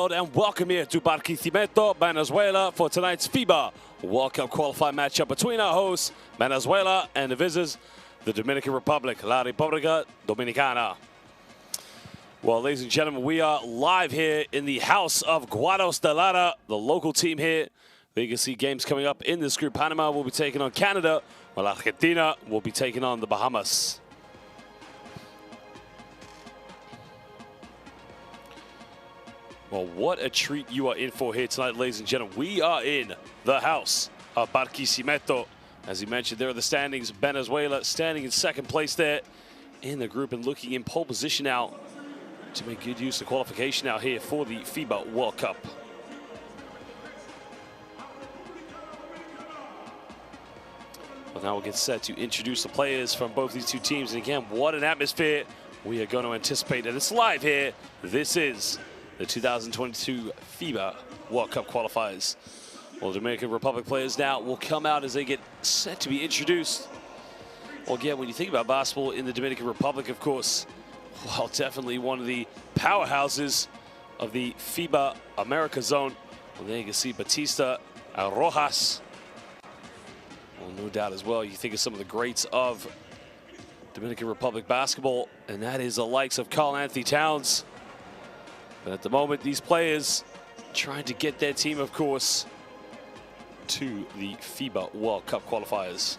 And welcome here to Barquisimeto, Venezuela for tonight's FIBA World Cup qualifying matchup between our hosts, Venezuela, and the visitors, the Dominican Republic, La República Dominicana. Well, ladies and gentlemen, we are live here in the house of Qualifiers, the local team here. There you can see games coming up in this group. Panama will be taking on Canada, while Argentina will be taking on the Bahamas. Well, what a treat you are in for here tonight, ladies and gentlemen. We are in the house of Barquisimeto. As he mentioned, there are the standings. Venezuela standing in second place there in the group and looking in pole position now to make good use of qualification out here for the FIBA World Cup. Well, now we'll get set to introduce the players from both these two teams. And again, what an atmosphere we are going to anticipate. And it's live here. This is the 2022 FIBA World Cup qualifiers. Well, Dominican Republic players now will come out as they get set to be introduced. Well, again, when you think about basketball in the Dominican Republic, of course, well, definitely one of the powerhouses of the FIBA America zone. Well, there you can see Batista, Rojas. Well, no doubt as well, you think of some of the greats of Dominican Republic basketball, and that is the likes of Karl-Anthony Towns. But at the moment, these players trying to get their team, of course, to the FIBA World Cup qualifiers.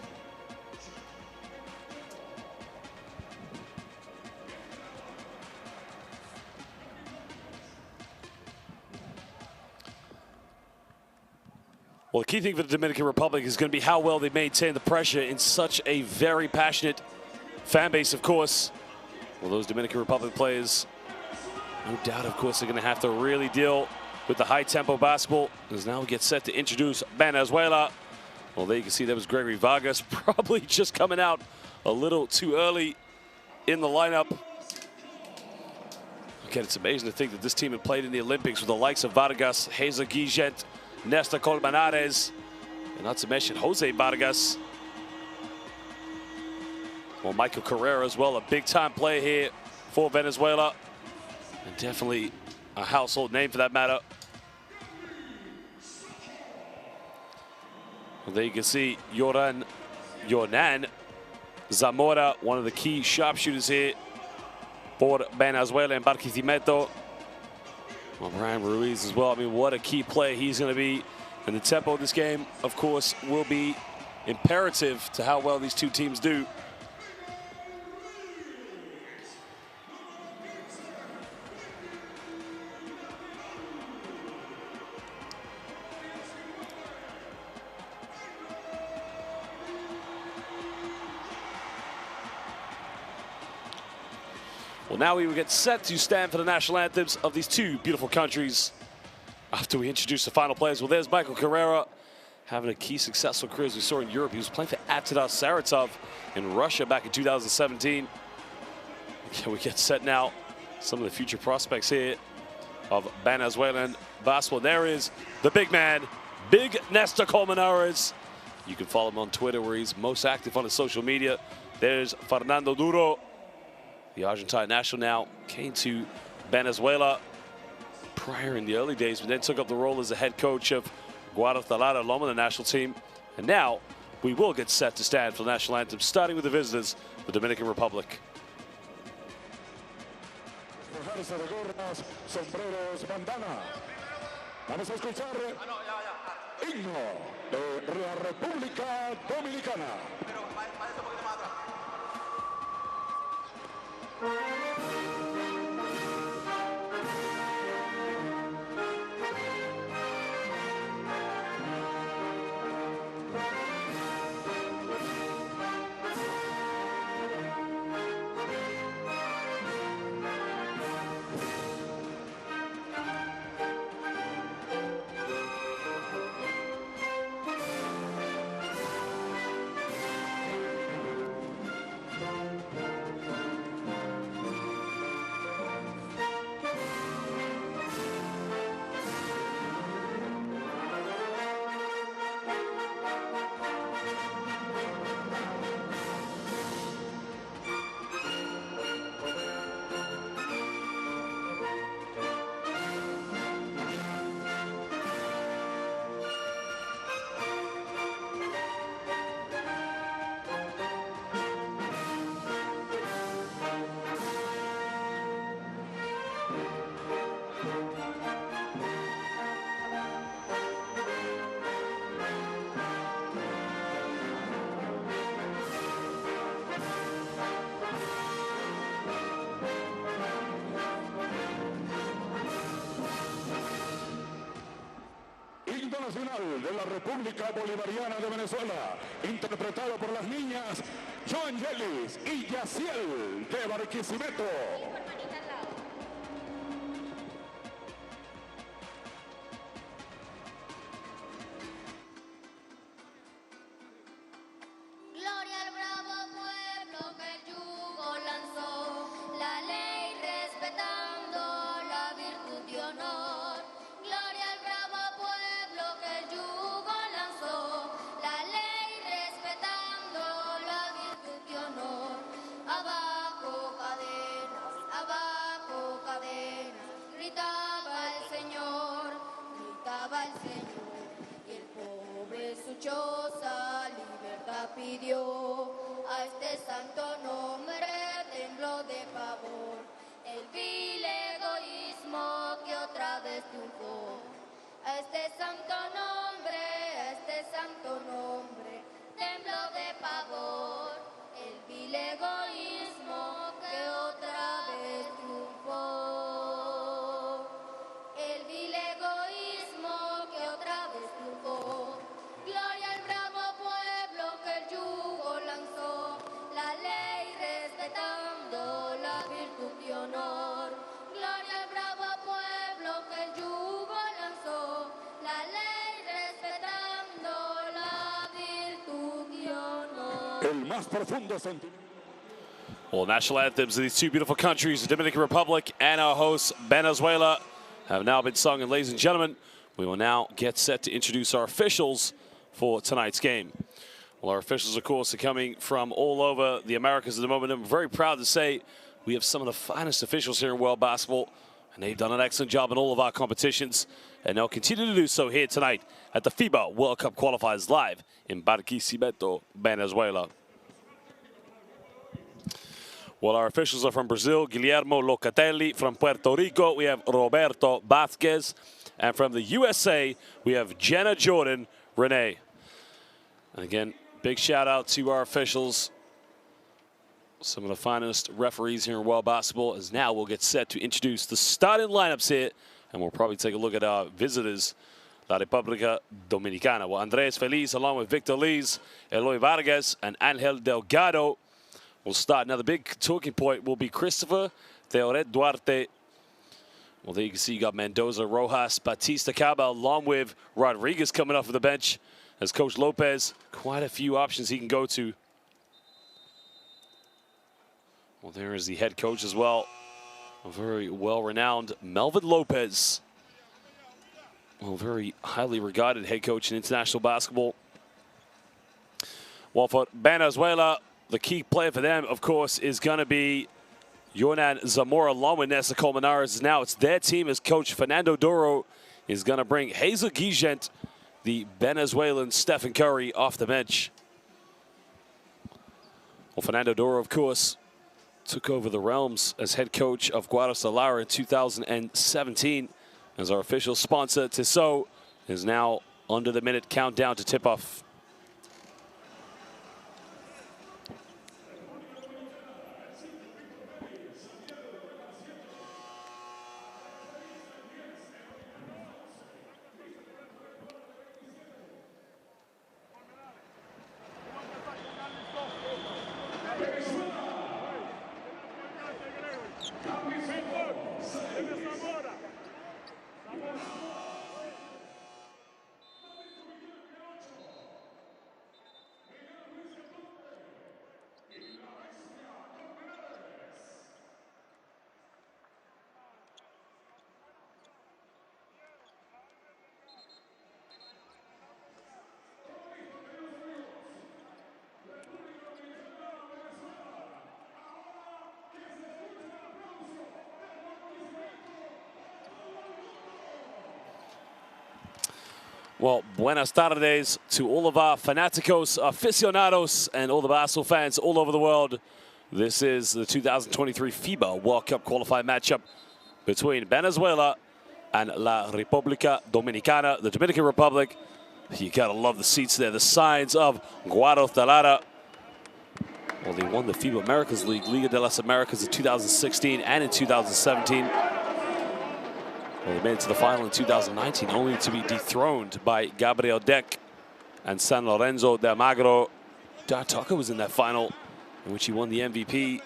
Well, the key thing for the Dominican Republic is going to be how well they maintain the pressure in such a very passionate fan base, of course. Well, those Dominican Republic players, no doubt, of course, they're going to have to really deal with the high-tempo basketball. As now we get set to introduce Venezuela. Well, there you can see that was Gregory Vargas, probably just coming out a little too early in the lineup. Again, it's amazing to think that this team had played in the Olympics with the likes of Vargas, Heza Guigent, Nestor Colmenares, and not to mention Jose Vargas. Well, Michael Carrera as well, a big-time player here for Venezuela. And definitely a household name for that matter. Well, there you can see Yornan Zamora, one of the key sharpshooters here for Venezuela and Barquisimeto. Well, Brian Ruiz as well. I mean, what a key player he's going to be. And the tempo of this game, of course, will be imperative to how well these two teams do. Well, now we will get set to stand for the national anthems of these two beautiful countries after we introduce the final players. Well, there's Michael Carrera having a key successful career as we saw in Europe. He was playing for Atidar Saratov in Russia back in 2017. We get set now. Some of the future prospects here of Venezuelan basketball. There is the big man, Big Nestor Colmenares. You can follow him on Twitter where he's most active on his social media. There's Fernando Duro. The Argentine national now came to Venezuela prior in the early days, but then took up the role as the head coach of Guadalajara, along with the national team. And now we will get set to stand for the national anthem, starting with the visitors, the Dominican Republic. Vamos a escuchar himno de la República Dominicana. nacional de la República Bolivariana de Venezuela, interpretado por las niñas Joan Yelis y Yaciel de Barquisimeto. Libertad pidió a este santo nombre, tembló de pavor el vil egoísmo que otra vez triunfó. A este santo nombre, tembló de pavor el vil egoísmo que otra vez triunfó. El vil egoísmo que otra vez triunfó. Gloria al bravo pueblo que el yugo lanzó, la ley respetando la virtud y honor. Gloria al bravo pueblo que el yugo lanzó, la ley respetando la virtud y honor. El más profundo sentimiento. Well, national anthems of these two beautiful countries, the Dominican Republic and our host, Venezuela, have now been sung. And ladies and gentlemen, we will now get set to introduce our officials for tonight's game. Well, our officials, of course, are coming from all over the Americas at the moment. I'm very proud to say we have some of the finest officials here in world basketball, and they've done an excellent job in all of our competitions, and they'll continue to do so here tonight at the FIBA World Cup Qualifiers live in Barquisimeto, Venezuela. Well, our officials are from Brazil, Guillermo Locatelli. From Puerto Rico, we have Roberto Vázquez. And from the USA, we have Jenna Jordan Renee. And again, big shout out to our officials. Some of the finest referees here in world basketball. As now we'll get set to introduce the starting lineups here. And we'll probably take a look at our visitors, La República Dominicana. Well, Andrés Feliz, along with Victor Lees, Eloy Vargas, and Angel Delgado will start. Now, the big talking point will be Christopher Teoret Duarte. Well, there you can see you got Mendoza, Rojas, Batista Cabal, along with Rodriguez coming off of the bench as Coach Lopez. Quite a few options he can go to. Well, there is the head coach as well. A very well-renowned Melvin Lopez. Well, very highly regarded head coach in international basketball. Well, for Venezuela, the key player for them, of course, is going to be Yornan Zamora, along with Nessa Colmenares. Now it's their team as Coach Fernando Duro is going to bring Hazel Gigent, the Venezuelan Stephen Curry, off the bench. Well, Fernando Duro, of course, took over the realms as head coach of Guadalajara in 2017. As our official sponsor, Tissot, is now under the minute countdown to tip-off. Well, buenas tardes to all of our fanaticos, aficionados, and all the basketball fans all over the world. This is the 2023 FIBA World Cup qualifying matchup between Venezuela and La República Dominicana, the Dominican Republic. You gotta love the seats there, the signs of Guadalajara. Well, they won the FIBA Americas League, Liga de las Americas in 2016 and in 2017. Well, they made it to the final in 2019, only to be dethroned by Gabriel Deck and San Lorenzo de Almagro. Dar Tucker was in that final, in which he won the MVP.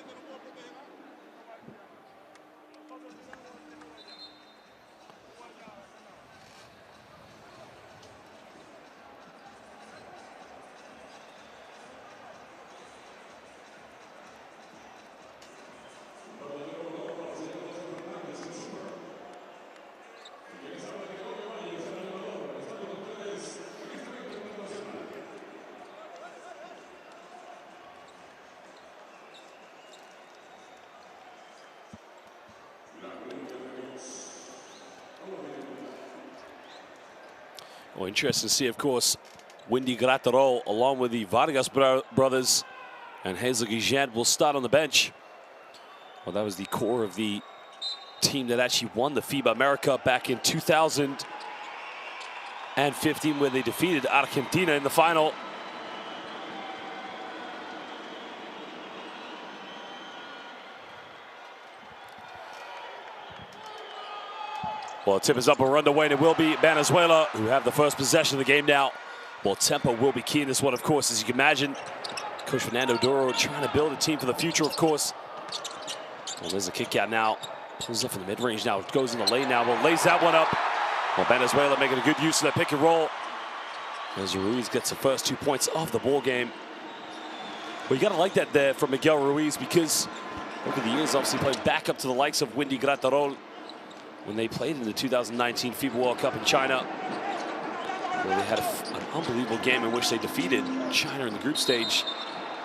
Well, interesting to see, of course, Windy Graterol, along with the Vargas brothers and Hazel Guillen, will start on the bench. Well, that was the core of the team that actually won the FIBA America back in 2015, where they defeated Argentina in the final. Well, tip is up, we're underway, and it will be Venezuela who have the first possession of the game now. Well, tempo will be key in this one, of course, as you can imagine. Coach Fernando Duro trying to build a team for the future, of course. Well, there's a kick out now. Pulls up from the mid-range now. It goes in the lane now. Well, lays that one up. Well, Venezuela making a good use of that pick and roll. As Ruiz gets the first 2 points of the ball game. Well, you got to like that there from Miguel Ruiz, because over the years, obviously playing back up to the likes of Windy Graterol when they played in the 2019 FIBA World Cup in China, where they had an unbelievable game in which they defeated China in the group stage,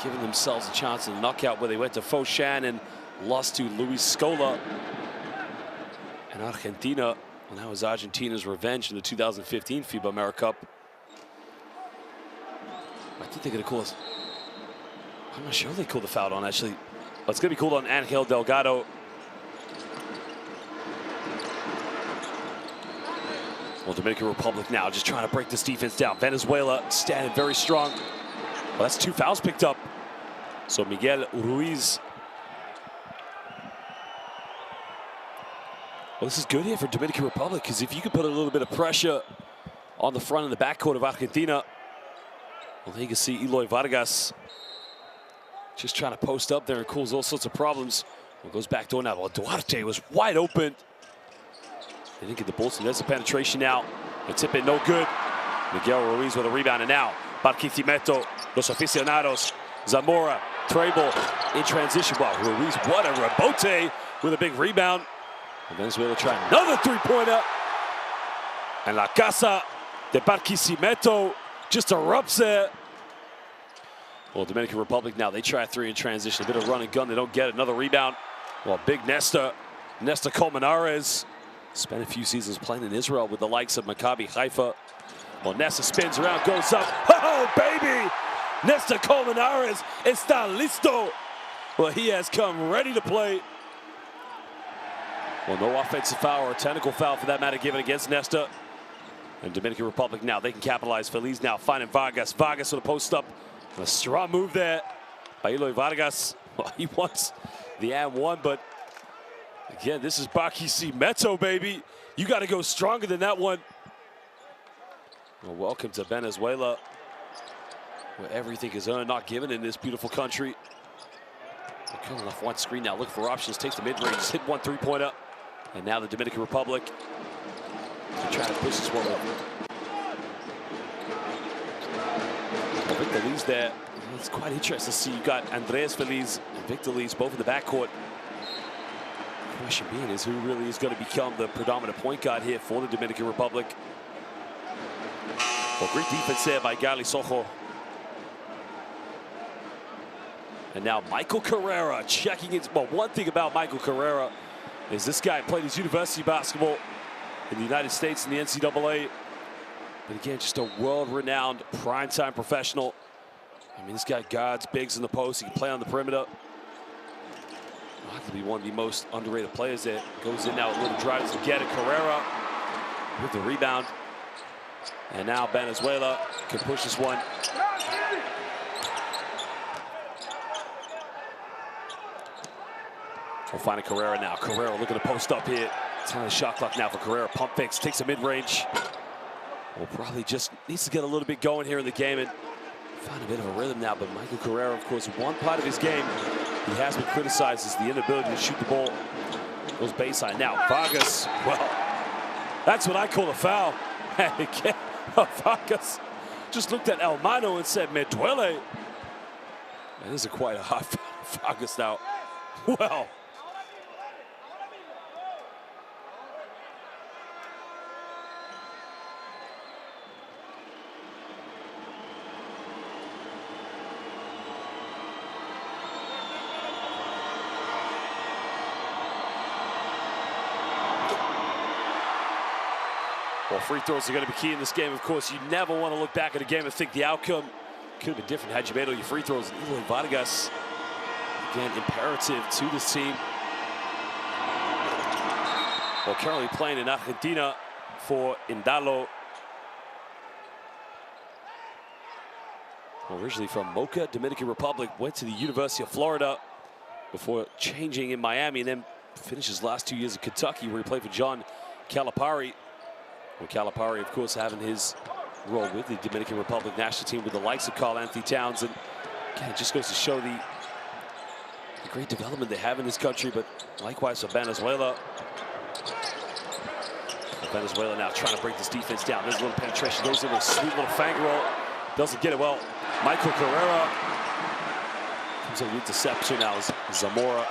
giving themselves a chance in the knockout, where they went to Foshan and lost to Luis Scola. And Argentina, well, that was Argentina's revenge in the 2015 FIBA America Cup. I think they're going to call us. I'm not sure they called the foul on, actually. But it's going to be called on Angel Delgado. Well, Dominican Republic now just trying to break this defense down. Venezuela standing very strong. Well, that's 2 fouls picked up. So Miguel Ruiz. Well, this is good here for Dominican Republic, because if you could put a little bit of pressure on the front and the backcourt of Argentina, well, you can see Eloy Vargas just trying to post up there and cause all sorts of problems. Well, goes back door now. Well, Duarte was wide open. They didn't get the Bolton. There's a penetration now. The tip in, no good. Miguel Ruiz with a rebound, and now Barquisimeto, Los Aficionados, Zamora, Treble in transition. Wow, Ruiz, what a rebote with a big rebound. And Venezuela trying another three-pointer. And La Casa de Barquisimeto just erupts there. Well, Dominican Republic now, they try 3 in transition. A bit of run and gun, they don't get it. Another rebound. Well, big Nesta Colmenares. Spent a few seasons playing in Israel with the likes of Maccabi Haifa. Well, Nesta spins around, goes up. Oh, baby! Nesta Colmenares está listo. Well, he has come ready to play. Well, no offensive foul or a technical foul for that matter given against Nesta. And Dominican Republic now, they can capitalize. Feliz now finding Vargas. Vargas with a post up. A strong move there by Eloy Vargas. Well, he wants the and one, but again, this is Barquisimeto, baby. You got to go stronger than that one. Well, welcome to Venezuela, where everything is earned, not given in this beautiful country. They're coming off one screen now, looking for options, takes the mid-range, just hit one three-pointer. And now the Dominican Republic, they're trying to push this one over. Well, Victor Lee's there. It's quite interesting to see. You got Andres Feliz and Victor Lee's both in the backcourt. The question being is who really is going to become the predominant point guard here for the Dominican Republic. Well, great defense there by Gali Sojo. And now Michael Carrera checking in. Well, one thing about Michael Carrera is this guy played his university basketball in the United States in the NCAA. But again, just a world-renowned primetime professional. I mean, this guy guards bigs in the post. He can play on the perimeter. Likely be one of the most underrated players there. Goes in now with a little drive to get it. Carrera with the rebound. And now Venezuela can push this one. We'll find a Carrera now. Carrera looking to post up here. 10 of the shot clock now for Carrera. Pump fakes, takes a mid-range. Well, probably just needs to get a little bit going here in the game and find a bit of a rhythm now. But Michael Carrera, of course, one part of his game he has been criticized is the inability to shoot the ball. Goes baseline now. Vargas, well, that's what I call a foul. And again, Vargas just looked at Almano and said, "Me duele." And this is quite a hot Vargas now. Well. Well, free throws are going to be key in this game. Of course, you never want to look back at a game and think the outcome could have been different had you made all your free throws. Eloy Vargas, again, imperative to this team. Well, currently playing in Argentina for Indalo. Originally from Mocha, Dominican Republic, went to the University of Florida before changing in Miami, and then finished his last 2 years in Kentucky, where he played for John Calipari. Well, Calipari, of course, having his role with the Dominican Republic national team with the likes of Karl Anthony Towns. And again, it just goes to show the great development they have in this country, but likewise for Venezuela. Venezuela now trying to break this defense down. There's a little penetration, goes into a sweet little fang roll. Doesn't get it well. Michael Carrera comes on the interception now as Zamora.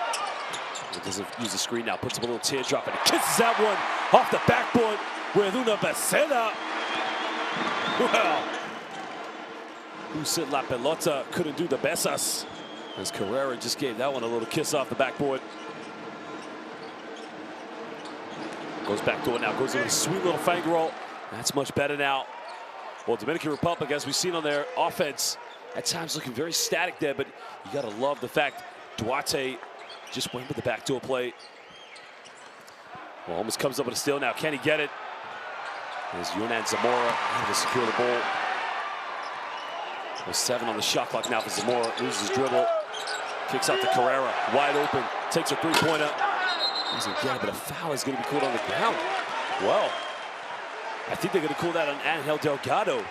He doesn't use the screen now, puts up a little teardrop and he kisses that one off the backboard with una beceda. Well, who said la pelota couldn't do the besas? As Carrera just gave that one a little kiss off the backboard. Goes back to it now, goes into a sweet little fang roll. That's much better now. Well, Dominican Republic, as we've seen on their offense, at times looking very static there, but you gotta love the fact Duarte just went with the backdoor play. Well, almost comes up with a steal now. Can he get it? There's Yonan Zamora able to secure the ball. Well, 7 on the shot clock now for Zamora. Loses his dribble. Kicks out to Carrera. Wide open. Takes a three-pointer. Doesn't get it, but a foul is going to be called on the ground. Well, I think they're going to call that on Angel Delgado.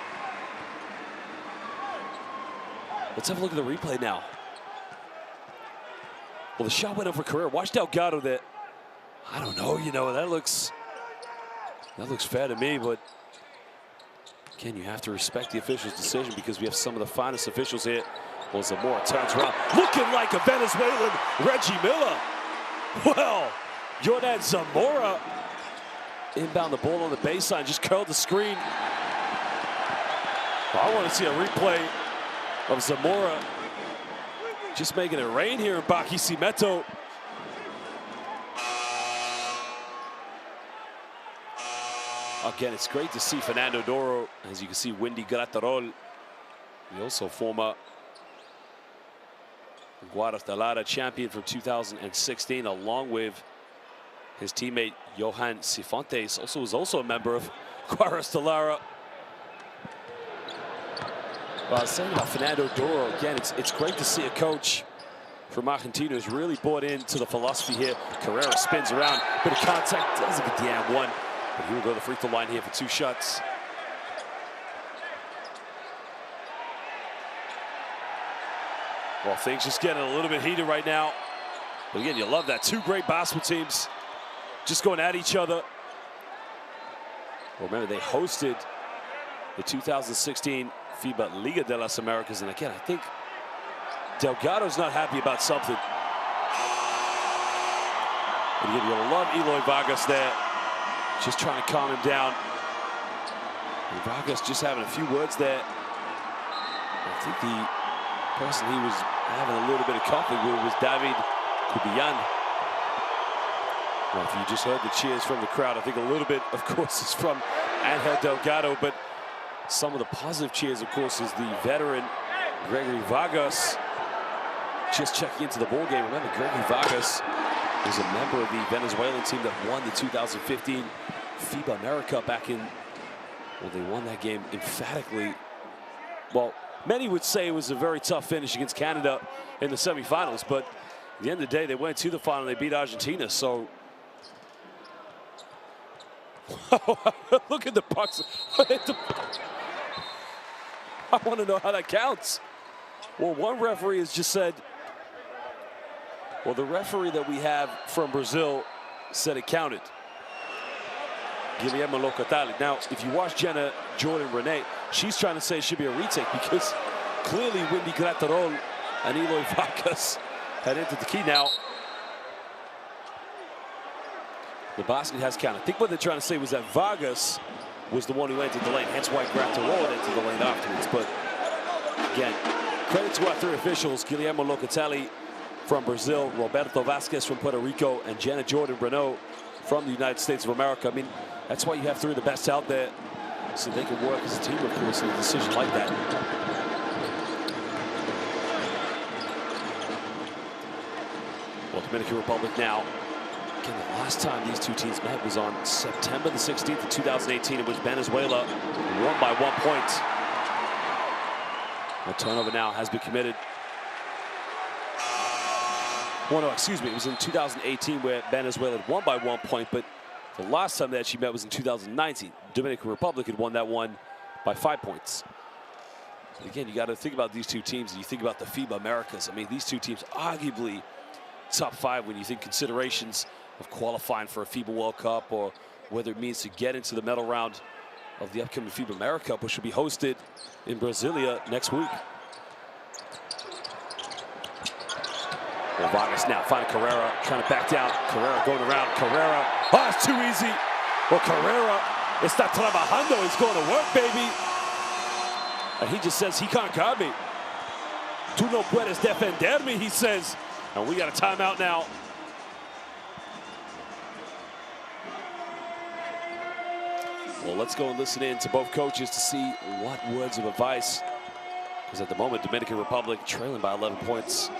Let's have a look at the replay now. Well, the shot went up for Carrera. Watch Delgado there. I don't know, you know, that looks fair to me, but again, you have to respect the official's decision because we have some of the finest officials here. Well, Zamora turns around, looking like a Venezuelan Reggie Miller. Well, Jordan Zamora inbound the ball on the baseline, just curled the screen. I want to see a replay of Zamora just making it rain here in Barquisimeto. Again, it's great to see Fernando Doro. As you can see, Wendy Graterol, the also former Guadalajara champion from 2016, along with his teammate Johan Cifuentes, was also a member of Guadalajara. Well, I was saying about Fernando Doro, again, it's great to see a coach from Argentina who's really bought into the philosophy here. Carrera spins around, bit of contact, doesn't get the and one. But he will go to the free throw line here for 2 shots. Well, things just getting a little bit heated right now. But again, you love that. 2 great basketball teams just going at each other. Well, remember, they hosted the 2016 FIBA Liga de las Americas. And again, I think Delgado's not happy about something. And again, you'll love Eloy Vargas there. Just trying to calm him down. And Vargas just having a few words there. I think the person he was having a little bit of conflict with was David Cubillan. Well, if you just heard the cheers from the crowd, I think a little bit, of course, is from Angel Delgado, but some of the positive cheers, of course, is the veteran Gregory Vargas just checking into the ball game. Remember, Gregory Vargas was a member of the Venezuelan team that won the 2015 FIBA America back in, well, they won that game emphatically. Well, many would say it was a very tough finish against Canada in the semifinals, but at the end of the day, they went to the final, they beat Argentina, so Look at the pucks. I want to know how that counts. Well, one referee has just said, well, the referee that we have from Brazil said it counted. Guilherme Locatelli. Now, if you watch Jenna Jordan Renee, she's trying to say it should be a retake because clearly Wendy Graterol and Eloy Vargas had entered the key. Now, the basket has counted. I think what they're trying to say was that Vargas was the one who entered the lane, hence why Graterol entered the lane afterwards. But again, credit to our three officials, Guilherme Locatelli from Brazil, Roberto Vasquez from Puerto Rico, and Jenna Jordan Renault from the United States of America. I mean, that's why you have three of the best out there, so they can work as a team, of course, in a decision like that. Well, Dominican Republic now. Again, the last time these two teams met was on September the 16th of 2018, in which Venezuela won by 1 point. A turnover now has been committed. Well, no, excuse me, it was in 2018 where Venezuela had won by 1 point, but the last time that she met was in 2019. Dominican Republic had won that one by 5 points. But again, you got to think about these two teams, and you think about the FIBA Americas. I mean, these two teams arguably top 5 when you think considerations of qualifying for a FIBA World Cup, or whether it means to get into the medal round of the upcoming FIBA America Cup, which will be hosted in Brasilia next week. Well, Vargas now finding Carrera, trying to back down. Carrera going around. Carrera, oh, it's too easy. Well, Carrera está trabajando. He's going to work, baby. And he just says he can't guard me. Tú no puedes defenderme, he says. And we got a timeout now. Well, let's go and listen in to both coaches to see what words of advice. Because at the moment, Dominican Republic trailing by 11 points.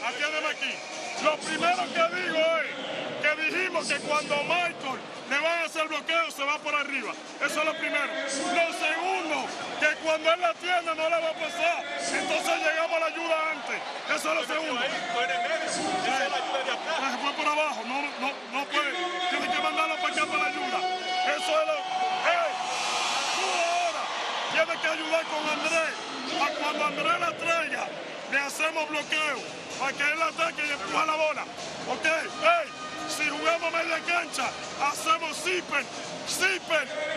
Atiéndeme aquí. Lo primero que digo es que dijimos que cuando Michael le van a hacer bloqueo se va por arriba. Eso es lo primero. Lo segundo, que cuando él la atiende no le va a pasar. Entonces llegamos a la ayuda antes. Eso es lo segundo. Fue por abajo. No puede. Tiene que mandarlo para acá para la ayuda. Eso es lo... ¡Hey! Tú ahora tienes que ayudar con Andrés. A cuando Andrés la traiga, le hacemos bloqueo para que él ataque y empuja la bola. Ok, hey, si jugamos media cancha, hacemos zipper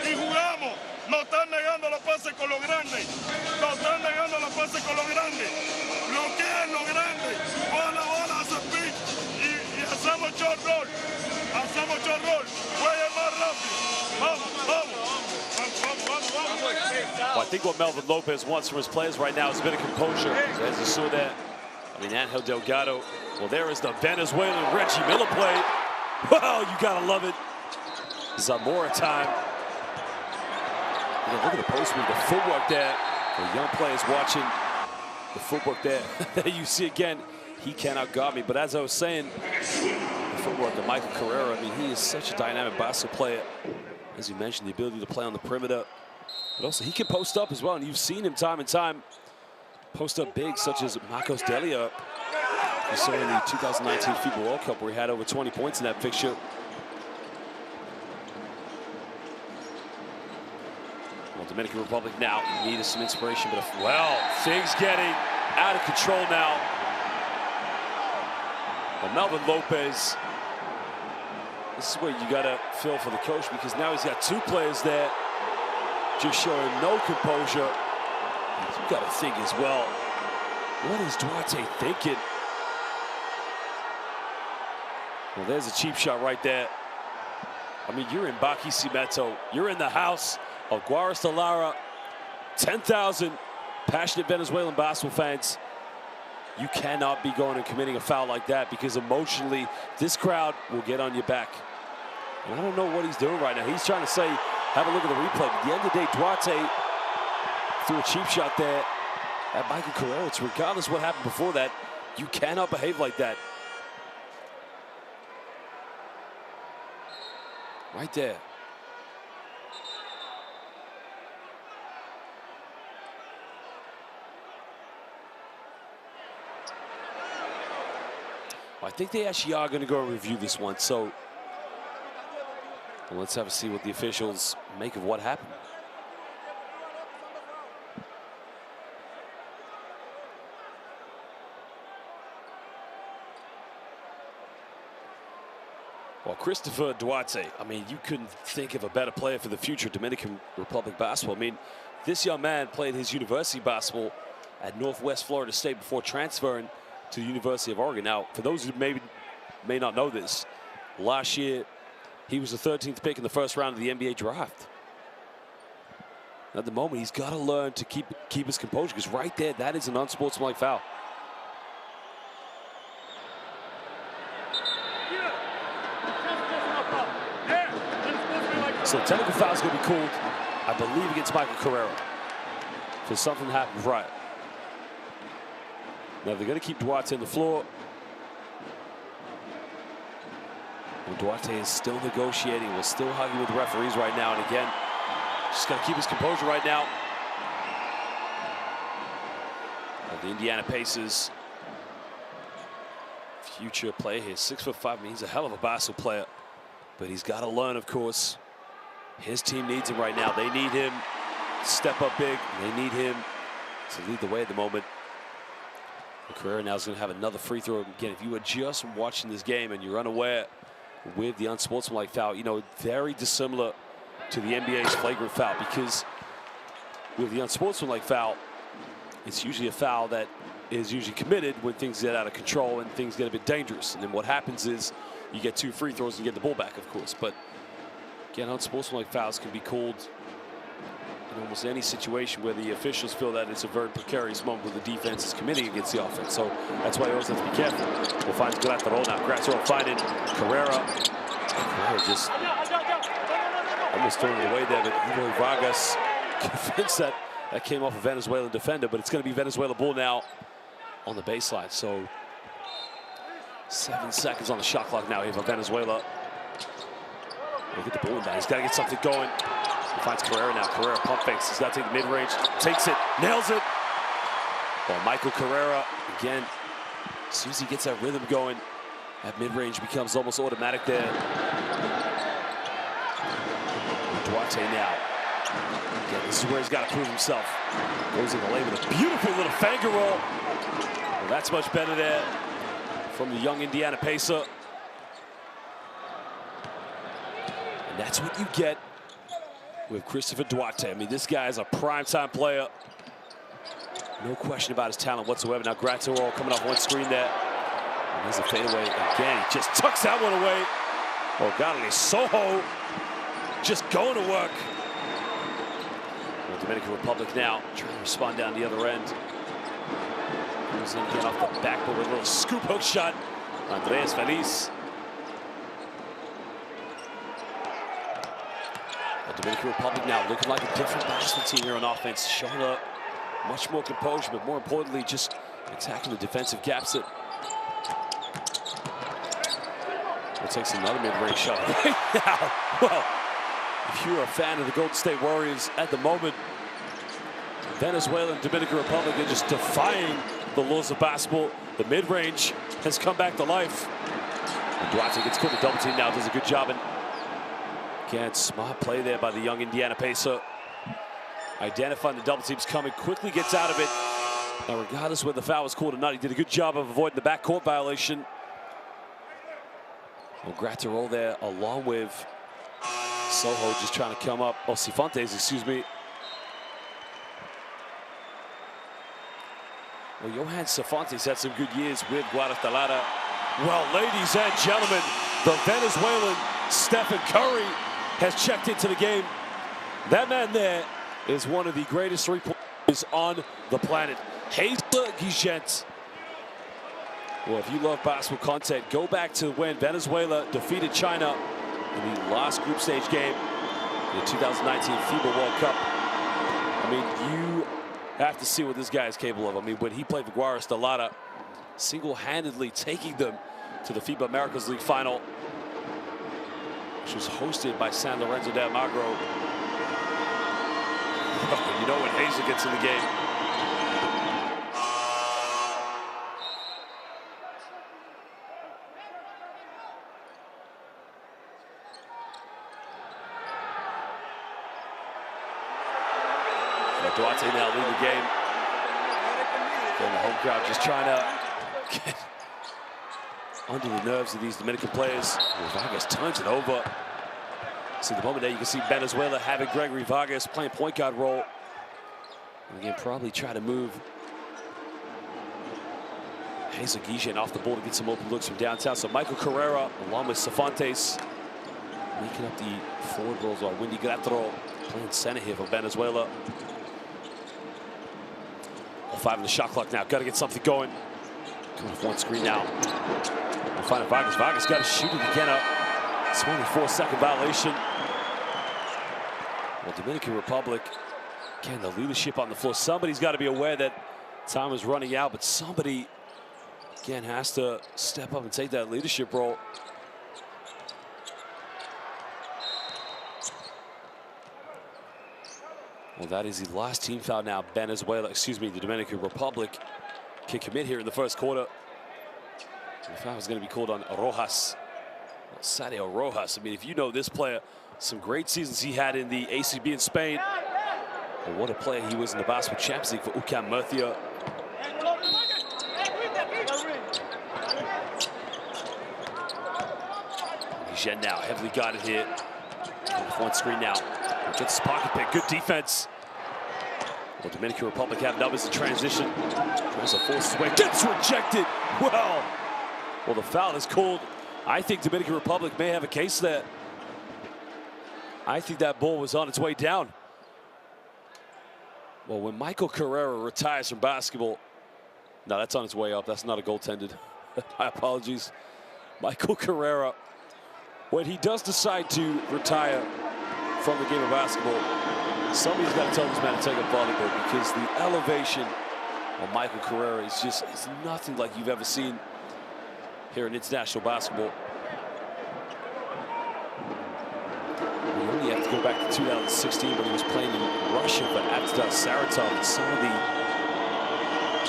y jugamos. Nos están negando los pases con los grandes. Nos están negando los pases con los grandes. Bloqueen los grandes. Cojan la bola, hacen pick y hacemos short roll. Hacemos short roll. Jueguen más rápido. Vamos. Well, I think what Melvin Lopez wants from his players right now is a bit of composure. As you saw that, I mean, Angel Delgado. Well, there is the Venezuelan Reggie Miller play. Wow, you gotta love it. Zamora time. You know, look at the post move, the footwork there. The young players watching the footwork there. There you see again, he cannot guard me. But as I was saying, the footwork of Michael Carrera, I mean, he is such a dynamic basketball player. As you mentioned, the ability to play on the perimeter. But also, he can post up as well, and you've seen him time and time post up big, such as Marcos Delia. You saw in the 2019 FIBA World Cup where he had over 20 points in that fixture. Well, Dominican Republic now needed some inspiration, but well, things getting out of control now. Well, Melvin Lopez, this is where you gotta feel for the coach, because now he's got two players there just showing no composure. You got to think as well, what is Duarte thinking? Well, there's a cheap shot right there. I mean, you're in Barquisimeto. You're in the house of Guarastalara. 10,000 passionate Venezuelan basketball fans. You cannot be going and committing a foul like that, because emotionally, this crowd will get on your back. And I don't know what he's doing right now. He's trying to say, have a look at the replay. But at the end of the day, Duarte threw a cheap shot there at Michael Carrera. It's regardless of what happened before that, you cannot behave like that. Right there. I think they actually are going to go and review this one. So let's have a see what the officials make of what happened. Well, Christopher Duarte, I mean, you couldn't think of a better player for the future of Dominican Republic basketball. I mean, this young man played his university basketball at Northwest Florida State before transferring to the University of Oregon. Now, for those who may not know this, last year he was the 13th pick in the first round of the NBA draft. At the moment, he's got to learn to keep his composure, because right there, that is an unsportsmanlike foul. So technical foul is going to be called, I believe, against Michael Carrera for something that happened prior. Now they're going to keep Duarte on the floor. Well, Duarte is still negotiating. We're still hugging with the referees right now. And again, just got to keep his composure right now. Well, the Indiana Pacers, future player here, 6'5". I mean, he's a hell of a basketball player, but he's got to learn, of course. His team needs him right now. They need him to step up big. They need him to lead the way at the moment. Carrera now is going to have another free throw. Again, if you were just watching this game and you're unaware with the unsportsmanlike foul, you know, very dissimilar to the NBA's flagrant foul, because with the unsportsmanlike foul, it's usually a foul that is usually committed when things get out of control and things get a bit dangerous. And then what happens is you get 2 free throws and you get the ball back, of course. But again, unsportsmanlike fouls can be called in almost any situation where the officials feel that it's a very precarious moment where the defense is committing against the offense. So that's why you always have to be careful. We'll find Graterol now. Graterol finding Carrera. Carrera just almost throwing it away there, but Eloy Vargas convinced that that came off a Venezuelan defender, but it's going to be Venezuela ball now on the baseline. So 7 seconds on the shot clock now here for Venezuela. Look at the ball down. He's got to get something going. He finds Carrera now. Carrera pump fakes. He's got to take the mid-range. Takes it. Nails it. Well, Michael Carrera, again, as soon as he gets that rhythm going, that mid-range becomes almost automatic there. Duarte now. Again, this is where he's got to prove himself. Goes in the lane with a beautiful little finger roll. Well, that's much better there from the young Indiana Pacer. And that's what you get with Christopher Duarte. I mean, this guy is a primetime player. No question about his talent whatsoever. Now Graterol coming off one screen there. And there's a fadeaway again. He just tucks that one away. Oh, God, Soho just going to work. Well, Dominican Republic now trying to respond down the other end. Comes in again off the backboard with a little scoop hook shot. Andres Feliz. The Dominican Republic now looking like a different basketball team here on offense, showing up much more composure, but more importantly, just attacking the defensive gaps. It takes another mid-range shot right now. Well, if you're a fan of the Golden State Warriors at the moment, Venezuela and Dominican Republic are just defying the laws of basketball. The mid-range has come back to life. And Duarte gets caught in the double team now, does a good job. And again, smart play there by the young Indiana Pacer. Identifying the double teams coming, quickly gets out of it. Now, regardless whether the foul was called or not, he did a good job of avoiding the backcourt violation. Well, Graterol there, along with Soho just trying to come up. Oh, Cifuentes, excuse me. Well, Johan Cifuentes had some good years with Guadalajara. Well, ladies and gentlemen, the Venezuelan Stephen Curry has checked into the game. That man there is one of the greatest three-pointers on the planet. Hazel Guigent. Well, if you love basketball content, go back to when Venezuela defeated China in the last group stage game in the 2019 FIBA World Cup. I mean, you have to see what this guy is capable of. I mean, when he played for Guadalajara, single-handedly taking them to the FIBA Americas League final, which was hosted by San Lorenzo de Almagro. You know when Hazel gets in the game. Duarte now leading the game. And the home crowd just trying to get under the nerves of these Dominican players. Vargas turns it over. See the moment there, you can see Venezuela having Gregory Vargas playing point guard role. And again, probably try to move Hazel Guillen off the ball to get some open looks from downtown. So Michael Carrera, along with Cervantes, making up the forward roles, while Wendy Gratero playing center here for Venezuela. 5 in the shot clock now. Got to get something going. Coming off one screen now. We'll find Vargas. Vargas got to shoot it again up. 24-second violation. Well, Dominican Republic, again, the leadership on the floor. Somebody's got to be aware that time is running out, but somebody, again, has to step up and take that leadership role. Well, that is the last team foul now. Venezuela, excuse me, the Dominican Republic can commit here in the first quarter. The foul is going to be called on Rojas. Well, Sadio Rojas. I mean, if you know this player, some great seasons he had in the ACB in Spain. Well, what a player he was in the Basketball Champions League for UCAM Murcia. Guillen now, heavily guarded here. One screen now. Gets his pocket pick, good defense. Well, Dominican Republic have numbers in transition. Tries to force his way, gets rejected. Well, the foul is called. I think Dominican Republic may have a case there. I think that ball was on its way down. Well, when Michael Carrera retires from basketball, no, that's on its way up. That's not a goaltended. My apologies. Michael Carrera, when he does decide to retire from the game of basketball, somebody's got to tell this man to take up volleyball, because the elevation of Michael Carrera is just nothing like you've ever seen here in international basketball. We only have to go back to 2016 when he was playing in Russia for Avtodar Saratov, and some of the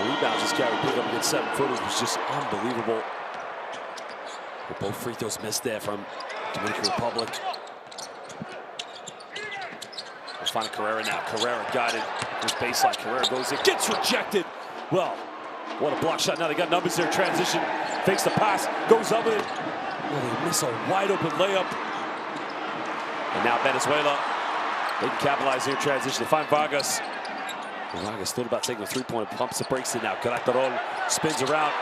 rebounds this guy would pick up against 7-footers was just unbelievable. But both free throws missed there from Dominican Republic. We'll find Carrera now. Carrera guided his baseline. Carrera goes in, gets rejected. Well, what a block shot. Now they got numbers there. Transition, fakes the pass, goes up with it. Well, they miss a wide open layup. And now Venezuela, they can capitalize here in transition. They find Vargas. Well, Vargas thought about taking a three-pointer, pumps the brakes in now. Gratero spins around.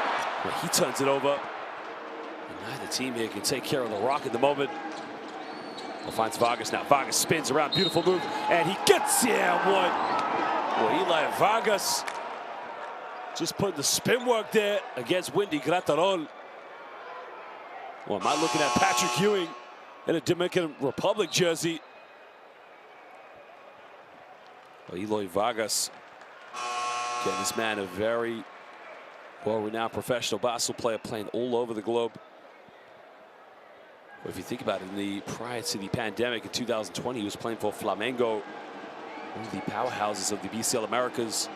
Well, he turns it over. And neither team here can take care of the rock at the moment. Well, finds Vargas now. Vargas spins around, beautiful move, and he gets, yeah, one. Well, Eli Vargas just putting the spin work there against Wendy Gratero. Well, am I looking at Patrick Ewing in a Dominican Republic jersey? Well, Eloy Vargas, again, this man, a very well-renowned professional basketball player, playing all over the globe. Well, if you think about it, prior to the pandemic in 2020, he was playing for Flamengo, one of the powerhouses of the BCL Americas.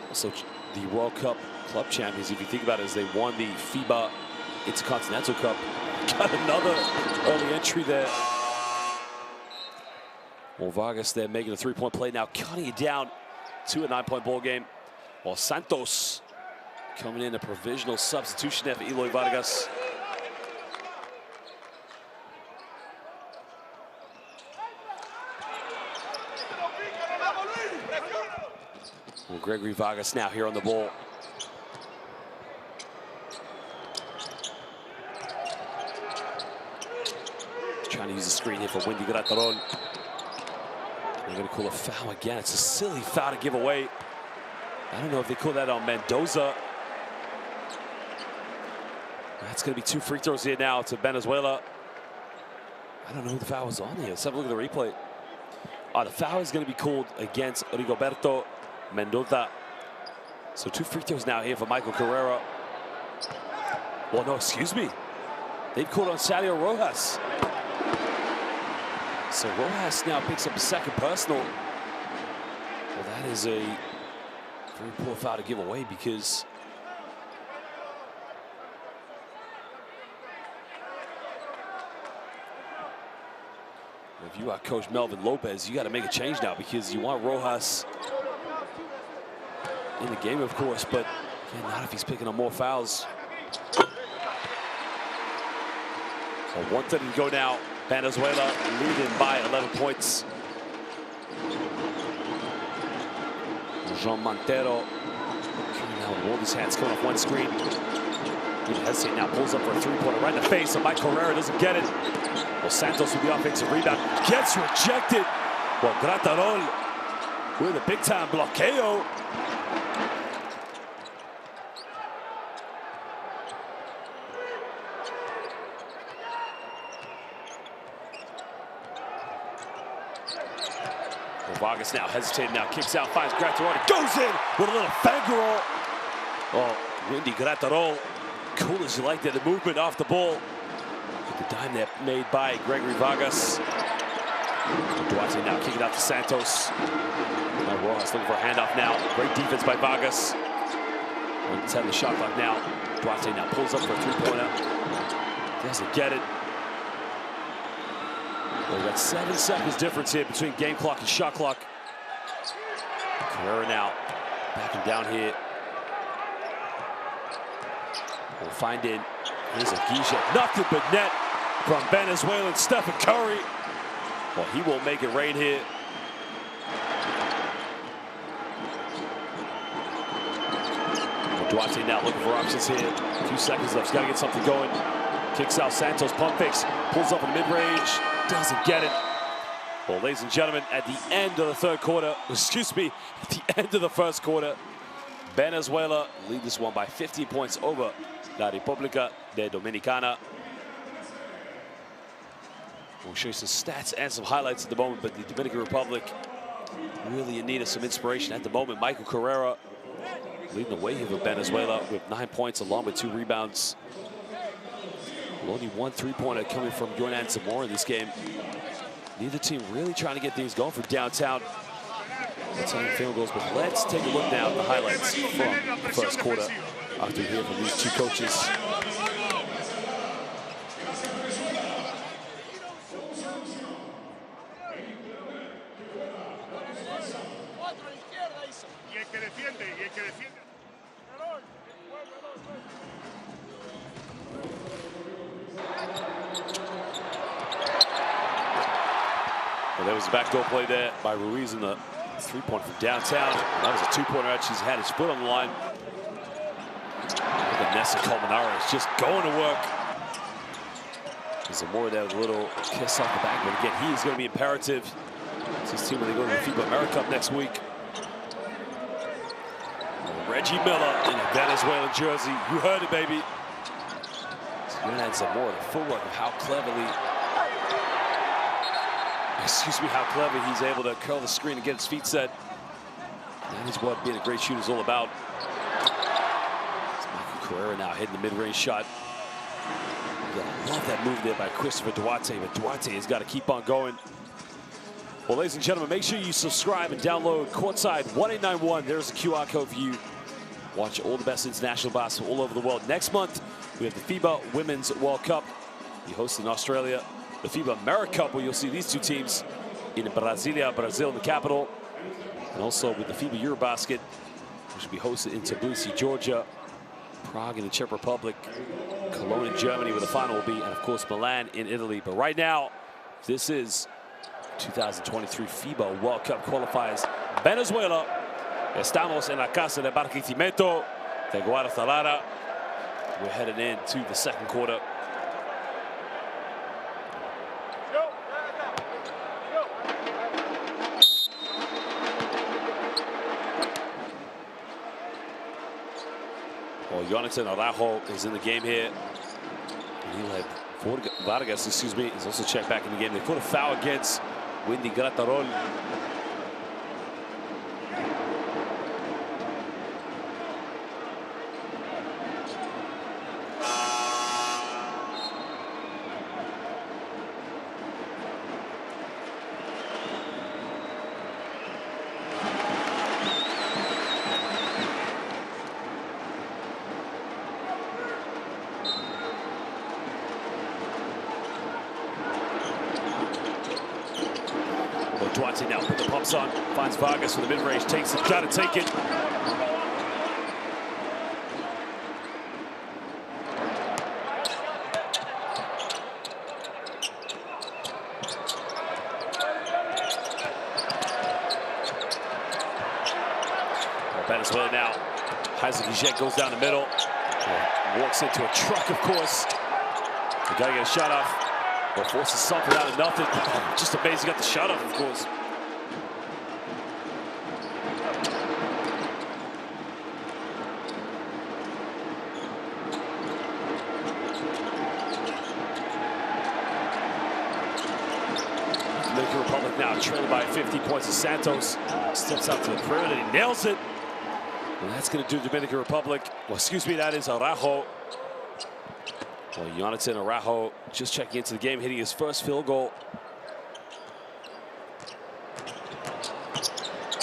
Also, the World Cup club champions, if you think about it, as they won the FIBA Intercontinental Cup. Got another early entry there. Well, Vargas there making a three-point play now, cutting it down to a 9-point ball game. While Santos coming in, a provisional substitution there for Eloy Vargas. Well, Gregory Vargas now here on the ball. Trying to use the screen here for Wendy Gratero. They're going to call a foul again. It's a silly foul to give away. I don't know if they call that on Mendoza. That's going to be 2 free throws here now to Venezuela. I don't know who the foul was on here. Let's have a look at the replay. The foul is going to be called against Rigoberto Mendoza. So 2 free throws now here for Michael Carrera. Well, no, excuse me. They've called on Sadio Rojas. So Rojas now picks up a second personal. Well, that is a very poor foul to give away, because If you are Coach Melvin Lopez, you got to make a change now because you want Rojas in the game, of course, but again, not if he's picking up more fouls. So 1:30 to go now. Venezuela leading by 11 points. Jean Montero now with all these hands coming off one screen. He hesitates now, pulls up for a three-pointer right in the face, and Mike Herrera doesn't get it. Well, Santos with the offensive rebound gets rejected. Well, Graterol with a big-time bloqueo. Vargas now hesitating now, kicks out, finds Graterol, goes in with a little finger roll. Oh, Windy Graterol, cool as you like that, the movement off the ball. The dime that made by Gregory Vargas. Duarte now kicking out to Santos. Now Rojas looking for a handoff now. Great defense by Vargas. 1:10 the shot clock now. Duarte now pulls up for a three-pointer. Doesn't get it. Well, we got 7 seconds difference here between game clock and shot clock. Carrera now backing down here. We'll find it. Here's a Guiche. Nothing but net from Venezuelan Stephen Curry. Well, he won't make it rain here. Well, Duarte now looking for options here. A few seconds left. He's got to get something going. Kicks out Santos. Pump fakes. Pulls up in the mid-range. Doesn't get it. Well, ladies and gentlemen, at the end of the third quarter, excuse me, at the end of the first quarter, Venezuela lead this one by 15 points over La República de Dominicana. We'll show you some stats and some highlights at the moment, but the Dominican Republic really in need of some inspiration at the moment. Michael Carrera leading the way here for Venezuela with 9 points along with 2 rebounds. Only 1 three-pointer coming from Yordan Zamora in this game. Neither team really trying to get things going for downtown. Attempting field goals, but let's take a look now at the highlights from the first quarter after we hear from these two coaches. Well, there was a backdoor play there by Ruiz in the three-point from downtown. That was a two-pointer. Actually, he's had his foot on the line. Look at Nessa Colmenaro is just going to work. There's a more there with a little kiss off the back, but again, he is going to be imperative. It's his team when they go to the FIBA America Cup next week. Reggie Miller in a Venezuelan jersey. You heard it, baby. So you're gonna add some more of the footwork of how cleverly, how clever he's able to curl the screen and get his feet set. That is what being a great shooter is all about. It's Michael Carrera now hitting the mid-range shot. Yeah, I love that move there by Christopher Duarte, but Duarte has got to keep on going. Well, ladies and gentlemen, make sure you subscribe and download Courtside 1891. There's a QR code for you. Watch all the best international basketball all over the world. Next month, we have the FIBA Women's World Cup. We host in Australia. The FIBA America Cup, where you'll see these two teams in Brasilia, Brazil, in the capital. And also with the FIBA Eurobasket, which will be hosted in Tbilisi, Georgia, Prague in the Czech Republic, Cologne in Germany, where the final will be, and of course Milan in Italy. But right now, this is 2023 FIBA World Cup qualifiers. Venezuela, estamos en la casa de Barquisimeto de Guadalajara. We're headed into the second quarter. Well, Jonathan Araujo is in the game here. He led Vargas, excuse me, is also checked back in the game. They put a foul against Windy Graterol. Duarte now put the pumps on, finds Vargas for the mid-range, takes it, gotta take it. Venezuela now. Heisenberg goes down the middle. Walks into a truck, of course. You gotta get a shot off. Or forces something out of nothing. Just amazing, got the shot off, of course. Dominican Republic now trailing by 50 points as Santos steps out to the perimeter and he nails it. And that's going to do Dominican Republic. Well, excuse me, that is Araujo. Well, Jonathan Araujo just checking into the game, hitting his first field goal.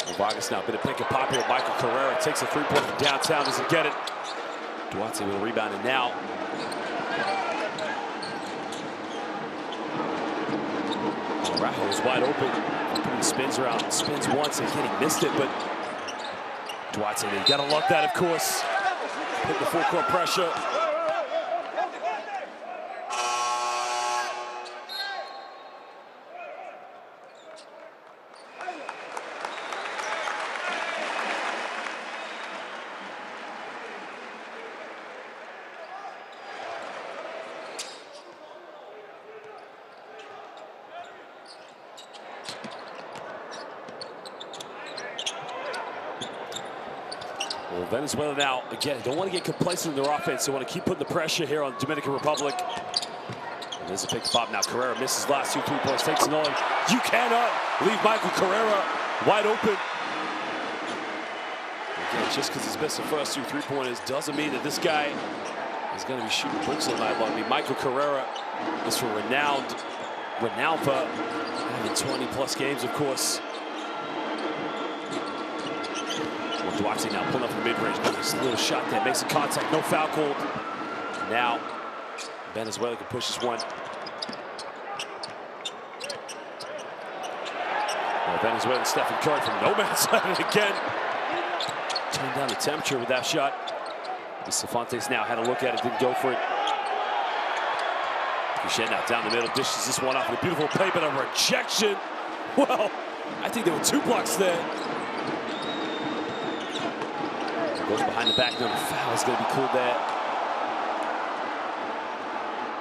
Well, Vargas now been a pick and pop here. Michael Carrera takes a three-point from downtown, doesn't get it. Duarte with a rebound, and now Araujo is wide open. Putting spins around, spins once, and he missed it, but Duarte, you gotta love that, of course. Put the full court pressure. Well, Venezuela now, again, don't want to get complacent in their offense. They want to keep putting the pressure here on the Dominican Republic. And there's a pick pop now. Carrera misses last 2 3-pointers, takes it on. You cannot leave Michael Carrera wide open. Again, just because he's missed the first 2 3-pointers doesn't mean that this guy is going to be shooting bricks all night long. I mean, Michael Carrera is for renowned for having 20-plus games, of course. Duarte now pulling up from the mid-range. Nice little shot there, makes a contact, no foul called. Now, Venezuela can push this one. Well, Venezuela, Stephen Curry from no man's land again. Turned down the temperature with that shot. Cefantes now had a look at it, didn't go for it. Duchenne now down the middle, dishes this one off with a beautiful play, but a rejection. Well, I think there were 2 blocks there. Goes behind the back, no, the foul is going to be called there.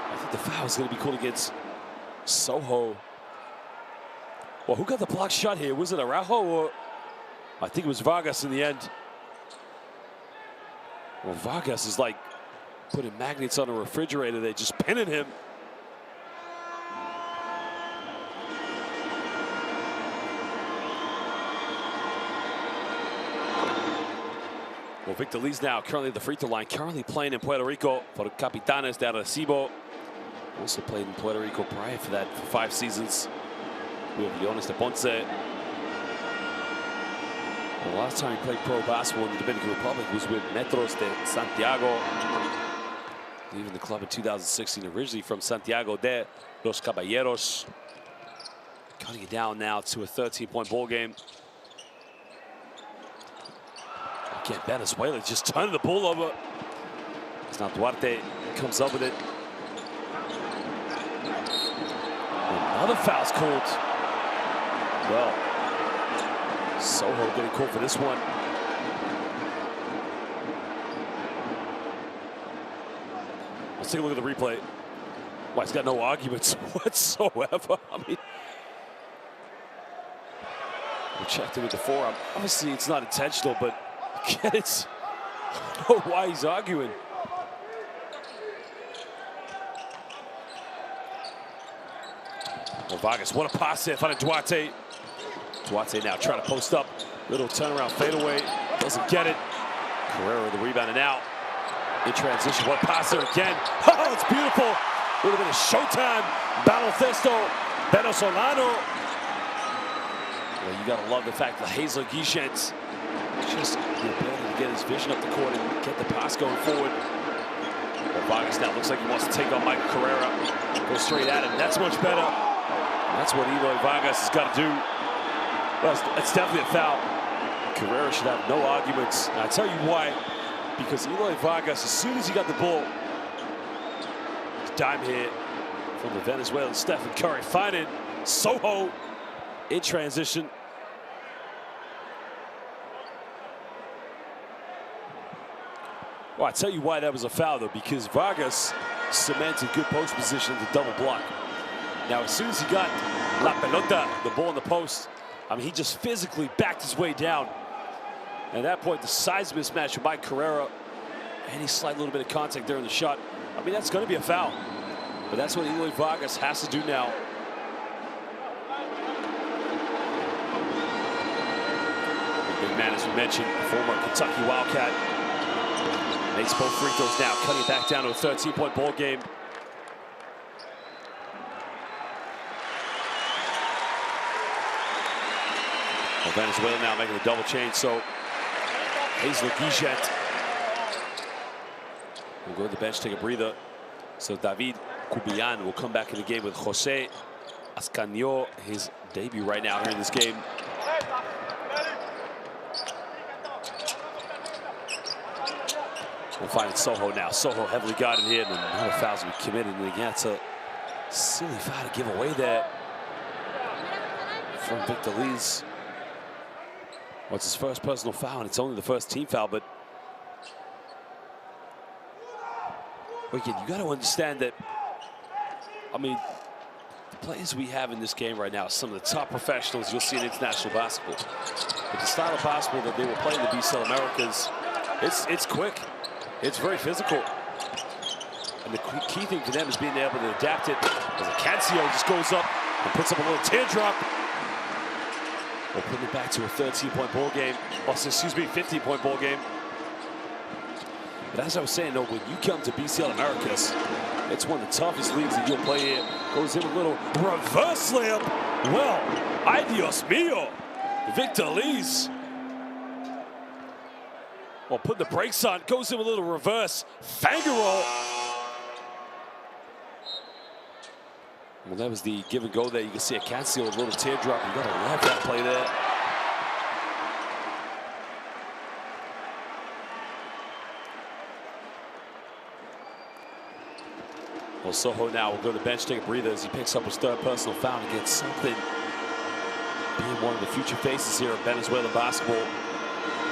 I think the foul is going to be called against Soho. Well, who got the block shot here? Was it Araujo or I think it was Vargas in the end? Well, Vargas is like putting magnets on a refrigerator. They're just pinning him. Well, Victor Lee's now currently at the free throw line, currently playing in Puerto Rico for the Capitanes de Arecibo. Also played in Puerto Rico prior for that for 5 seasons. We have Leones de Ponce. The last time he played pro basketball in the Dominican Republic was with Metros de Santiago. Leaving the club in 2016, originally from Santiago de los Caballeros. Cutting it down now to a 13-point ball game. Again, Venezuela just turning the ball over. It's now Duarte comes up with it. Another foul's called. Well, Soho getting called for this one. Let's take a look at the replay. Well, he's got no arguments whatsoever. I mean, we checked it with the forearm. Obviously, it's not intentional, but again, I don't know why he's arguing. Well, Vargas, what a pass there, finding Duarte. Duarte now trying to post up. Little turnaround fadeaway, doesn't get it. Carrera with the rebound, and now in transition, what pass there again. Oh, it's beautiful. A little bit of showtime. Baloncesto Venezolano. Well, you gotta love the fact that Hazel Guichent just the ability to get his vision up the court and get the pass going forward. Well, Vargas now looks like he wants to take on Michael Carrera. Go straight at him. That's much better. That's what Eloy Vargas has got to do. Well, it's definitely a foul. Carrera should have no arguments. And I tell you why. Because Eloy Vargas, as soon as he got the ball, dime hit from the Venezuelan Stephen Curry, finding Soho in transition. Well, I tell you why that was a foul, though, because Vargas cemented good post position to double block. Now, as soon as he got La Pelota, the ball in the post, I mean, he just physically backed his way down. And at that point, the size mismatch with Mike Carrera, and he slight little bit of contact there in the shot. I mean, that's going to be a foul. But that's what Eloy Vargas has to do now. The big man, as we mentioned, former Kentucky Wildcat, makes both free throws now, cutting it back down to a 13-point ball game. Well, Venezuela now making a double change, so Hazel Guichet will go to the bench, take a breather. So David Cubillan will come back in the game with Jose Ascanio, his debut right now here in this game. We'll find Soho now. Soho heavily guarded here, and another foul's will be committed. And again, it's a silly foul to give away there from Victor Lees. Well, it's his first personal foul, and it's only the first team foul, but again, you got to understand that, I mean, the players we have in this game right now, some of the top professionals you'll see in international basketball. But the style of basketball that they were playing in the BCL Americas, it's quick. It's very physical. And the key thing for them is being able to adapt it. As Acancio just goes up and puts up a little teardrop. We're putting it back to a 13-point ball game. Oh, excuse me, 15-point ball game. But as I was saying, though, when you come to BCL Americas, it's one of the toughest leagues that you'll play here. Goes in with a little reverse layup. Well, ay Dios mío, Victor Lees. Well, put the brakes on, goes in with a little reverse finger roll. Well, that was the give and go there. You can see a Acancio with a little teardrop. You gotta love that play there. Well, Soho now will go to the bench, take a breather as he picks up his third personal foul and gets something. Being one of the future faces here of Venezuela basketball,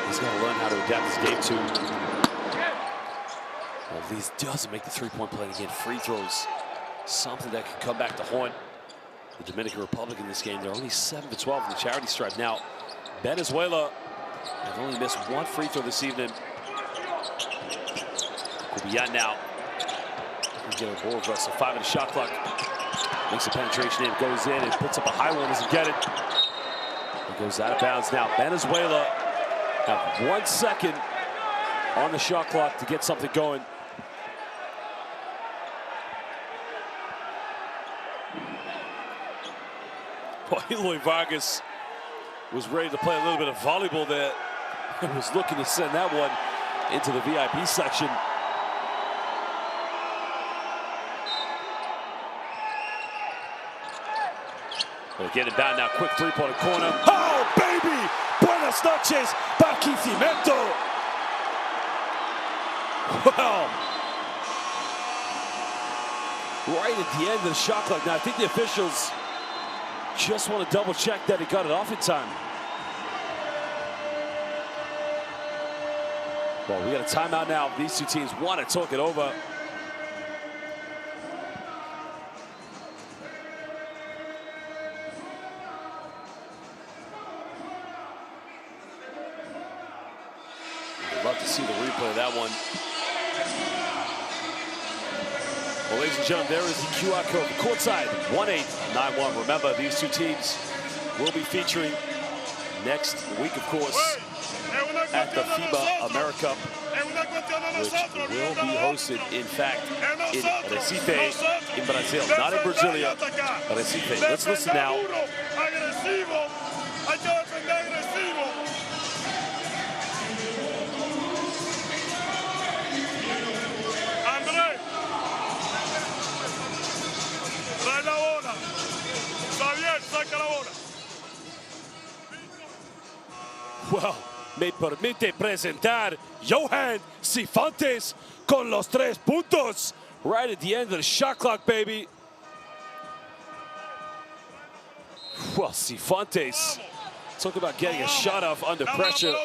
he's got to learn how to adapt his game to. Well, Lees doesn't make the three-point play again. Free throws, something that could come back to haunt the Dominican Republic in this game. They're only 7 for 12 in the charity stripe. Now, Venezuela have only missed one free throw this evening. Cubillan now. Get a ball reversal, 5 in the shot clock. Makes a penetration in, goes in and puts up a high one, doesn't get it. It goes out of bounds now. Venezuela have 1 second on the shot clock to get something going. Well, Eloy Vargas was ready to play a little bit of volleyball there. He was looking to send that one into the VIP section. We'll get it down now, quick three-pointer corner. Oh, baby! Buenas noches, Barquisimeto! Well, right at the end of the shot clock. Now, I think the officials just want to double-check that he got it off in time. Well, we got a timeout now. These two teams want to talk it over. Love to see the replay of that one. Well, ladies and gentlemen, there is the QR code. Courtside 1891. Remember, these two teams will be featuring next week, of course, at the FIBA America, which will be hosted, in fact, in Recife, in Brazil, not in Brasilia, Recife. Let's listen now. Trae la bola. Xavier, saca la bola. me permite presentar Johan Cifuentes con los 3 puntos. Right at the end of the shot clock, baby. Well, Cifuentes, talk about getting a shot off under pressure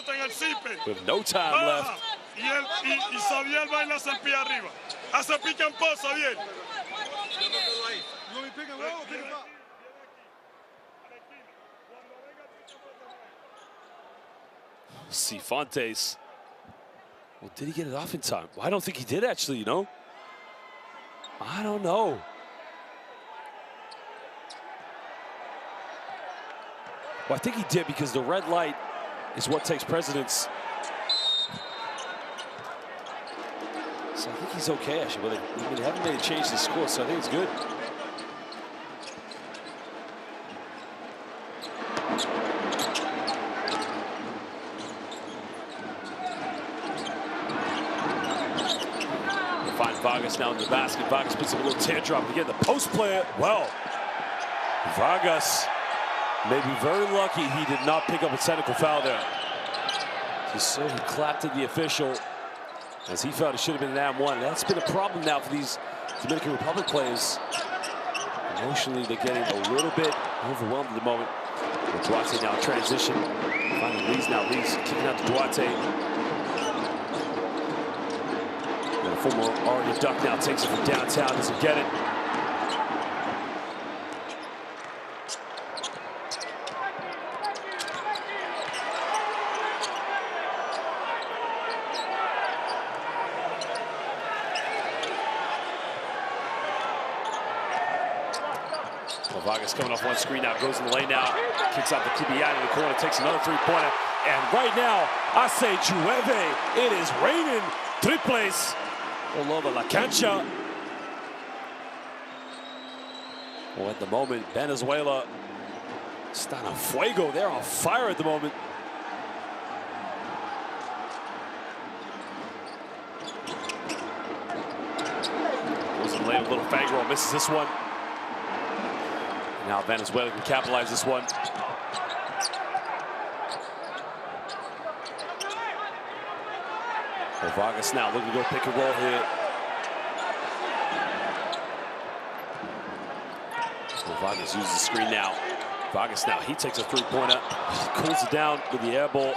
with no time left. Y Xavier baila hacia el pie arriba. Hace pica en pos, Xavier. Cifuentes. Well, did he get it off in time? Well, I don't think he did, actually, you know? I don't know. Well, I think he did because the red light is what takes precedence. So I think he's okay, actually. Well, they haven't made a change to the score, so I think it's good. We'll find Vargas now in the basket. Vargas puts up a little teardrop to get the post player. Well, Vargas may be very lucky he did not pick up a technical foul there. So he clapped at the official as he felt it should have been an and-one. That's been a problem now for these Dominican Republic players. Emotionally, they're getting a little bit overwhelmed at the moment. With Duarte now in transition. Finding Lees now. Lees kicking out to Duarte. And the former Oregon Duck now takes it from downtown. Doesn't get it. Vargas coming off one screen now, goes in the lane now, kicks out the Kibian in the corner, takes another three-pointer, and right now, I say llueve. It is raining triples all over la cancha. Well, at the moment, Venezuela están a fuego. They're on fire at the moment. Goes in the lane, a little fang roll, misses this one. Now Venezuela can capitalize this one. Well, Vargas now looking to go pick and roll here. Well, Vargas uses the screen now. Vargas now, he takes a three-pointer. He cools it down with the air ball.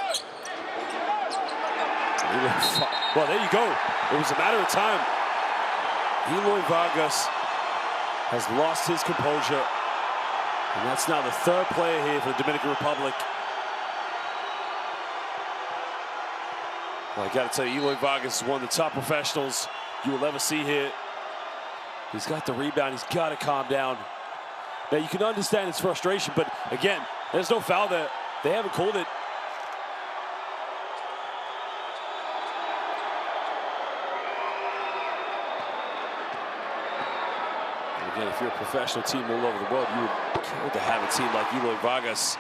Well, there you go. It was a matter of time. Eloy Vargas has lost his composure. And that's now the third player here for the Dominican Republic. Well, I got to tell you, Eloy Vargas is one of the top professionals you will ever see here. He's got the rebound. He's got to calm down. Now, you can understand his frustration, but again, there's no foul there. They haven't called it. Again, if you're a professional team all over the world, you would kill to have a team like Eloy Vargas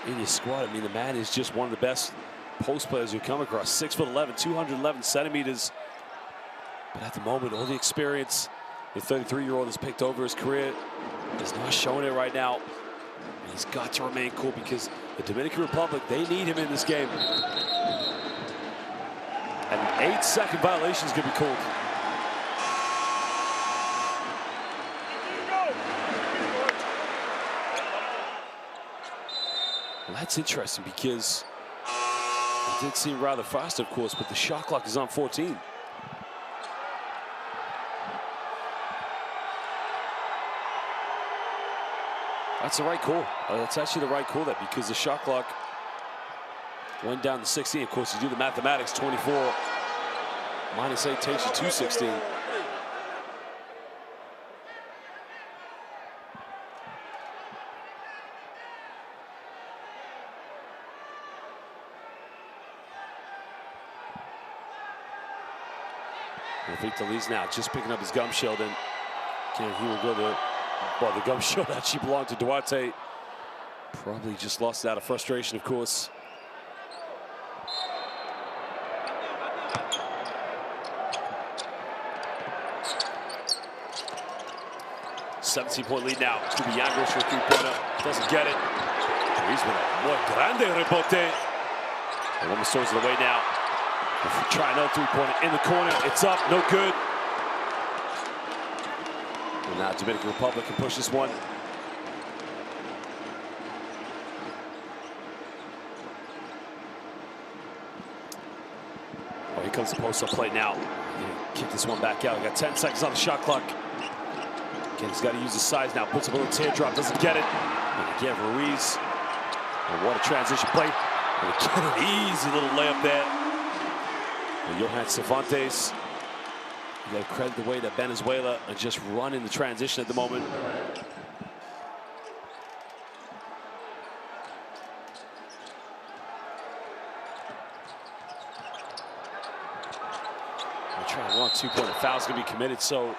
in your squad. I mean, the man is just one of the best post players you come across. 6'11", 211 centimeters. But at the moment, all the experience the 33-year-old has picked over his career is not showing it right now. And he's got to remain cool because the Dominican Republic, they need him in this game. And an 8-second violation is going to be called. Well, that's interesting because it did seem rather fast, of course, but the shot clock is on 14. That's the right call. That's actually the right call there because the shot clock went down to 16. Of course, you do the mathematics, 24 minus 8 takes you to 16. Victor Lee's now just picking up his gum shield, and he will go to, well, the gum shield actually belonged to Duarte. Probably just lost it out of frustration, of course. $17-point lead now. It's going to be Yangos for a three-pointer. Doesn't get it. He's with a muy grande rebote. And one stones of the way now. Try another three-pointer in the corner. It's up, no good. And now Dominican Republic can push this one. Oh, here comes the post-up play now. Kick this one back out. We got 10 seconds on the shot clock. Again, he's got to use his size now. Puts a little teardrop, doesn't get it. And again, Ruiz. And what a transition play. And again, an easy little layup there. And Johan Cervantes. You got to credit the way that Venezuela are just running the transition at the moment. They're trying to run two-pointer. Foul's going to be committed, so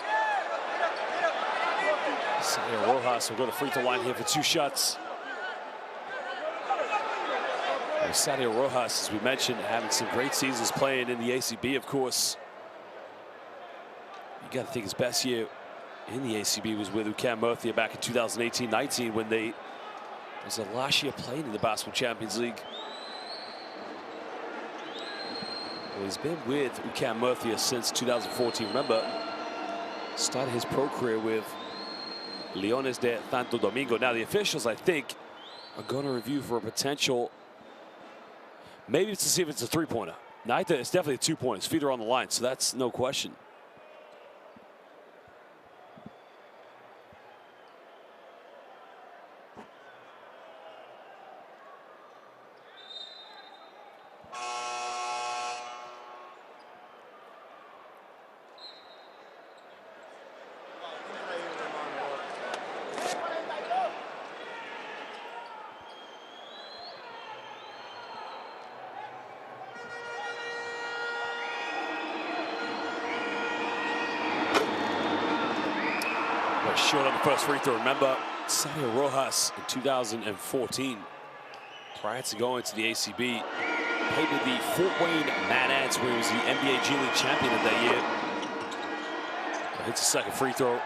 Sadio Rojas will go to the free throw line here for 2 shots. And Sadio Rojas, as we mentioned, having some great seasons playing in the ACB, of course. You got to think his best year in the ACB was with UCAM Murcia back in 2018-19 when they was the last year playing in the Basketball Champions League. Well, he's been with UCAM Murcia since 2014. Remember, started his pro career with Leones de Santo Domingo. Now the officials, I think, are going to review for a potential, maybe it's to see if it's a three-pointer. Now it's definitely a 2-pointer. His feet are on the line, so that's no question. Short on the first free throw. Remember, Sadio Rojas in 2014, prior to going to the ACB, played with the Fort Wayne Mad Ants, where he was the NBA G League champion of that year. Hits the second free throw.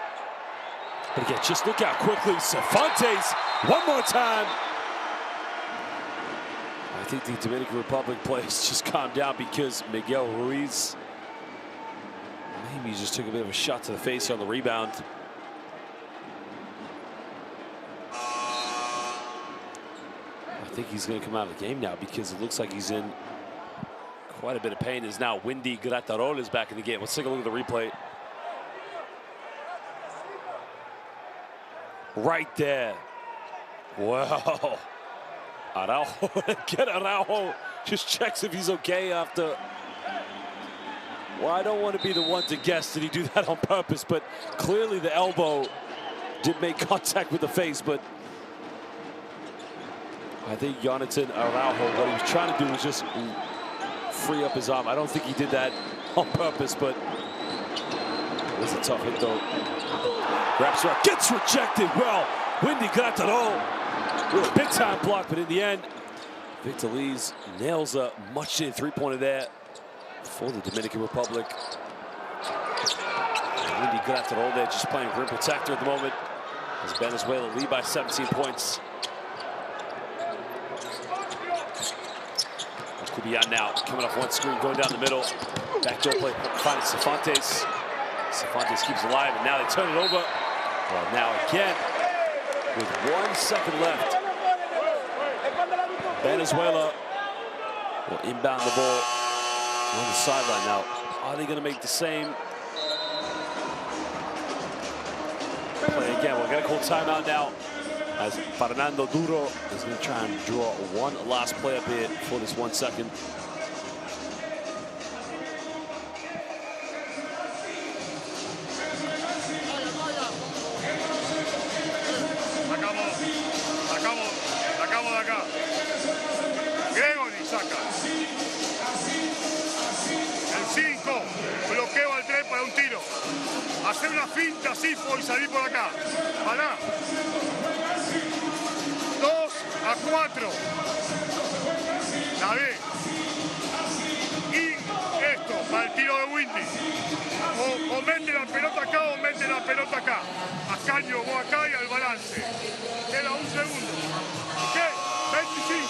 But again, just look how quickly Cervantes, one more time. I think the Dominican Republic players just calmed down because Miguel Ruiz maybe just took a bit of a shot to the face on the rebound. I think he's going to come out of the game now because it looks like he's in quite a bit of pain. Is now Windy Graterol is back in the game. Let's take a look at the replay. Right there. Wow. Araujo, get Araujo. Just checks if he's okay after. Well, I don't want to be the one to guess that he do that on purpose, but clearly the elbow did make contact with the face, but I think Jonathan Araujo, what he was trying to do was just free up his arm. I don't think he did that on purpose, but it was a tough hit, though. Wraps around, gets rejected. Well, Windy Graterol with a big-time block, but in the end, Victor Lees nails a much-needed three-pointer there for the Dominican Republic. And Windy Graterol there just playing rim protector at the moment as Venezuela lead by 17 points. Kubian now coming off one screen, going down the middle. Backdoor play, finding Cervantes. Cervantes keeps alive, and now they turn it over. Well, now again, with 1 second left, Venezuela will inbound the ball on the sideline. Now, are they going to make the same play again? We're going to call timeout now, as Fernando Duro is going to try and draw one last play up here for this 1 second. Sacamos de acá. Gregory saca. El 5, bloqueo al 3 para un tiro. Hacer una finta así y salir por acá. Pará. 2-4. La B. Y esto para el tiro de Windy. O mete la pelota acá o mete la pelota acá. A Caño, vos acá y al balance. Queda un segundo. ¿Qué? 25.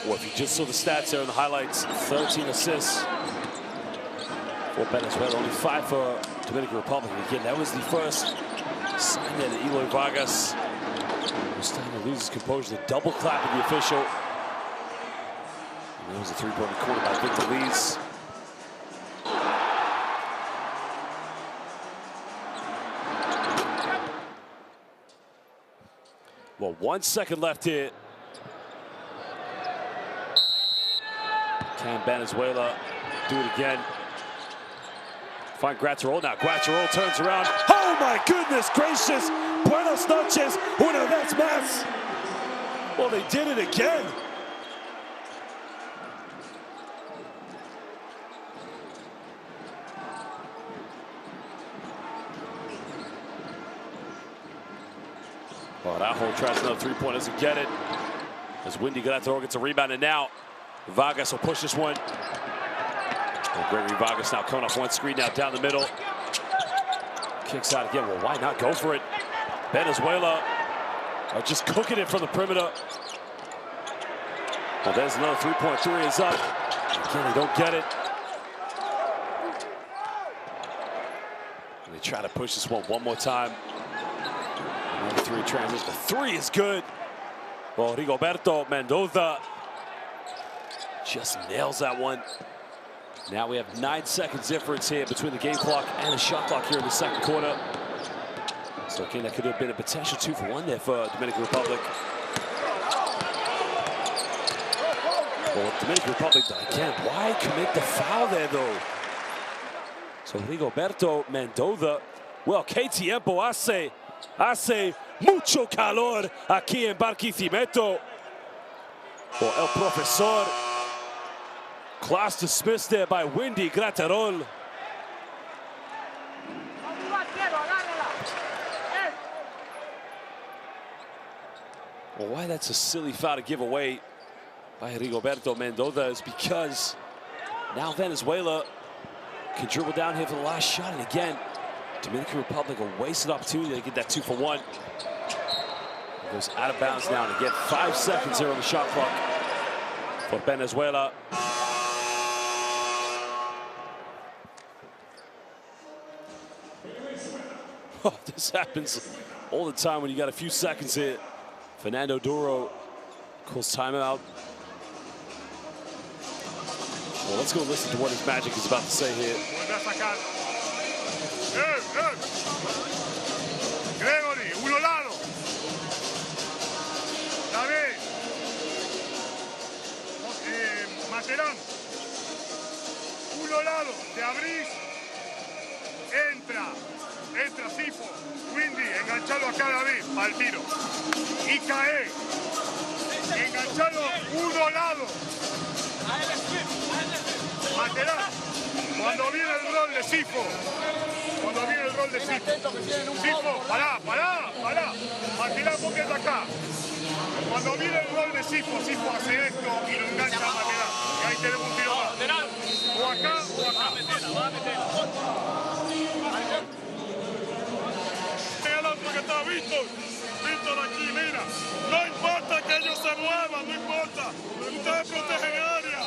Well, if you just saw the stats there in the highlights, 13 assists for Venezuela, only 5 for Dominican Republic. Again, that was the first sign there that Eloy Vargas was starting to lose his composure. The double clap of the official. And there was a three-point corner by Victor Lees. Well, 1 second left here. Can Venezuela do it again? Find Graterol now. Graterol turns around. Oh my goodness gracious! Buenas noches, una vez más. Well, they did it again. Well, Araujo tries another three-point, doesn't get it. As Windy Graterol gets a rebound, and now Vargas will push this one. And Gregory Vargas now coming off one screen now down the middle. Kicks out again. Well, why not go for it? Venezuela are just cooking it from the perimeter. Well, there's another three-point three is up. Again, they don't get it. And they try to push this one more time. Another three transition. The three is good. Well, Rigoberto Mendoza just nails that one. Now we have 9 seconds difference here between the game clock and the shot clock here in the second quarter. So again, that could have been a potential 2 for 1 there for Dominican Republic. Well, Dominican Republic, again, why commit the foul there though? So Rigoberto Mendoza, well, ¿qué tiempo hace? Hace mucho calor aquí en Barquisimeto. Well, el profesor. Class dismissed there by Windy Graterol. Well, why that's a silly foul to give away by Rigoberto Mendoza is because now Venezuela can dribble down here for the last shot. And again, Dominican Republic a wasted opportunity to get that 2 for 1. It goes out of bounds now. And again, 5 seconds here on the shot clock for Venezuela. Oh, this happens all the time when you got a few seconds here. Fernando Duro calls timeout. Well, let's go listen to what his Magic is about to say here. Gregory, uno lado. David. Materán. Uno lado. Te abrís. Entra Sifo. Windy, enganchalo acá David, al tiro. Y cae. Enganchalo uno lado. Materán. Cuando viene el rol de Sifo. Cuando viene el rol de Sifo. Sifo, pará. Materán, porque está acá. Cuando viene el rol de Sifo, Sifo hace esto y lo engancha a Materán. Y ahí tenemos un tiro más. O acá o acá. Va a meter. Que está Víctor aquí, mira, no importa que ellos se muevan, no importa, ustedes protegen área,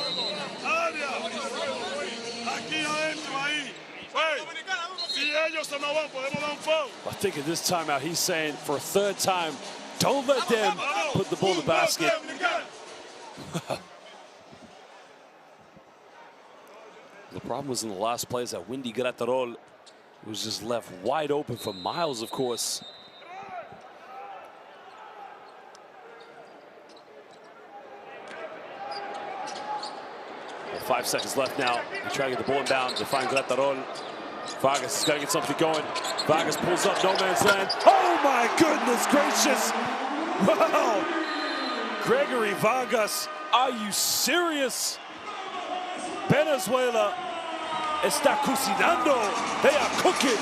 aquí adentro, ahí, si ellos se nos van, podemos dar un foul. I think in this timeout, he's saying for a third time, don't let them put the ball in the basket. The problem was in the last play is that Windy Graterol was just left wide open for miles, of course. Well, 5 seconds left now. They try to get the ball inbound to find Graterol. Vargas has got to get something going. Vargas pulls up no man's land. Oh my goodness gracious! Wow! Gregory Vargas, are you serious? Venezuela está cocinando. They are cooking.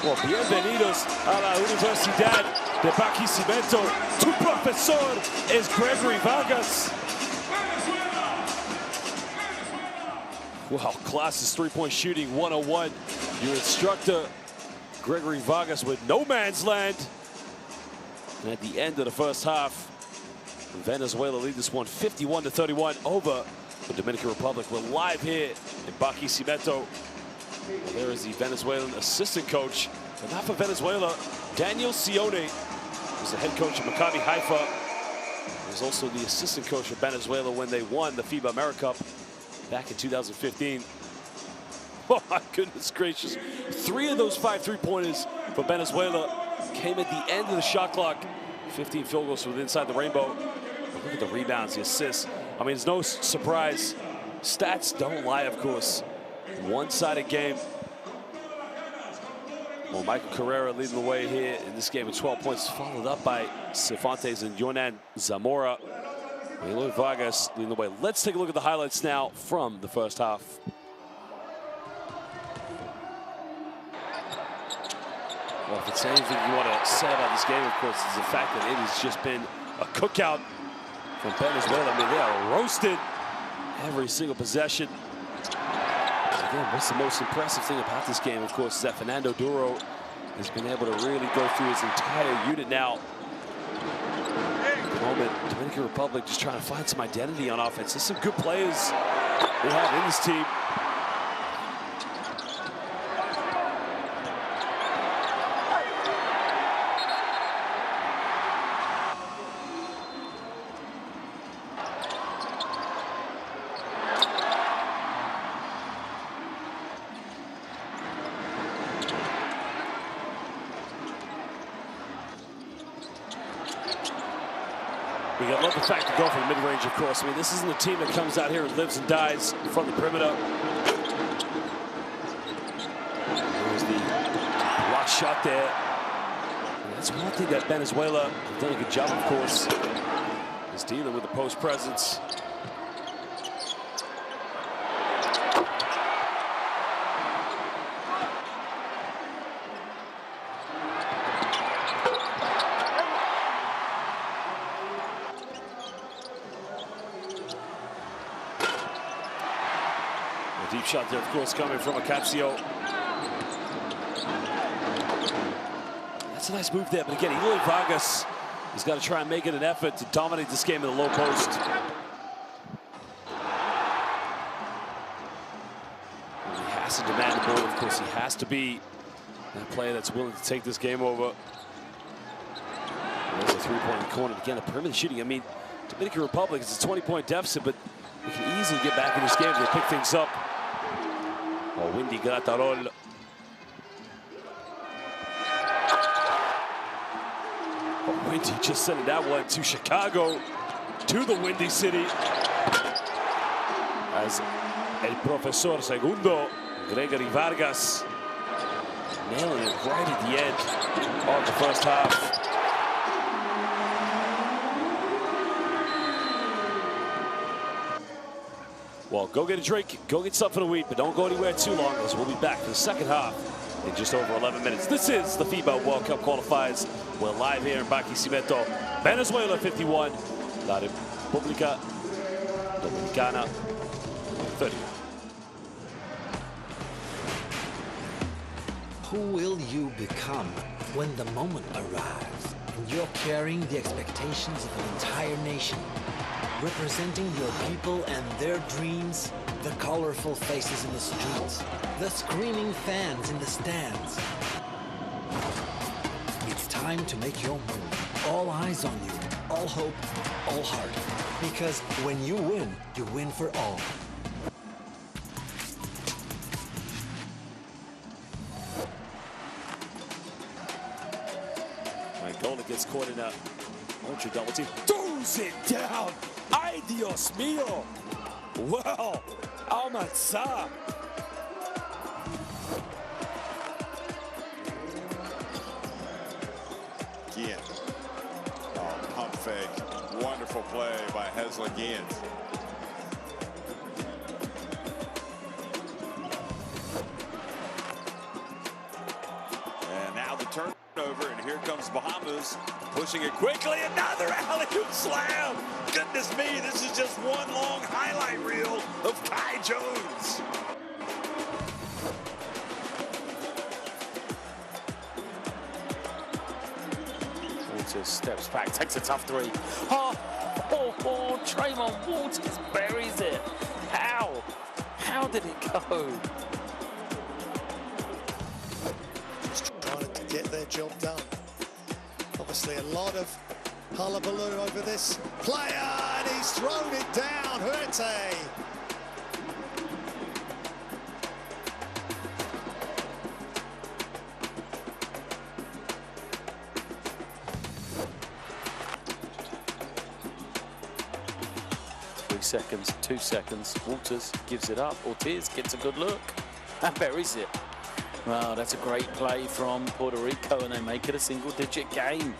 Well, bienvenidos a la Universidad de Barquisimeto. Tu profesor es Gregory Vargas. Well, class's three-point shooting 101. Your instructor, Gregory Vargas, with no man's land. And at the end of the first half, Venezuela lead this one 51-31 over the Dominican Republic. We're live here in Barquisimeto. There is the Venezuelan assistant coach, but not for Venezuela. Daniel Sione was the head coach of Maccabi Haifa. He was also the assistant coach of Venezuela when they won the FIBA AmeriCup back in 2015. Oh my goodness gracious. 3 of those 5 3-pointers for Venezuela came at the end of the shot clock. 15 field goals from inside the rainbow. Look at the rebounds, the assists. I mean, it's no surprise. Stats don't lie, of course. One-sided game. Well, Michael Carrera leading the way here in this game with 12 points, followed up by Cifuentes and Yonan Zamora. Eloy Vargas leading the way. Let's take a look at the highlights now from the first half. Well, if it's anything you want to say about this game, of course, is the fact that it has just been a cookout from Venezuela. I mean, they are roasted every single possession. Again, what's the most impressive thing about this game, of course, is that Fernando Duro has been able to really go through his entire unit now. At the moment, Dominican Republic just trying to find some identity on offense. There's some good players we have in this team. We got love the fact to go for the mid-range, of course. I mean, this isn't a team that comes out here and lives and dies from the perimeter. There's the block shot there. And that's one thing that Venezuela have done a good job, of course, is dealing with the post presence. Deep shot there, of course, coming from Acapcio. That's a nice move there, but again, Eloy Vargas has got to try and make it an effort to dominate this game in the low post. And he has to demand the ball, of course. He has to be that player that's willing to take this game over. And there's a three-point in the corner. Again, the perimeter shooting. I mean, Dominican Republic is a 20-point deficit, but they can easily get back in this game if they pick things up. Oh, Windy Gratarol. Oh, Windy just sending that one to Chicago, to the Windy City. As El Profesor Segundo, Gregory Vargas, nailing it right at the end of the first half. Well, go get a drink, go get something to eat, but don't go anywhere too long, as we'll be back for the second half in just over 11 minutes. This is the FIBA World Cup Qualifiers. We're live here in Barquisimeto. Venezuela 51, La República Dominicana 30. Who will you become when the moment arrives and you're carrying the expectations of an entire nation? Representing your people and their dreams, the colorful faces in the streets, the screaming fans in the stands. It's time to make your move. All eyes on you, all hope, all heart. Because when you win for all. Angola gets caught in a ultra double team. Throws it down. Ay, Dios mío. Well, Almanzar. Gian. Oh, pump fake. Wonderful play by Hesla Gian. And now the turnover, and here comes Bahamas, pushing it quickly. Another alley-oop slam. Goodness me, this is just one long highlight reel of Kai Jones. Just steps back, takes a tough three. Oh, Trayvon Walters buries it. How? How did it go? Just trying to get their job done. Obviously a lot of hullabaloo over this player, and he's thrown it down. Huerte. Seconds, 2 seconds. Walters gives it up. Ortiz gets a good look and buries it. Wow, that's a great play from Puerto Rico, and they make it a single-digit game.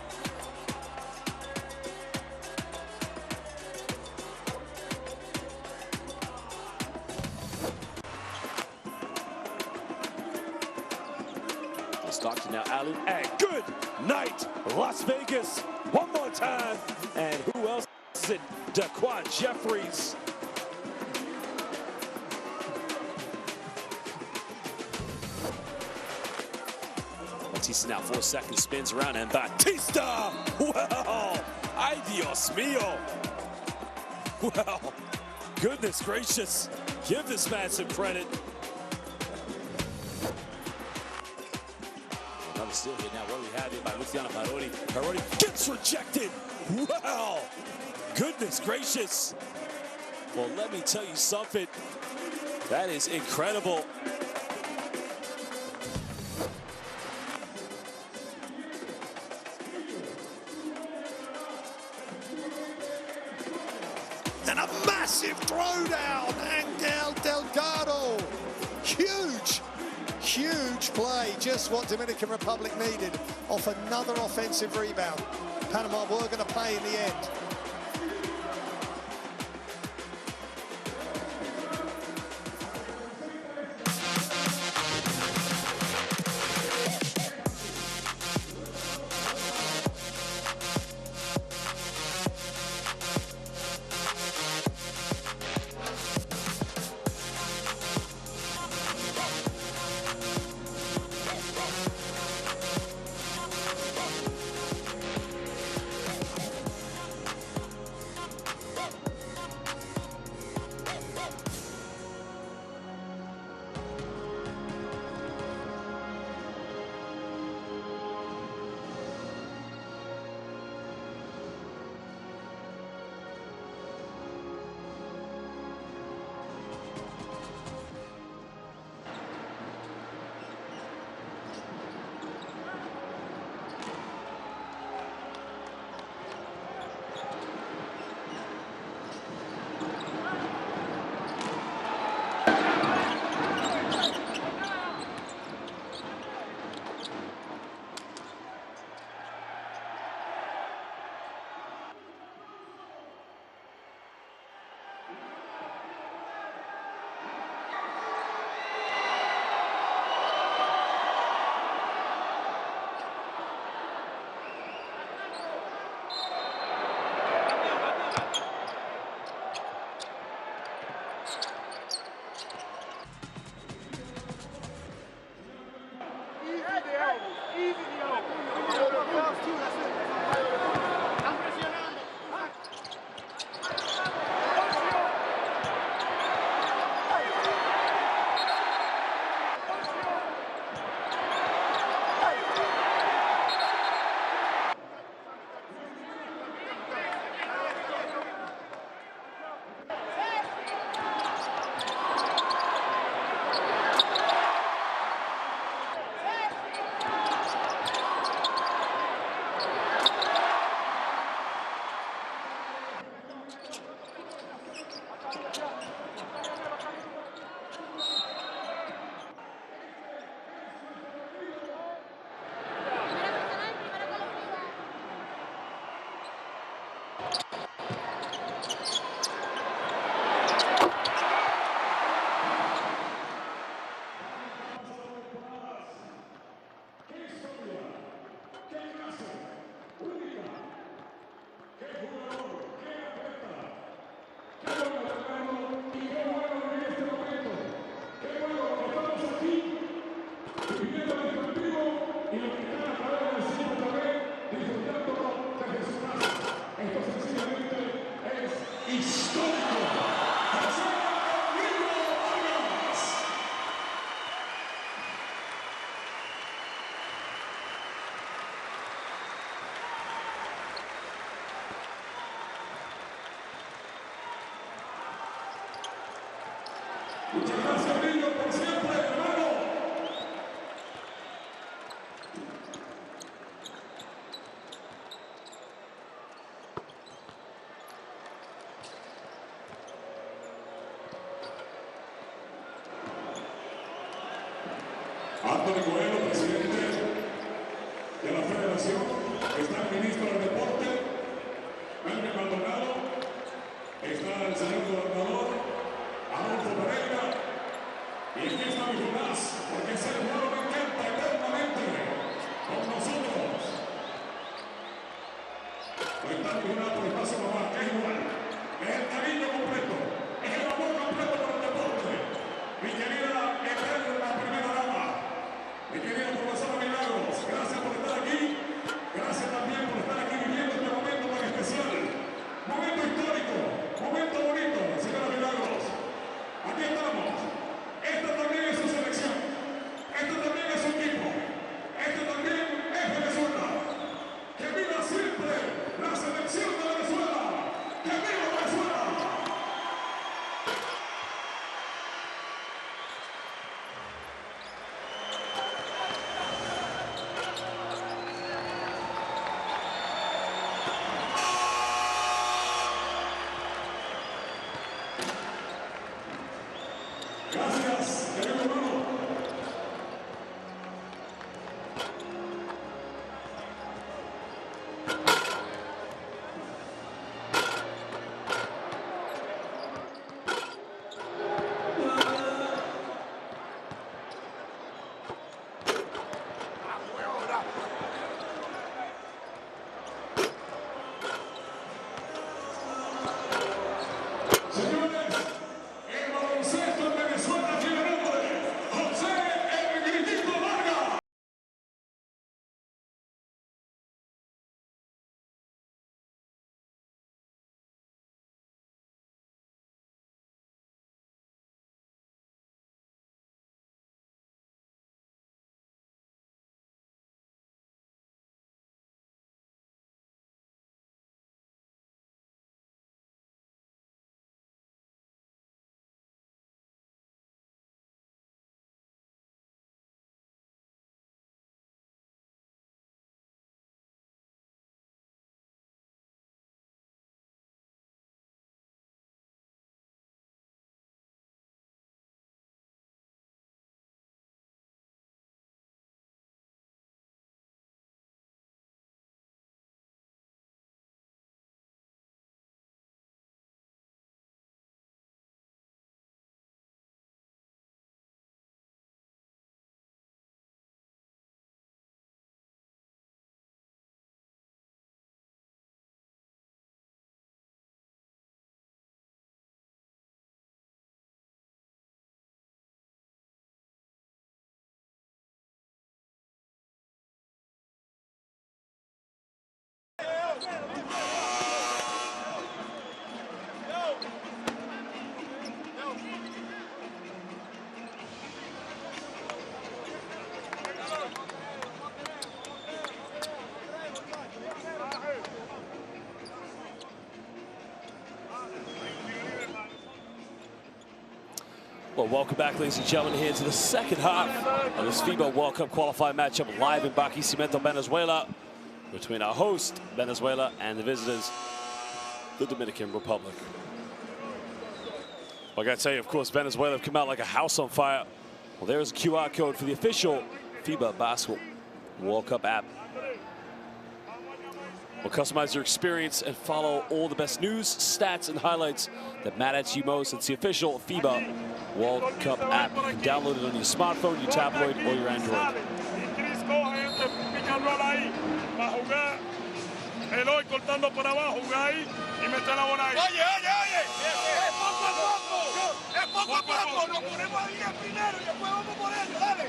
Stockton now, Allen, and good night, Las Vegas. One more time, and who else is it? Daquan Jeffries. Batista now 4 seconds, spins around, and Batista! Well, ay Dios mío. Well, goodness gracious. Give this man some credit. Another steal here now. What do we have here by Luciano Parodi? Parodi gets rejected. Wow. Goodness gracious. Well, let me tell you something. That is incredible. And a massive throwdown. Angel Delgado. Huge. Huge play, just what Dominican Republic needed off another offensive rebound. Panama were going to pay in the end. Muchas gracias, niño, por siempre, hermano. Anthony Coelho, presidente de la Federación, está el ministro del Deporte, Melvin Maldonado, está el señor gobernador, Adolfo Pereira, y aquí está mi Jonás, porque ese hermano me encanta eternamente con nosotros. Ahí está mi Jonás por el paso mamá, que es igual, es el cariño completo, es el amor completo por el deporte. Mi querida eterna primera dama, mi querida profesora Milagros, gracias por estar aquí, gracias también por estar aquí viviendo este momento tan especial, momento histórico, momento bonito, señora Milagros. Aquí estamos. Esta también es su selección. Este también es su equipo. Este también es Venezuela. Que viva siempre la selección de Venezuela. Que viva Venezuela. Gracias, querido hermano. Señores, el baloncesto en Venezuela tiene nombre. José El Gritito Vargas. Well, welcome back, ladies and gentlemen, here to the second half of this FIBA World Cup qualifier matchup live in Barquisimeto, Venezuela, between our host, Venezuela, and the visitors, the Dominican Republic. Well, I gotta tell you, of course, Venezuela have come out like a house on fire. Well, there's a QR code for the official FIBA Basketball World Cup app. Well, customize your experience and follow all the best news, stats, and highlights that matter to you most. It's the official FIBA World Cup app. You can download it on your smartphone, your tablet, or your Android. Eloy cortando por abajo, juega ahí y mete la bola ahí. Oye, es poco a poco, nos ponemos ahí el primero y después vamos por ello, dale.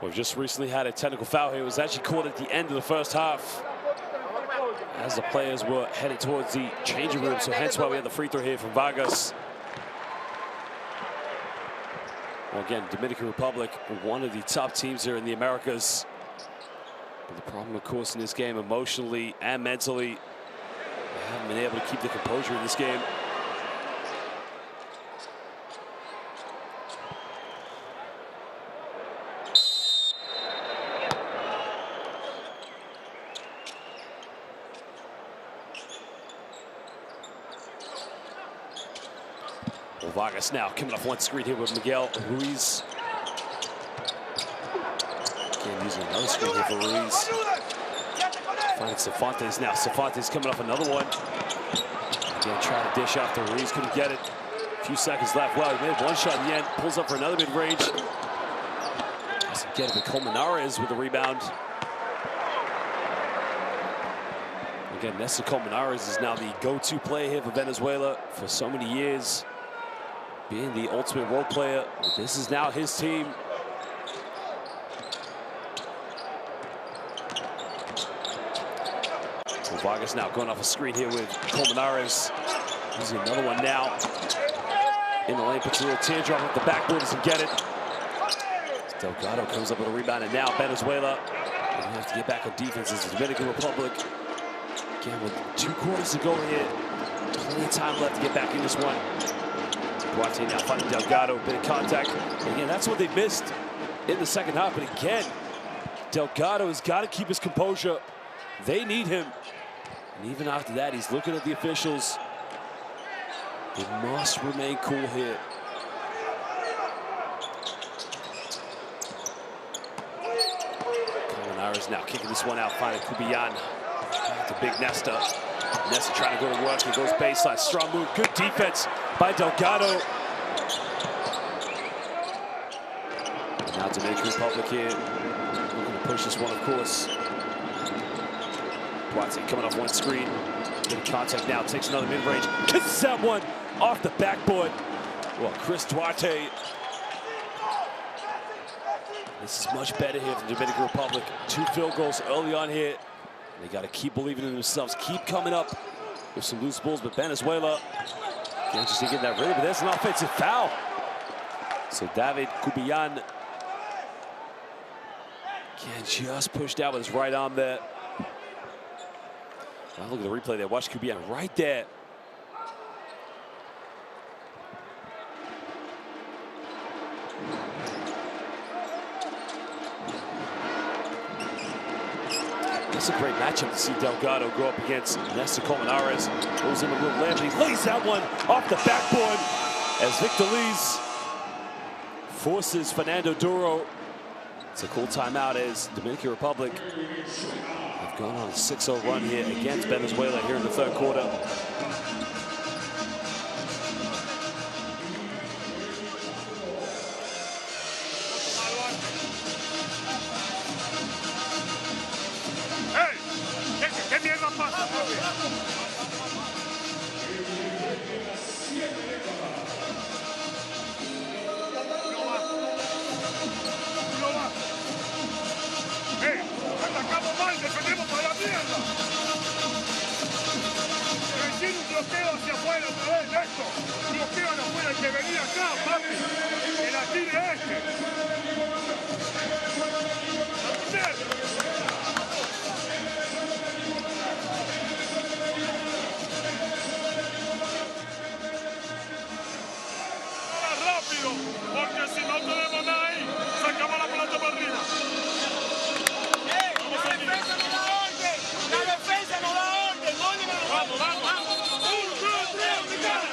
We've just recently had a technical foul here. It was actually called at the end of the first half as the players were headed towards the changing room, so hence why we had the free throw here from Vargas. Well, again, Dominican Republic, one of the top teams here in the Americas. But the problem, of course, in this game, emotionally and mentally, they haven't been able to keep the composure in this game. Well, Vargas now coming off one screen here with Miguel Ruiz. Again, using another screen here for Ruiz. Finding Cervantes now. Cervantes coming off another one. Again, trying to dish after Ruiz, couldn't get it. A few seconds left. Well, he made one shot in the end. Pulls up for another mid-range. Doesn't get it, but Colmenares with the rebound. Again, Nestor Colmenares is now the go-to player here for Venezuela for so many years. Being the ultimate role player, this is now his team. So Vargas now going off a screen here with Colmenares. Using another one now. In the lane, puts a little teardrop at the backboard, doesn't get it. Delgado comes up with a rebound, and now Venezuela they have to get back on defense as the Dominican Republic. Again, with 2 quarters to go here. Plenty of time left to get back in this one. Duarte now finding Delgado, bit of contact. And again, that's what they missed in the second half. But again, Delgado has got to keep his composure. They need him. And even after that, he's looking at the officials. He must remain cool here. Colmenares now kicking this one out, finding Cubillan. Back to big Nesta. Nesta trying to go to work. He goes baseline. Strong move. Good defense by Delgado. Now Dominican Republic here. Looking to push this one, of course. Duarte coming off one screen. Getting contact now. Takes another mid-range. Kisses that one off the backboard. Well, Chris Duarte. This is much better here for the Dominican Republic. 2 field goals early on here. They got to keep believing in themselves, keep coming up with some loose balls, but Venezuela can't just get that ready, but there's an offensive foul. So David Cubillan can just pushed out with his right arm there. Now look at the replay there, watch Cubillan right there. It's a great matchup to see Delgado go up against Nestor Colmenares. Goes in a little layup, and he lays that one off the backboard as Victor Lees forces Fernando Duro. It's a cool timeout as Dominican Republic have gone on a 6-0 run here against Venezuela here in the third quarter. Porque si no tenemos nada ahí, sacamos la pelota para arriba. La defensa no da orden. Vamos, vamos, vamos. 1, 2, 3, Mexicana.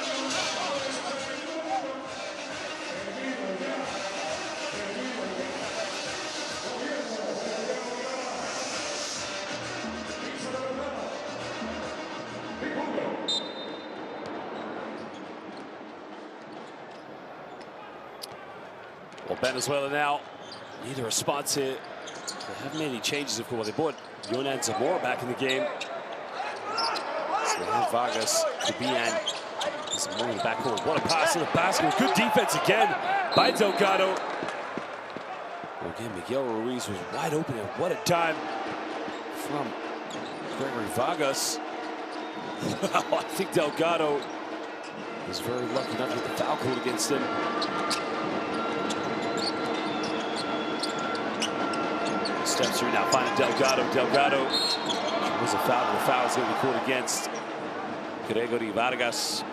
Well, Venezuela now need a response here. They haven't made any changes, of course. They brought Yonan Zamora back in the game. So they have Vargas, Cubillan, Zamora in the backcourt. What a pass to the basket. Good defense again by Delgado. Well, again, Miguel Ruiz was wide open, and what a dime from Gregory Vargas. Wow, I think Delgado was very lucky not to get the foul called against him. Steps through now, finding Delgado. Delgado was a foul, and the foul is going to be called against Gregory Vargas.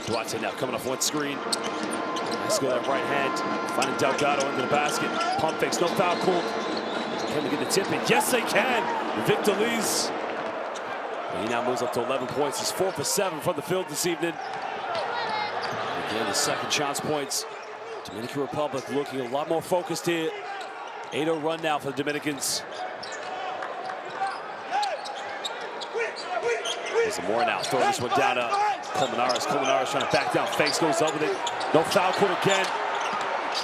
Duarte now coming off one screen. Let's go that right hand. Finding Delgado into the basket. Pump fakes, no foul call. Can they get the tip in? Yes, they can. Victor Lees. He now moves up to 11 points. He's 4 for 7 from the field this evening. Again, the second chance points. Dominican Republic looking a lot more focused here. 8-0 run now for the Dominicans. There's more now. Throw this one down to Colmenares. Colmenares trying to back down. Fakes, goes up with it. No foul call again.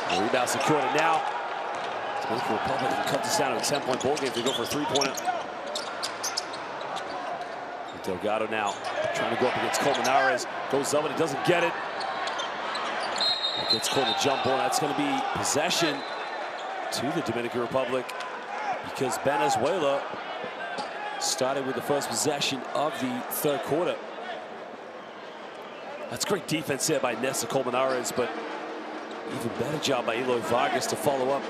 The rebound secured, and now Dominican Republic can cut this down to a 10-point ball game if they go for a three-pointer. Delgado now trying to go up against Colmenares. Goes up and he doesn't get it. It gets called a jump ball. That's going to be possession to the Dominican Republic because Venezuela started with the first possession of the third quarter. That's great defense there by Nessa Colmenares, but even better job by Eloy Vargas to follow up,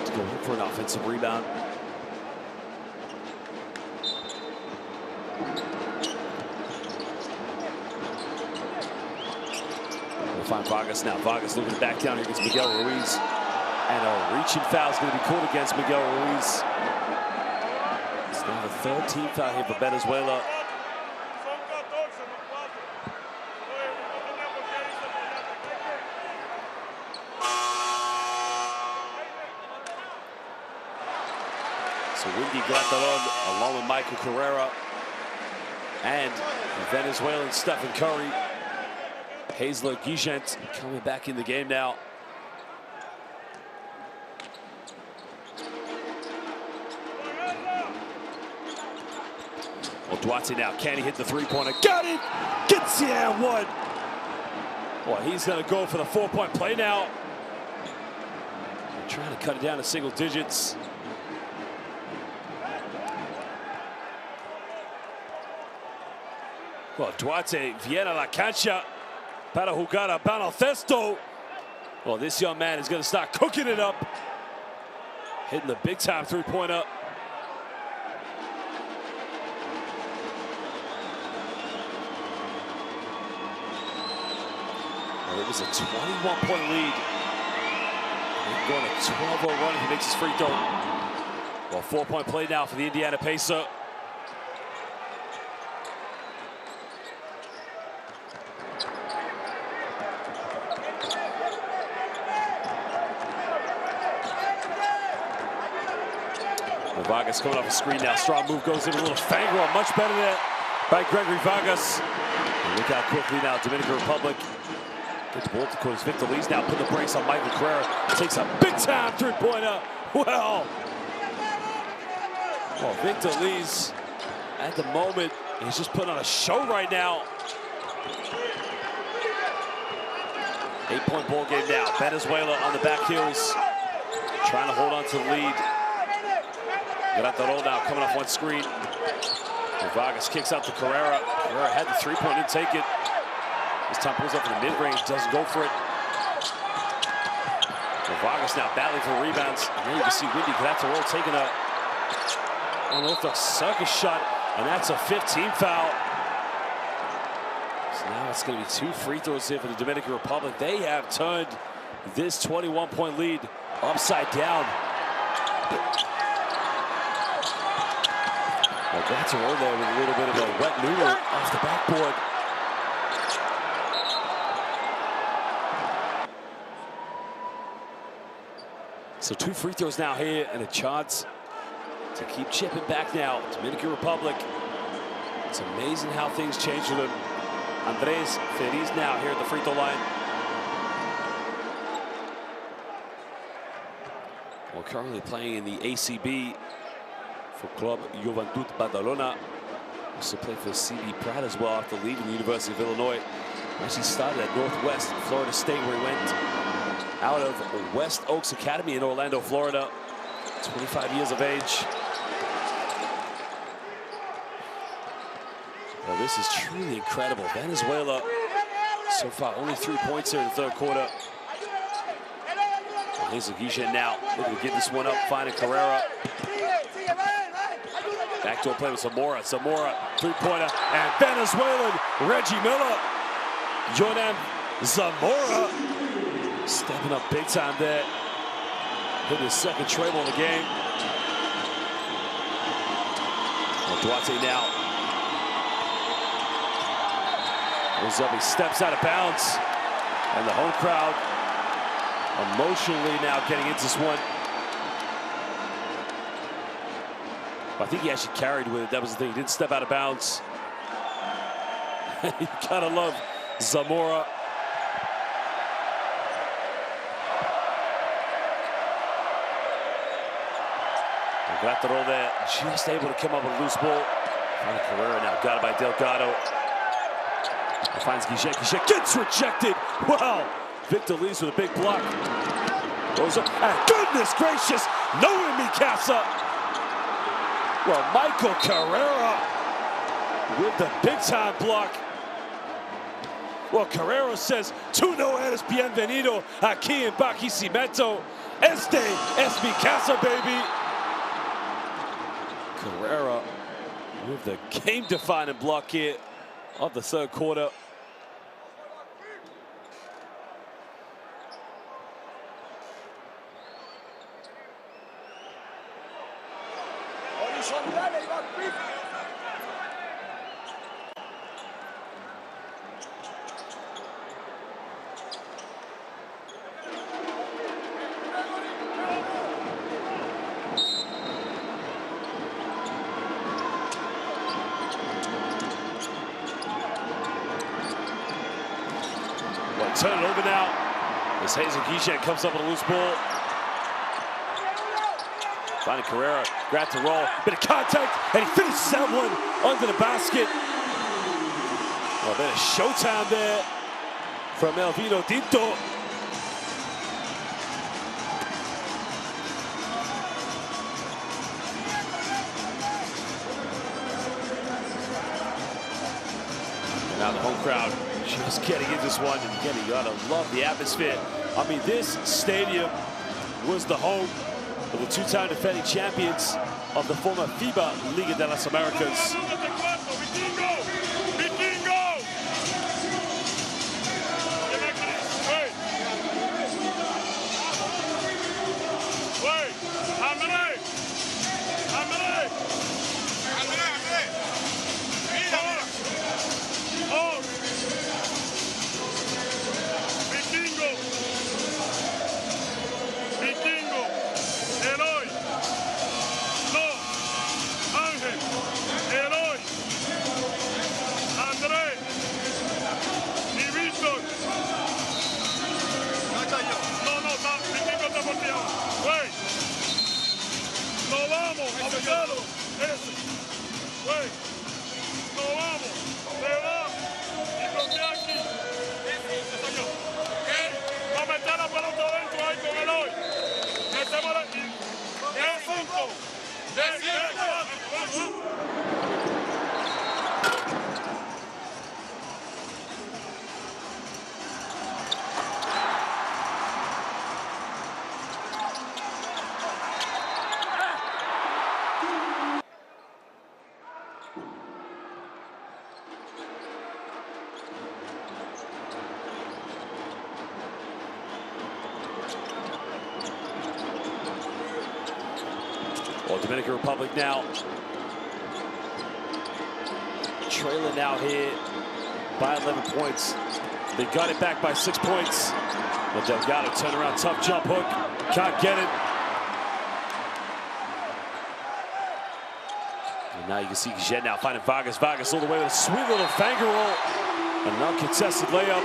to go look for an offensive rebound. We'll find Vargas now. Vargas looking back down here against Miguel Ruiz. And a reaching foul is going to be called against Miguel Ruiz. It's now the third team foul here for Venezuela. So Windy Grattalon along with Michael Carrera and the Venezuelan Stephen Curry. Hazel Gigent coming back in the game now. Well, Duarte now, can he hit the three-pointer? Got it! Gets the and one. Well, he's going to go for the 4-point play now. Trying to cut it down to single digits. Well, Duarte viene a la cancha para jugar a baloncesto. Well, this young man is going to start cooking it up. Hitting the big-time three-pointer. Well, it was a 21-point lead. He's going a 12-0 run if he makes his free throw. Well, 4-point play now for the Indiana Pacer. Vargas coming off the screen now. Strong move goes in, a little fang roll. Much better there by Gregory Vargas. And look how quickly now Dominican Republic gets the ball to quarters. Victor Lees now putting the brakes on Michael Carrera. Takes a big time three-pointer. Well, Victor Lees at the moment, he's just putting on a show right now. 8-point ball game now. Venezuela on the back heels, trying to hold on to the lead. Grattalon now coming off one screen. And Vargas kicks out to Carrera. Carrera had the three-point, didn't take it. This time pulls up in the mid-range, doesn't go for it. And Vargas now battling for rebounds. And then you can see Windy Grattalon taking a unorthodox circus shot, and that's a 15 foul. So now it's going to be 2 free throws here for the Dominican Republic. They have turned this 21-point lead upside down. Well, Grattalon there with a little bit of a wet noodle off the backboard. So 2 free throws now here, and a chance to keep chipping back now. Dominican Republic. It's amazing how things change for them. Andres Feliz now here at the free throw line. Well, currently playing in the ACB for Club Juventud Badalona. Also played for CB Pratt as well after leaving the University of Illinois. Actually started at Northwest Florida State, where he went out of West Oaks Academy in Orlando, Florida. 25 years of age. Well, this is truly incredible. Venezuela, so far, only 3 points here in the third quarter. Hazel Guillen now looking to get this one up, finding Carrera. Backdoor play with Zamora. Zamora, three-pointer, and Venezuelan Reggie Miller. Jordan Zamora stepping up big time there. Hit his second treble of the game. Well, Duarte now. Goes up, he steps out of bounds. And the home crowd emotionally now getting into this one. I think he actually carried with it. That was the thing. He didn't step out of bounds. You gotta love Zamora. Got the roll there. Just able to come up with a loose ball. Finally, Carrera now got it by Delgado. Finds Guillen. Guillen gets rejected. Wow. Victor leaves with a big block. Goes up. And goodness gracious. Noe Mikasa. Well, Michael Carrera with the big-time block. Well, Carrera says, "Tú no eres bienvenido aquí en Barquisimeto. Este es mi casa, baby." Carrera with the game-defining block here of the third quarter. Turn it over now as Hazel Guillen comes up with a loose ball. Finding Carrera, grab to roll, bit of contact, and he finishes that one under the basket. Well, bit of showtime there from El Vino Tinto. And now the home crowd just getting in this one, and again, you gotta love the atmosphere. I mean, this stadium was the home of the two-time defending champions of the former FIBA Liga de las Americas. Well, Dominican Republic now trailing now here by 11 points. They got it back by 6 points. But Delgado turn around, tough jump hook, can't get it. And now you can see Guillen now finding Vargas. Vargas all the way with a sweet little finger roll and an uncontested layup.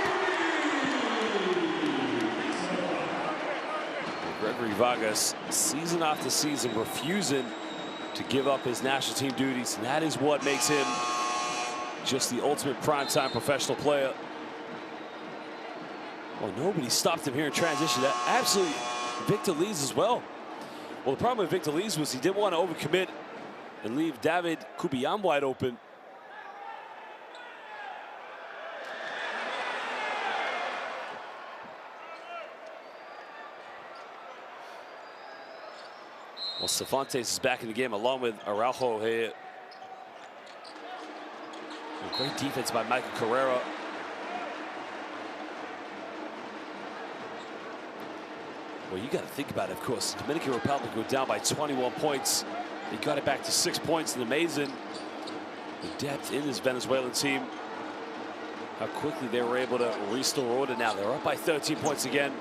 Gregory Vargas, season after season, refusing to give up his national team duties. And that is what makes him just the ultimate primetime professional player. Well, nobody stopped him here in transition. That absolutely Victor Lees as well. Well, the problem with Victor Lees was he didn't want to overcommit and leave David Kubian wide open. Well, Cervantes is back in the game along with Araujo here. A great defense by Michael Carrera. Well, you got to think about it, of course. The Dominican Republic go down by 21 points. They got it back to 6 points, and amazing the depth in this Venezuelan team. How quickly they were able to restore order now. They're up by 13 points again.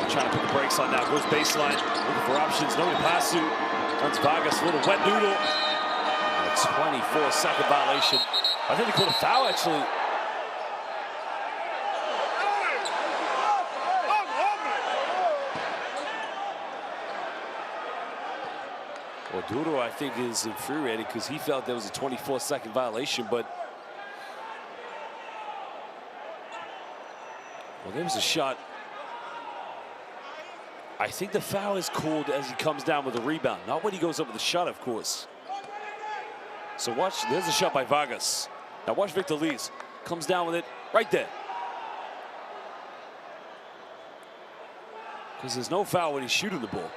Trying to put the brakes on now. Goes baseline, looking for options. Nobody pass to. Runs Vargas, a little wet noodle. A 24-second violation. I think they called a foul, actually. Well, Duro, I think, is infuriated because he felt there was a 24-second violation, but well, there was a shot. I think the foul is called as he comes down with a rebound, not when he goes up with a shot, of course. So watch, there's a shot by Vargas. Now watch Victor Lees, comes down with it right there. Because there's no foul when he's shooting the ball.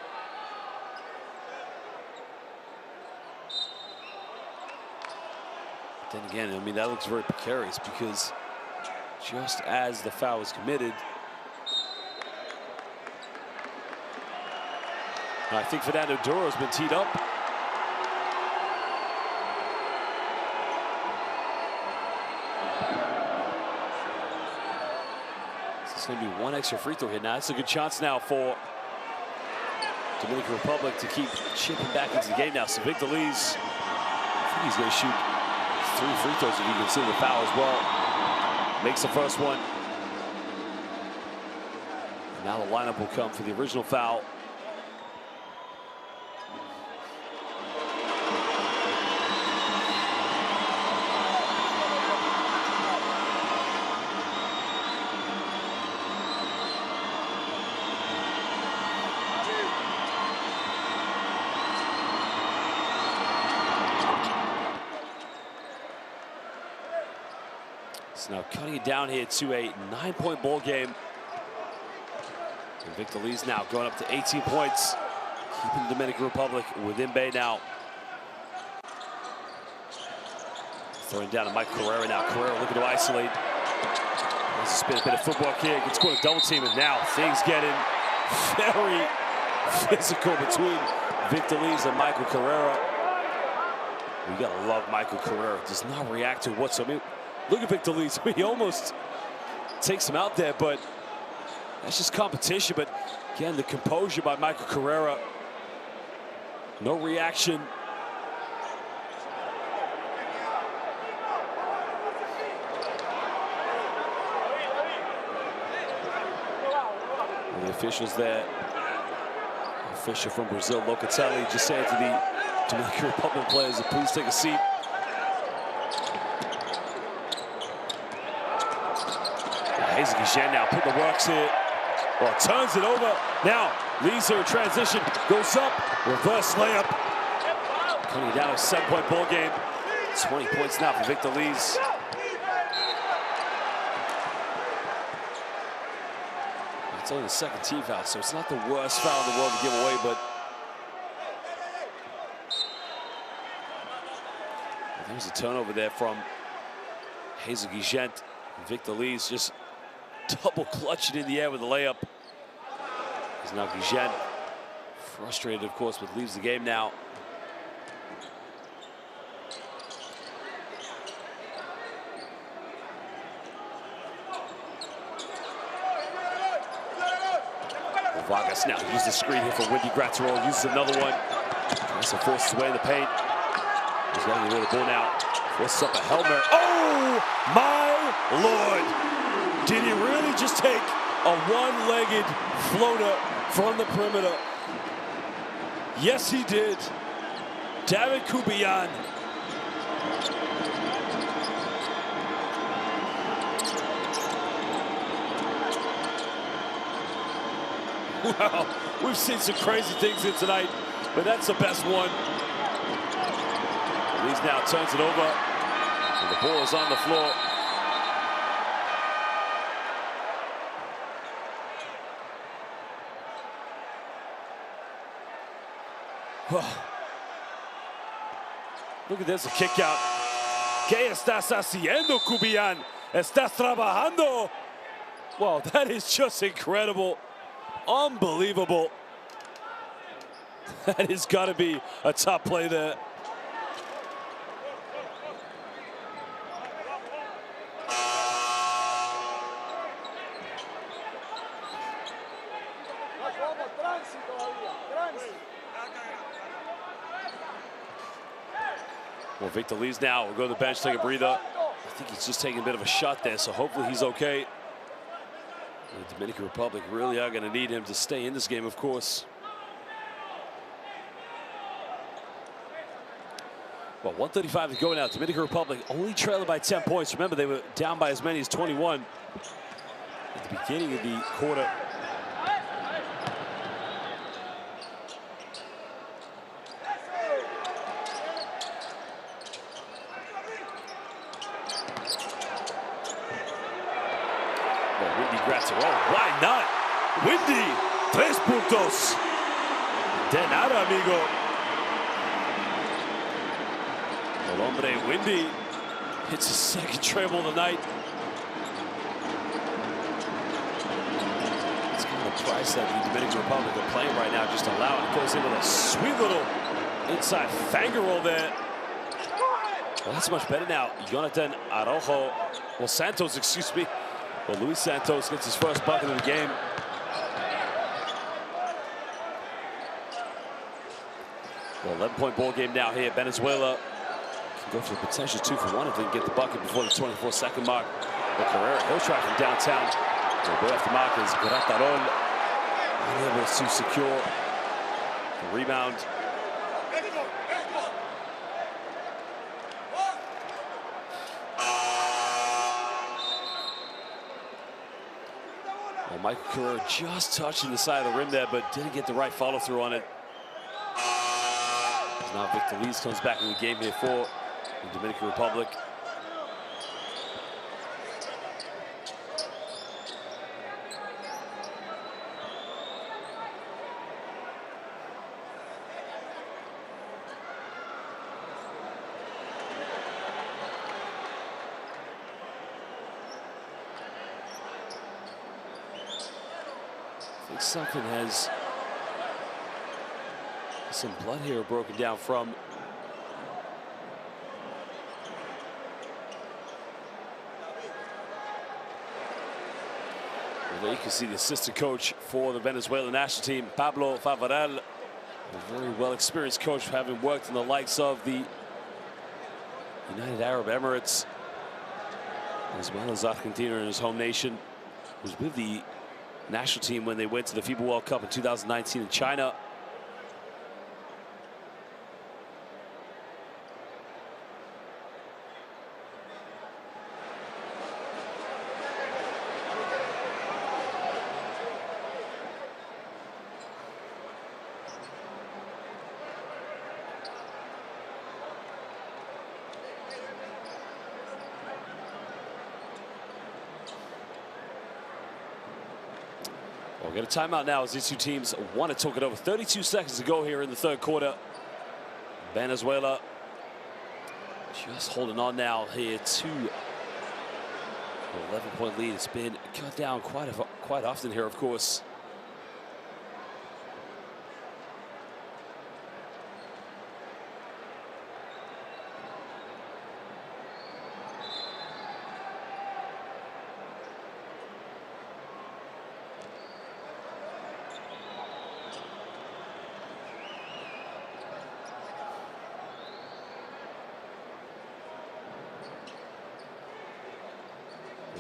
But then again, I mean, that looks very precarious because just as the foul was committed, I think Fernando Duro has been teed up. So it's going to be one extra free throw here. Now, it's a good chance now for Dominican Republic to keep chipping back into the game now. So Victor Lees, I think he's going to shoot 3 free throws if you consider the foul as well. Makes the first one. And now the lineup will come for the original foul. So now cutting it down here to a 9-point ball game. And Victor Lees now going up to 18 points, keeping the Dominican Republic within bay now. Throwing down to Mike Carrera now. Carrera looking to isolate. There's a bit of footwork here. Gets caught a double team, and now things getting very physical between Victor Lees and Michael Carrera. We gotta love Michael Carrera. Does not react to whatsoever. Look at Victor Lees. He almost takes him out there, but that's just competition. But again, the composure by Michael Carrera. No reaction. And the officials there. Official from Brazil, Locatelli, just saying to the Dominican Republic players to please take a seat. Guillen now put the works here. Well, turns it over. Now, Lees here in transition, goes up, reverse layup. Coming down a 7-point ball game. 20 points now for Victor Lees. It's only the second team foul, so it's not the worst foul in the world to give away, but there was a turnover there from Hazel Guillen. Victor Lees just double clutching in the air with the layup. He's now Guillen, frustrated, of course, but leaves the game now. Vargas now uses the screen here for Wendy Gratterol, uses another one. Nice and forces away in the paint. He's got to get rid of the ball now. Forces up a helmet. Oh my Lord! Did he really just take a one-legged floater from the perimeter? Yes, he did. David Kubian. Well, we've seen some crazy things here tonight, but that's the best one. Lees now turns it over, and the ball is on the floor. Look at this, a kick out. ¿Qué estás haciendo, Kubian? ¿Estás trabajando? Wow, that is just incredible. Unbelievable. That has got to be a top play there. Well, Victor Lees now will go to the bench, take a breather. I think he's just taking a bit of a shot there, so hopefully he's okay. The Dominican Republic really are going to need him to stay in this game, of course. Well, 1:35 to go now. Dominican Republic only trailing by 10 points. Remember, they were down by as many as 21 at the beginning of the quarter. Why not? Windy, 3 puntos. De nada, amigo. El hombre Windy hits his second treble of the night. It's kind of the price that the Dominican Republic are playing right now. Just allow it. Goes in with a sweet little inside finger roll there. Well, that's much better now. Jonathan Araujo. Well, Santos, excuse me. Well, Luis Santos gets his first bucket of the game. Well, 11-point ball game now here. Venezuela can go for a potential 2-for-1 if they can get the bucket before the 24-second mark. But Carrera, he'll try from downtown. The way off the mark is Grataron. Unable to secure the rebound. Well, Michael Carrera just touching the side of the rim there, but didn't get the right follow-through on it. Now Victor Lees comes back in the game here for the Dominican Republic. I think something has some blood here broken down from well, there you can see the assistant coach for the Venezuelan national team, Pablo Favarel, a very well experienced coach, having worked in the likes of the United Arab Emirates as well as Argentina in his home nation. He was with the national team when they went to the FIBA World Cup in 2019 in China. We'll get a timeout now as these two teams want to talk it over. 32 seconds to go here in the third quarter. Venezuela just holding on now here to an 11-point lead. It's been cut down quite often here, of course.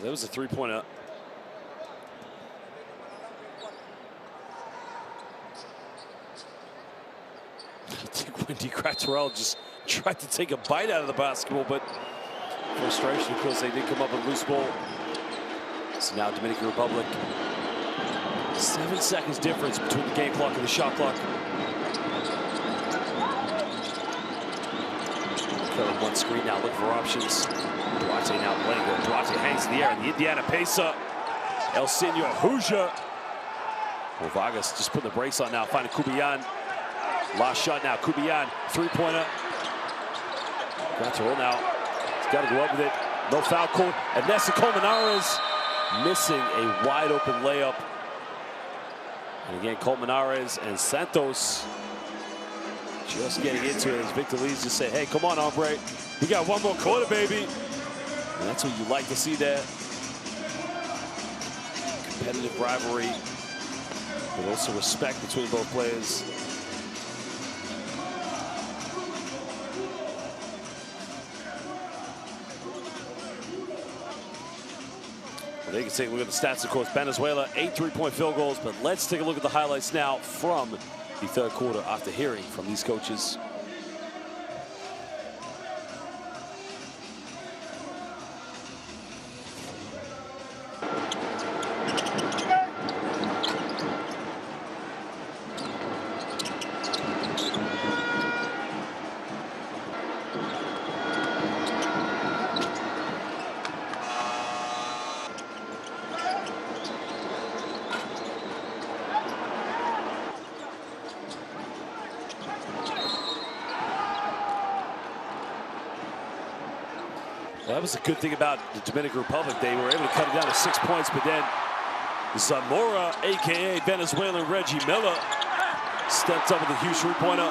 That was a three-pointer. I think Wendy Gratterell just tried to take a bite out of the basketball, but frustration, of course, they did come up with a loose ball. So now Dominican Republic, 7 seconds difference between the game clock and the shot clock. Killing one screen now, looking for options. Duarte now playing good. Duarte hangs in the air, and the Indiana pacer, El Senor Hoosier. Well, Vargas just putting the brakes on now, finding Kubian. Last shot now, Kubian, three-pointer. Got to roll now. He's got to go up with it. No foul call. And Nessa Colmenares missing a wide-open layup. And again, Colmenares and Santos just getting into it as Victor Lees just say, hey, come on, hombre. We got one more quarter, baby. And that's what you like to see there. Competitive rivalry, but also respect between both players. Well, they can take a look at the stats, of course. Venezuela, 8 3-point field goals, but let's take a look at the highlights now from the third quarter after hearing from these coaches. Well, that was a good thing about the Dominican Republic. They were able to cut it down to 6 points, but then Zamora, a.k.a. Venezuelan Reggie Miller, stepped up with a huge three-pointer.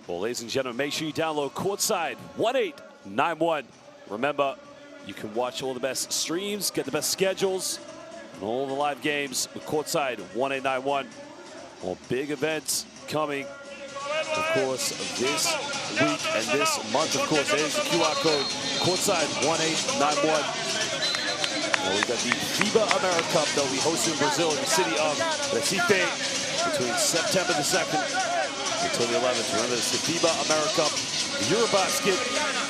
Well, ladies and gentlemen, make sure you download Courtside 1891. Remember, you can watch all the best streams, get the best schedules, and all the live games with Courtside 1891. Well, big events coming, of course, this week and this month. Of course, there's the QR code, Courtside 1891. Well, we've got the FIBA America Cup that will be hosted in Brazil in the city of Recife between September the 2nd until the 11th. Remember, it's the FIBA America Cup, the Eurobasket,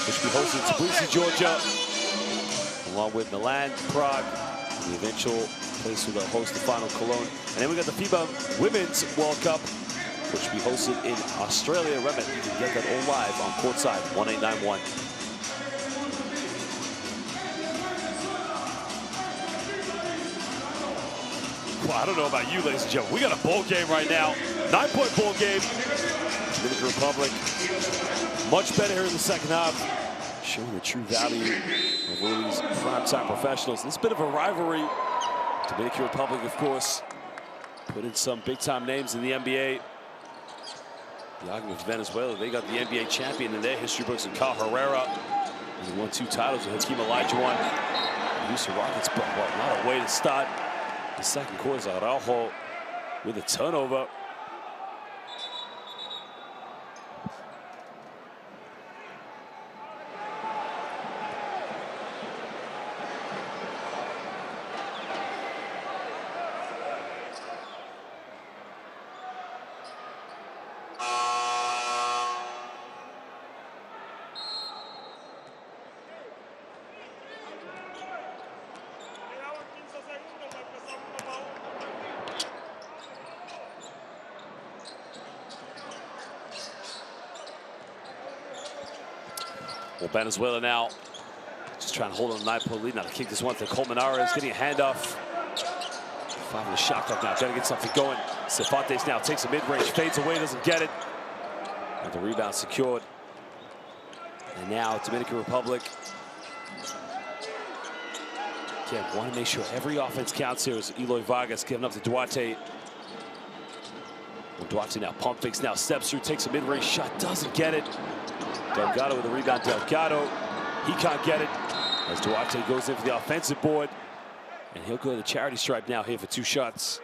which will be hosted in Tbilisi, Georgia, along with Milan, Prague, and the eventual place where they'll host the final, Cologne. And then we got the FIBA Women's World Cup, which will be hosted in Australia. Remember, you can get that all live on Courtside 1891. Well, I don't know about you, ladies and gentlemen. We got a ball game right now. 9-point ball game. Dominican Republic much better here in the second half, showing the true value of all these prime-time professionals. This bit of a rivalry. Dominican Republic, of course, put in some big-time names in the NBA. The argument with Venezuela, they got the NBA champion in their history books in Carl Herrera. And they won 2 titles with Hakeem Olajuwon. Houston Rockets, but what, not a way to start the second quarter. Araujo with a turnover. Well, Venezuela now just trying to hold on a 9-point lead. Now to kick this one to Colmenares, getting a handoff. 5 on the shot clock now, trying to get something going. Cefantes now takes a mid-range, fades away, doesn't get it. And the rebound secured. And now Dominican Republic. Again, want to make sure every offense counts here as Eloy Vargas giving up to Duarte. Well, Duarte now pump fakes, now steps through, takes a mid-range shot, doesn't get it. Delgado with the rebound. Delgado, he can't get it. As Duarte goes in for the offensive board. And he'll go to the charity stripe now here for 2 shots.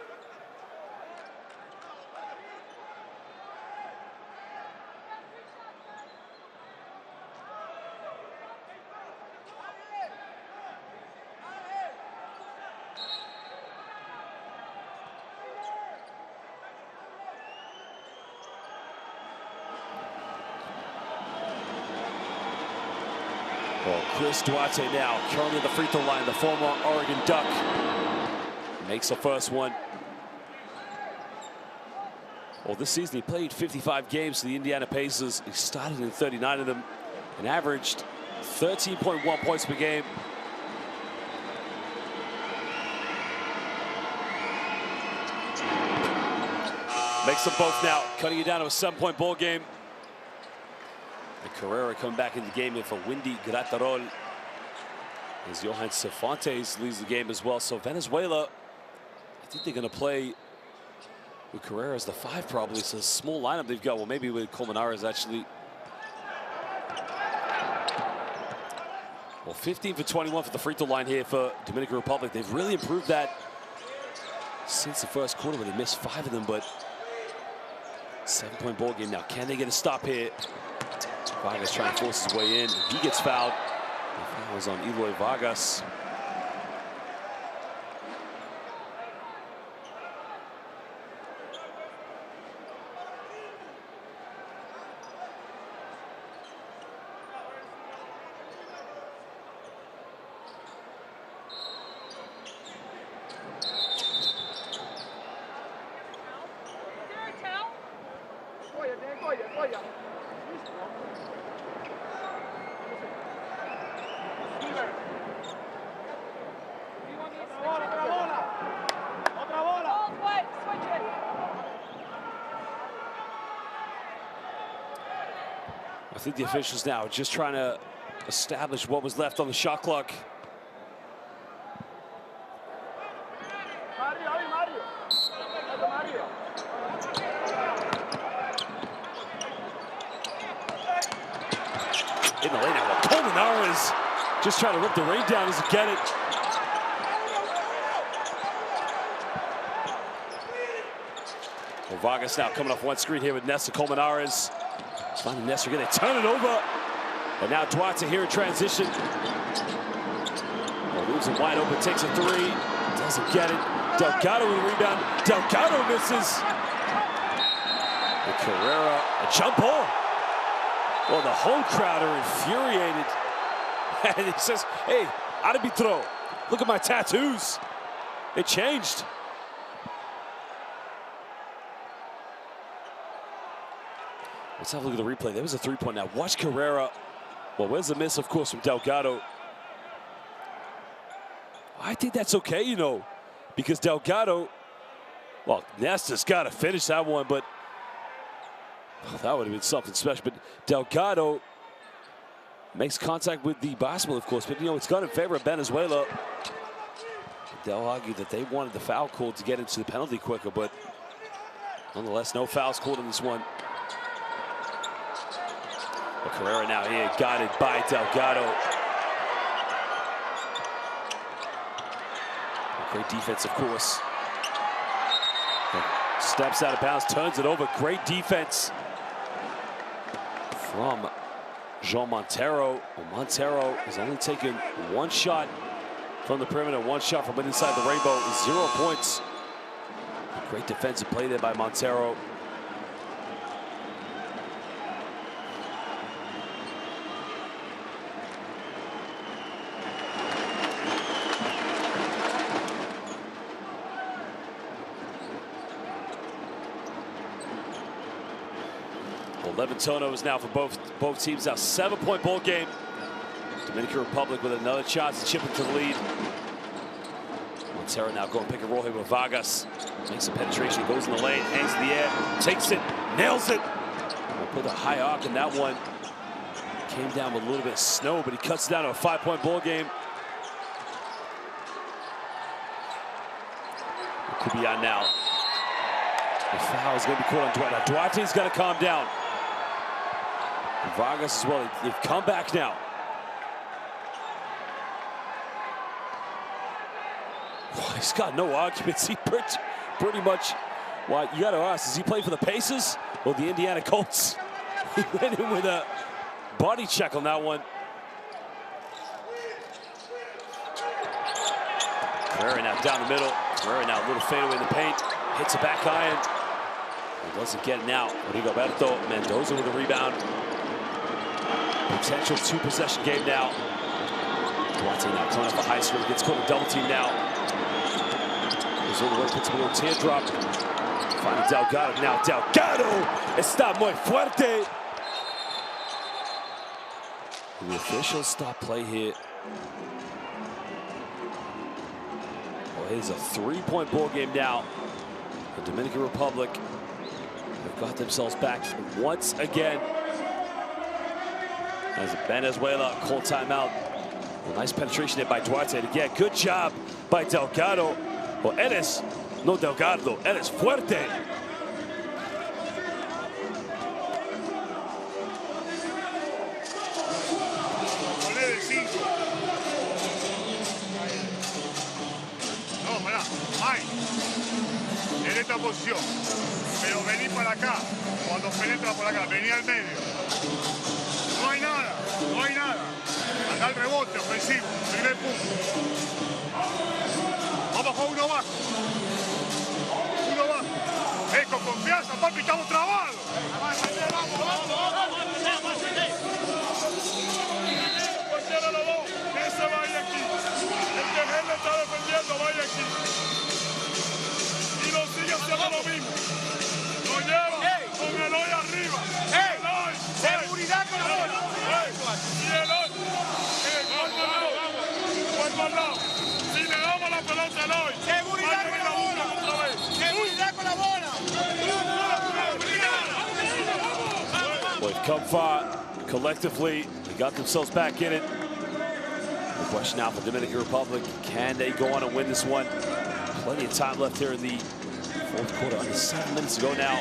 Well, Chris Duarte now currently at the free throw line, the former Oregon Duck. Makes the first one. Well, this season he played 55 games for the Indiana Pacers. He started in 39 of them and averaged 13.1 points per game. Makes them both now, cutting it down to a 7-point ball game. And Carrera coming back in the game here for Windy Graterol. As Johan Cervantes leads the game as well. So Venezuela, I think they're going to play with Carrera as the 5 probably. It's a small lineup they've got. Well, maybe with Colmenares actually. Well, 15 for 21 for the free throw line here for Dominican Republic. They've really improved that since the first quarter where they missed 5 of them, but 7-point ball game now. Can they get a stop here? Vargas trying to force his way in. He gets fouled. The foul was on Eloy Vargas. I think the officials now are just trying to establish what was left on the shot clock. In the lane now, Colmenares just trying to rip the rain down, doesn't get it. Well, Vargas now coming off one screen here with Nesta Colmenares. Finding Nesta, gonna turn it over. And now Duarte here in transition. Well, leaves it wide open, takes a 3. Doesn't get it. Delgado with the rebound. Delgado misses. And Carrera, a jump ball. Well, the whole crowd are infuriated. And he says, hey, arbitro, look at my tattoos. It changed. Let's have a look at the replay. There was a 3-point now. Watch Carrera. Well, where's the miss, of course, from Delgado? I think that's okay, you know, because Delgado, well, Nesta's got to finish that one, but oh, that would have been something special. But Delgado makes contact with the basketball, of course, but, you know, it's gone in favor of Venezuela. They'll argue that they wanted the foul call to get into the penalty quicker, but nonetheless, no fouls called in this one. Well, Carrera now here, guided by Delgado. Great defense, of course. Steps out of bounds, turns it over. Great defense from Jean Montero. Well, Montero has only taken 1 shot from the perimeter, 1 shot from inside the rainbow, 0 points. Great defensive play there by Montero. Well, 11 turnovers now for both teams. Now 7-point ball game. Dominican Republic with another chance to chip into the lead. Montero now going pick and roll here with Vargas. Makes a penetration, goes in the lane, hangs in the air, takes it, nails it. We'll put a high arc in that one. Came down with a little bit of snow, but he cuts it down to a 5-point ball game. It could be on now. The foul is going to be called on Duarte. Now Duarte's got to calm down. And Vargas as well. They've come back now. He's got no arguments. He pretty much, well, you got to ask, does he play for the Pacers or the Indiana Colts? He went in with a body check on that one. Carrera now down the middle. Carrera now a little fadeaway in the paint. Hits a back iron. He doesn't get it now. Rigoberto Mendoza with a rebound. Potential two-possession game now. Duarte now coming up a high score. Gets caught a double team now. Goes all the way, puts him a little teardrop. Finding Delgado. Now Delgado está muy fuerte. The officials stop play here. Well, it is a three-point ball game now. The Dominican Republic have got themselves back once again. As Venezuela called timeout. A nice penetration there by Duarte. And again, good job by Delgado. Well, eres, no Delgado, eres fuerte. En esta posición, pero vení para acá, cuando penetra por acá, vení al medio. No hay nada, no hay nada. Acá el rebote ofensivo, primer punto. Vamos con uno más. Uno más. Con confianza, papi, estamos trabados. Cualquiera de los dos, que se vaya aquí. El que él le está defendiendo, vaya aquí. Sigue haciendo lo mismo. Lo lleva con el hoy arriba. Seguridad con la bola. Y el hoy. Cuerpo al lado. Si le damos la pelota al hoy. Seguridad con la bola. Seguridad con la bola. Well, they've come far collectively. They got themselves back in it. The question now for the Dominican Republic, can they go on and win this one? Plenty of time left here in the fourth quarter, under 7 minutes to go now.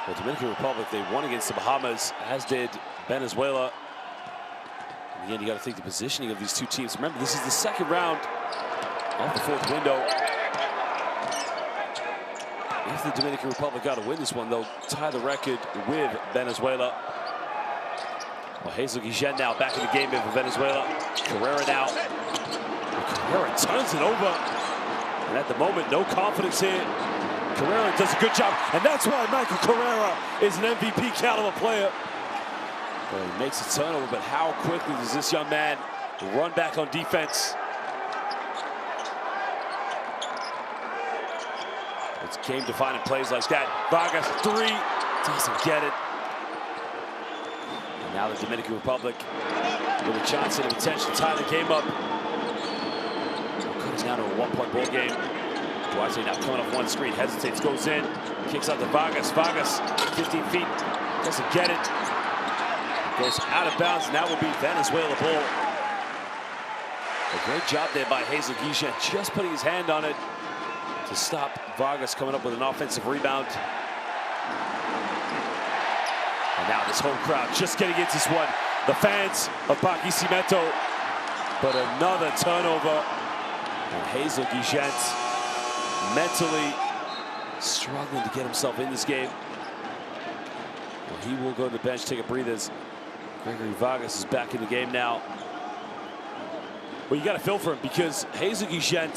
Well, Dominican Republic, they won against the Bahamas, as did Venezuela. And again, you got to think the positioning of these two teams. Remember, this is the second round of the fourth window. If the Dominican Republic got to win this one, they'll tie the record with Venezuela. Well, Jesus Guillen now back in the game for Venezuela. Carrera now. Carrera turns it over. And at the moment, no confidence here. Carrera does a good job. And that's why Michael Carrera is an MVP caliber player. Well, he makes a turnover, but how quickly does this young man run back on defense? It's game-defining plays like that. Vargas, three, doesn't get it. And now the Dominican Republic with a chance and attention to tie the game up. Comes down to a one-point ball game. Duarte now coming off one screen, hesitates, goes in, kicks out to Vargas. Vargas, 15 feet, doesn't get it. Goes out of bounds, and that will be Venezuela ball. A great job there by Jesus Guillen, just putting his hand on it to stop Vargas coming up with an offensive rebound. And now this whole crowd just getting into this one. The fans of Barquisimeto. But another turnover. And Jesus Guillen mentally struggling to get himself in this game. Well, he will go to the bench, take a breather. Gregory Vargas is back in the game now. Well, you got to feel for him because Jesus Guillen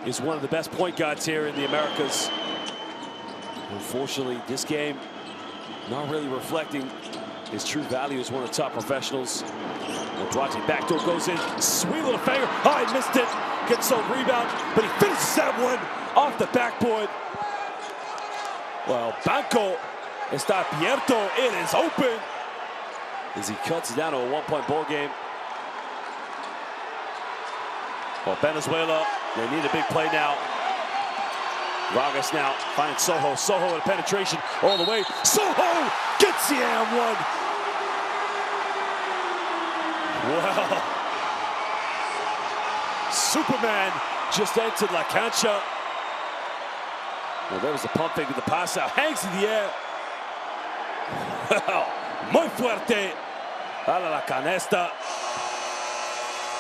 is one of the best point guards here in the Americas. Unfortunately, this game not really reflecting his true value as one of the top professionals. Well, Duarte backdoor goes in, sweet little finger. Oh, he missed it. Gets some rebound, but he finishes that one off the backboard. Well, Banco está abierto. It is open as he cuts it down to a one-point ball game. Well, Venezuela, they need a big play now. Vargas now finds Soho. Soho with a penetration all the way. Soho gets the and one. Well, Superman just entered La Cancha. Well, there was the pump fake with the pass out. Hangs in the air. Muy fuerte. A la canesta.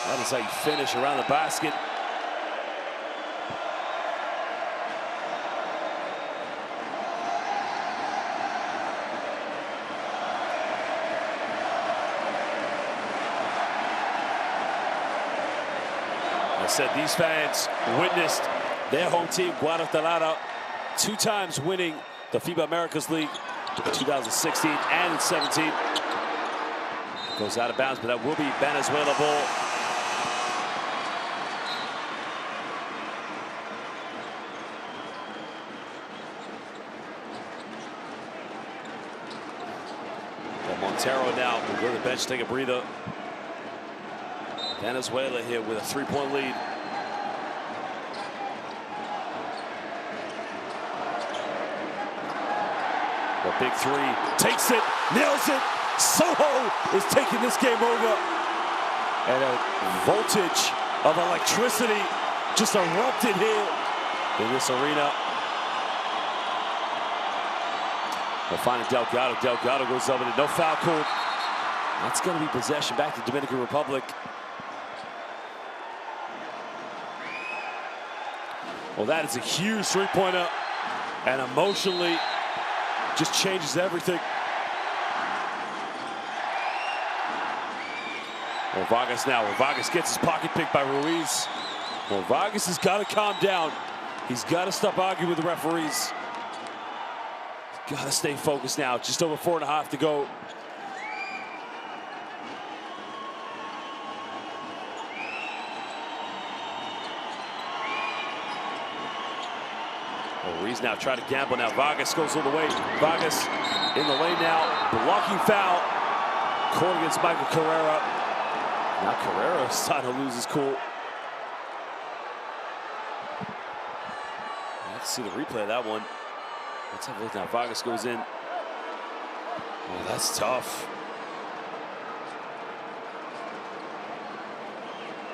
That is how you finish around the basket. I said these fans witnessed their home team, Guadalajara, 2 times winning the FIBA Americas League in 2016 and in 17. Goes out of bounds, but that will be Venezuela ball. But Montero now will go to the bench, take a breather. Venezuela here with a 3-point lead. The big 3 takes it, nails it. Soho is taking this game over. And a voltage of electricity just erupted here in this arena. We're finding Delgado. Delgado goes over to no foul called. That's going to be possession back to Dominican Republic. Well, that is a huge 3-pointer, and emotionally just changes everything. Well, Vargas now. Well, Vargas gets his pocket picked by Ruiz. Well, Vargas has got to calm down. He's got to stop arguing with the referees. He's got to stay focused now. Just over 4.5 to go. Ruiz now trying to gamble now. Vargas goes all the way. Vargas in the lane now. Blocking foul. Caught against Michael Carrera. Now Carrera is starting to lose his cool. Let's see the replay of that one. Let's have a look now. Vargas goes in. Oh, that's tough.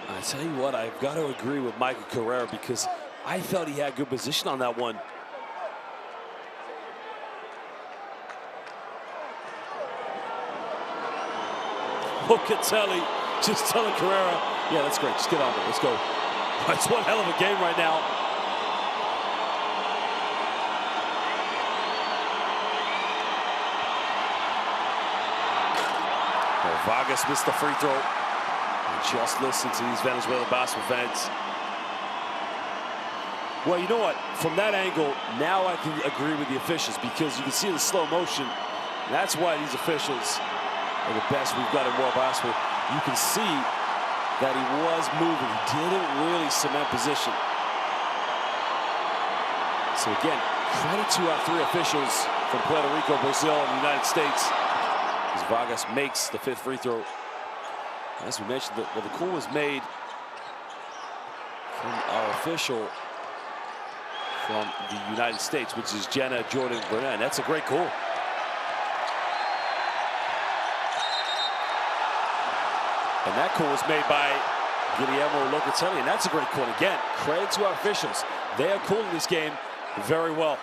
I tell you what, I've got to agree with Michael Carrera because I felt he had good position on that one. Locatelli just telling Carrera, yeah, that's great, just get on there, let's go. It's one hell of a game right now. Well, Vargas missed the free throw. And just listen to these Venezuelan basketball fans. Well, you know what? From that angle, now I can agree with the officials because you can see the slow motion. That's why these officials are the best we've got in world basketball. You can see that he was moving. He didn't really cement position. So again, credit to our 3 officials from Puerto Rico, Brazil, and the United States as Vargas makes the 5th free throw. As we mentioned, the call was made from our official from the United States, which is Jenna Jordan Burnett. That's a great call. And that call was made by Guillermo Locatelli, and that's a great call. Again, credit to our officials. They are calling this game very well.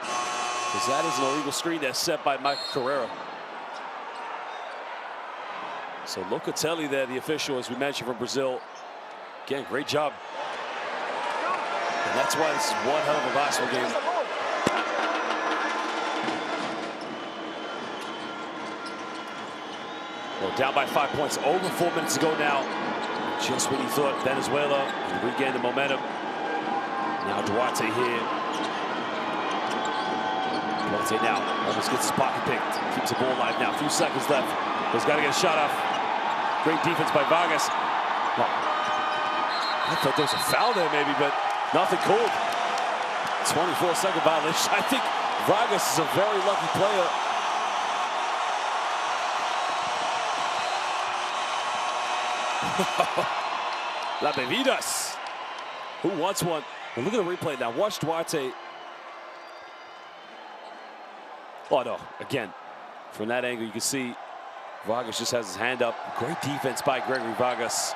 Because that is an illegal screen that's set by Michael Carrera. So Locatelli there, the official, as we mentioned, from Brazil. Again, great job. And that's why this is one hell of a basketball game. Well, down by 5 points, over 4 minutes to go now. Just when you thought Venezuela could regain the momentum. Now Duarte here. Duarte now almost gets his pocket picked. Keeps the ball alive now. A few seconds left. He's got to get a shot off. Great defense by Vargas. Well, I thought there was a foul there maybe, but nothing called. 24-second violation. I think Vargas is a very lucky player. La Bebidas. Who wants one? Well, look at the replay now. Watch Duarte. Oh, no. Again, from that angle, you can see Vargas just has his hand up. Great defense by Gregory Vargas.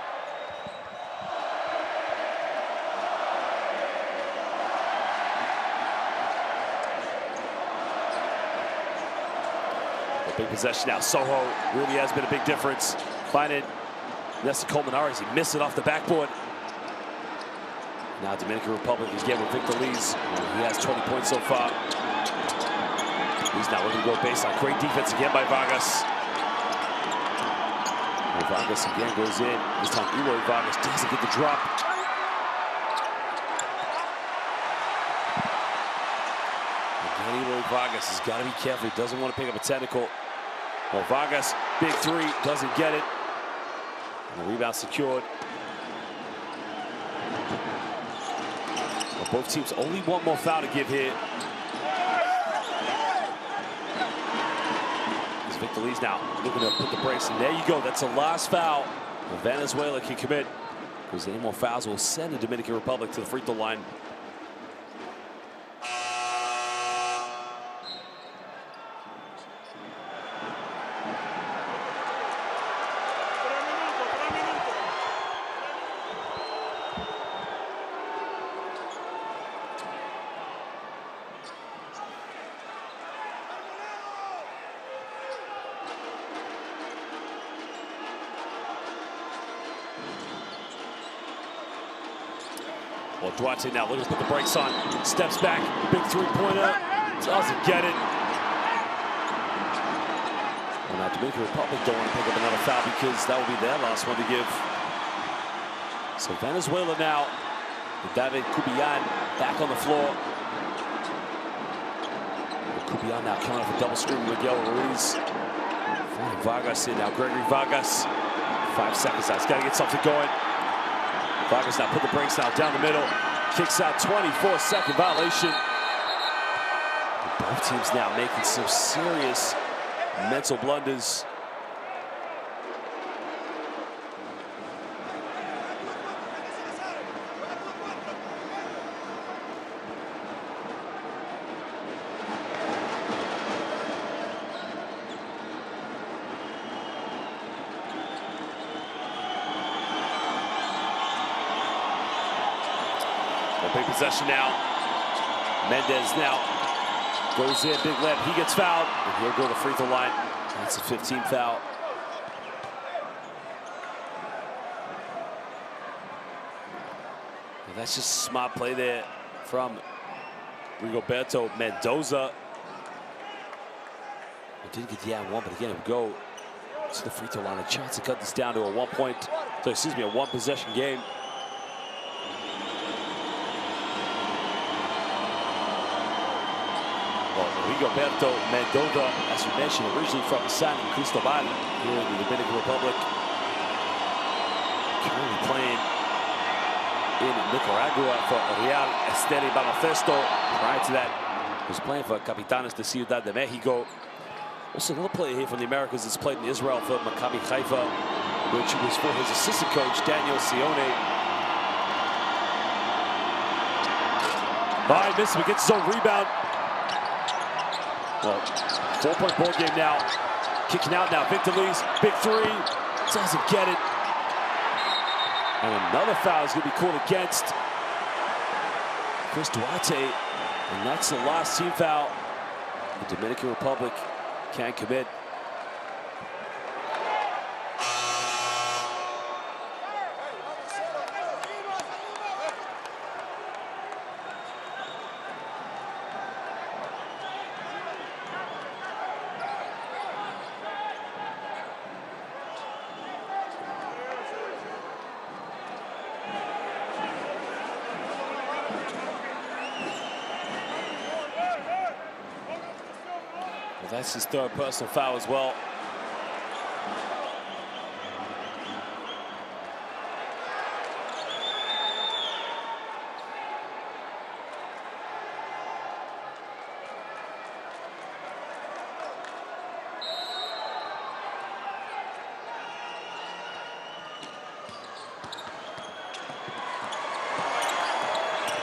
Big possession now. Soho really has been a big difference. Finding Nesta Colmenares. He missed it off the backboard. Now Dominican Republic is getting with Victor Lees. He has 20 points so far. He's now looking to go baseline. Great defense again by Vargas. And Vargas again goes in. This time Eloy Vargas doesn't get the drop. Again, Eloy Vargas has got to be careful. He doesn't want to pick up a technical. Well, Vargas, big three, doesn't get it. And the rebound secured. Well, both teams only one more foul to give here. As Victor Lees now looking to put the brakes, and there you go. That's the last foul Venezuela can commit. Because any more fouls will send the Dominican Republic to the free throw line. Well, Duarte now looking to put the brakes on. Steps back, big three-pointer. Doesn't get it. Well, now Dominican Republic don't want to pick up another foul because that will be their last one to give. So Venezuela now with David Cubillan back on the floor. Cubillan now coming off a double screen with Miguel Ruiz. Finding Vargas in now. Gregory Vargas. 5 seconds now. He's got to get something going. Vargas now put the brakes now down the middle. Kicks out, 24-second violation. Both teams now making some serious mental blunders. Big possession now. Mendez now goes in, big left. He gets fouled, and he'll go to the free throw line. That's a 15th foul. Well, that's just a smart play there from Rigoberto Mendoza. He did get the one, but again, it would go to the free throw line. A chance to cut this down to a a one possession game. Well, Rigoberto Mendoza, as you mentioned, originally from San Cristobal here in the Dominican Republic. Currently playing in Nicaragua for Real Esteli Baloncesto. Prior to that, he was playing for Capitanes de Ciudad de Mexico. Also, another player here from the Americas that's played in Israel for Maccabi Haifa, which was for his assistant coach, Daniel Sione. By misses, but gets his own rebound. Well, 4-point ball game now. Kicking out now, Victor Lees, big three, doesn't get it. And another foul is going to be called against Chris Duarte, and that's the last team foul the Dominican Republic can commit. Well, that's his third personal foul as well.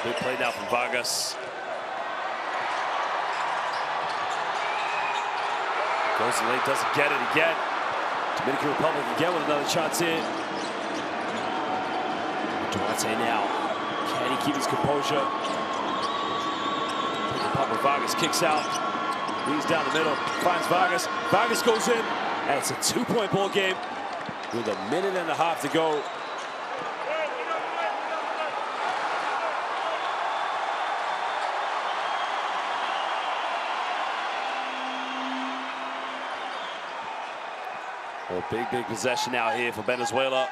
Big play now from Vargas. Goes late, doesn't get it again. Dominican Republic again with another chance in. Duarte now. Can he keep his composure? Papa Vargas kicks out. Leads down the middle, finds Vargas. Vargas goes in, and it's a 2-point ball game with a minute and a half to go. Well, big possession now here for Venezuela.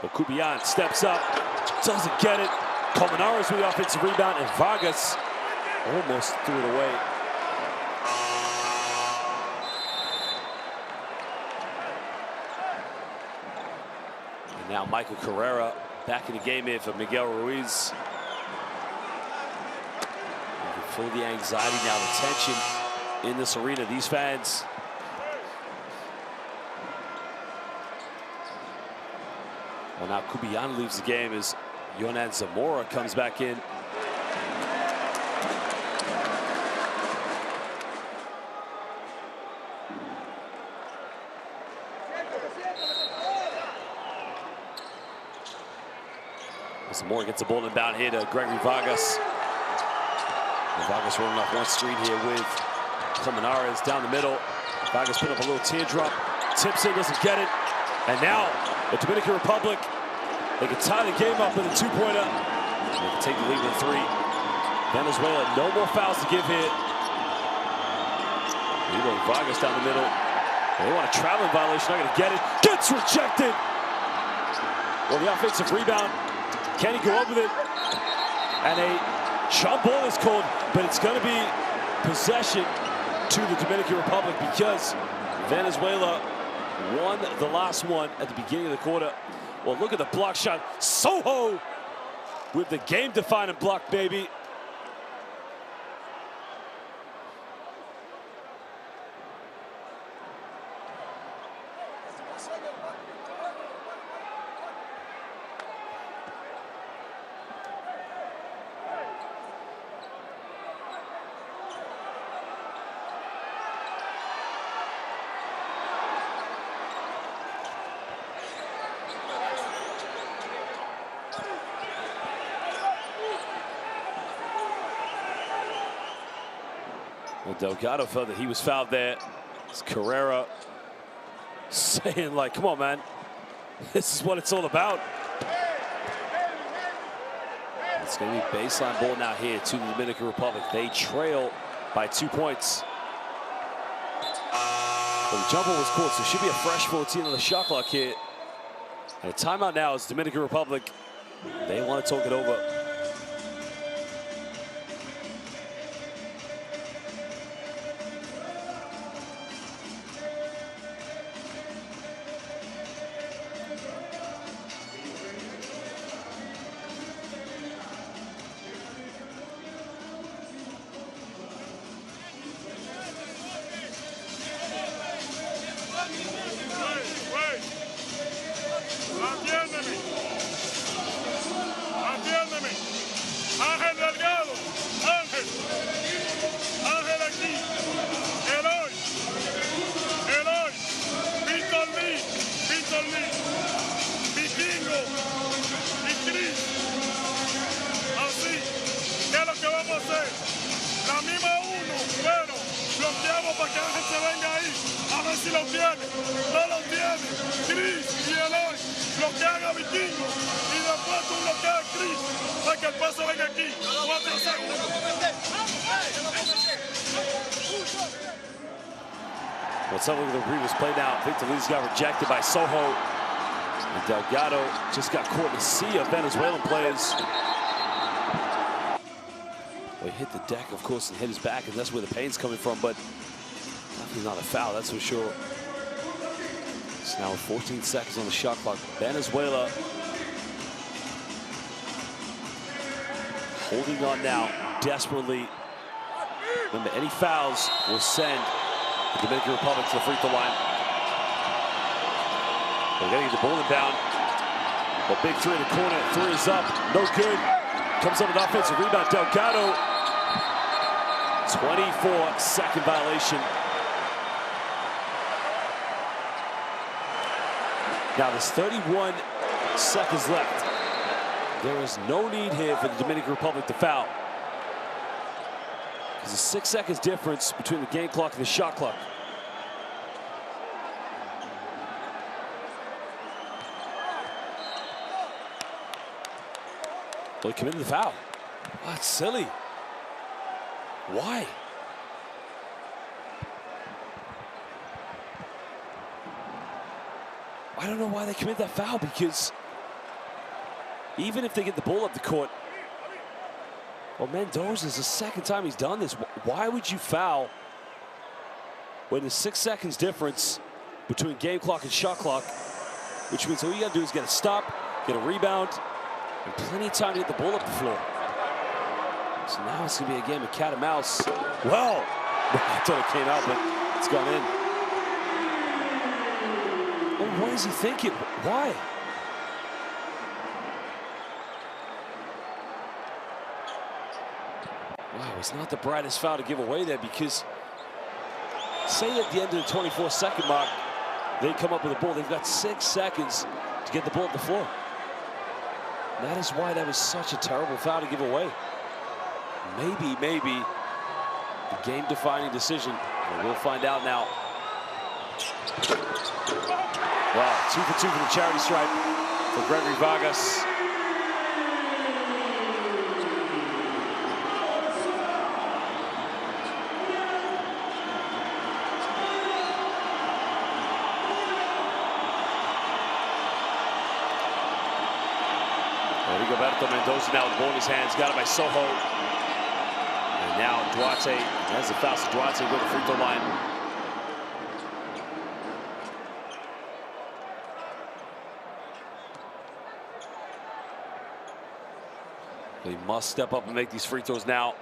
But Cubian steps up, doesn't get it. Colmenares with the offensive rebound, and Vargas almost threw it away. And now Michael Carrera back in the game here for Miguel Ruiz. You can feel the anxiety now, the tension in this arena. These fans. Well, now Cubian leaves the game as Yonan Zamora comes back in. Zamora gets the ball inbound here to Gregory Vargas. And Vargas rolling off one screen here with Colmenares down the middle. Vargas put up a little teardrop. Tips in, doesn't get it. And now the Dominican Republic, they can tie the game up with a 2-pointer. They can take the lead with 3. Venezuela, no more fouls to give here. Vargas down the middle. They want a traveling violation, not gonna get it. Gets rejected. Well, the offensive rebound. Can he go up with it? And a jump ball is called, but it's gonna be possession to the Dominican Republic because Venezuela won the last one at the beginning of the quarter. Well, look at the block shot. Soho with the game-defining block, baby. Well, Delgado felt that he was fouled there. It's Carrera saying, like, come on, man. This is what it's all about. It's going to be baseline ball now here to the Dominican Republic. They trail by 2 points. Well, the jumper was called, so it should be a fresh 14 on the shot clock here. And a timeout now is Dominican Republic. They want to talk it over. Atiéndeme. Ángel Delgado. Ángel. Ángel aquí. Eloy. Eloy. Víctor Lee. Víctor Lee. Vikingo. Y Chris. Así. ¿Qué es lo que vamos a hacer? La misma uno, pero bloqueamos para que Ángel se venga ahí. A ver si lo tiene. No lo tiene. Chris y Eloy bloquean a Vikingo. Y después tú bloqueas a Chris para que el paso venga aquí. 4 segundos. Well, some of the previous play now. Victor Lee's got rejected by Soho. And Delgado just got caught in a sea of Venezuelan players. Well, he hit the deck, of course, and hit his back, and that's where the pain's coming from, but definitely not a foul, that's for sure. It's now 14 seconds on the shot clock. Venezuela holding on now desperately. Remember, any fouls will send the Dominican Republic to the free throw line. They're getting the ball down. A big three in the corner. Three is up. No good. Comes up with offensive rebound. Delgado. 24-second violation. Now there's 31 seconds left. There is no need here for the Dominican Republic to foul. There's a 6 seconds difference between the game clock and the shot clock. Well, he committed the foul. Oh, that's silly. Why? I don't know why they commit that foul, because even if they get the ball up the court, well, Mendoza's the second time he's done this. Why would you foul when there's 6 seconds difference between game clock and shot clock, which means all you gotta do is get a stop, get a rebound, and plenty of time to get the ball up the floor. So now it's gonna be a game of cat and mouse. Well, I thought it came out, but it's gone in. Oh, what is he thinking? Why? Wow, it's not the brightest foul to give away there, because say at the end of the 24-second mark, they come up with the ball. They've got 6 seconds to get the ball up the floor. And that is why that was such a terrible foul to give away. Maybe the game-defining decision. And we'll find out now. Wow, 2 for 2 for the charity stripe for Gregory Vargas. Roberto Mendoza now with the ball in his hands, got it by Soho. And now Duarte, that's the foul, so Duarte go to the free throw line. He must step up and make these free throws now.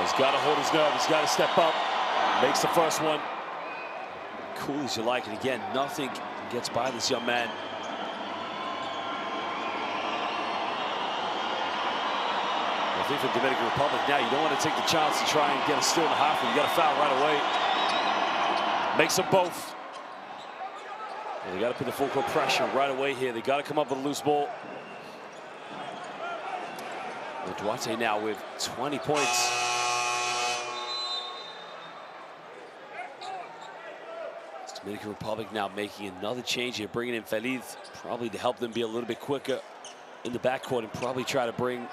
He's got to hold his nerve. He's got to step up. Makes the first one. Cool as you like. And again, nothing gets by this young man. I think for Dominican Republic now, you don't want to take the chance to try and get a steal in the half. You got to foul right away. Makes them both. And they got to put the full court pressure right away here. They got to come up with a loose ball. Well, Duarte now with 20 points. Dominican Republic now making another change here, bringing in Feliz, probably to help them be a little bit quicker in the backcourt and probably try to bring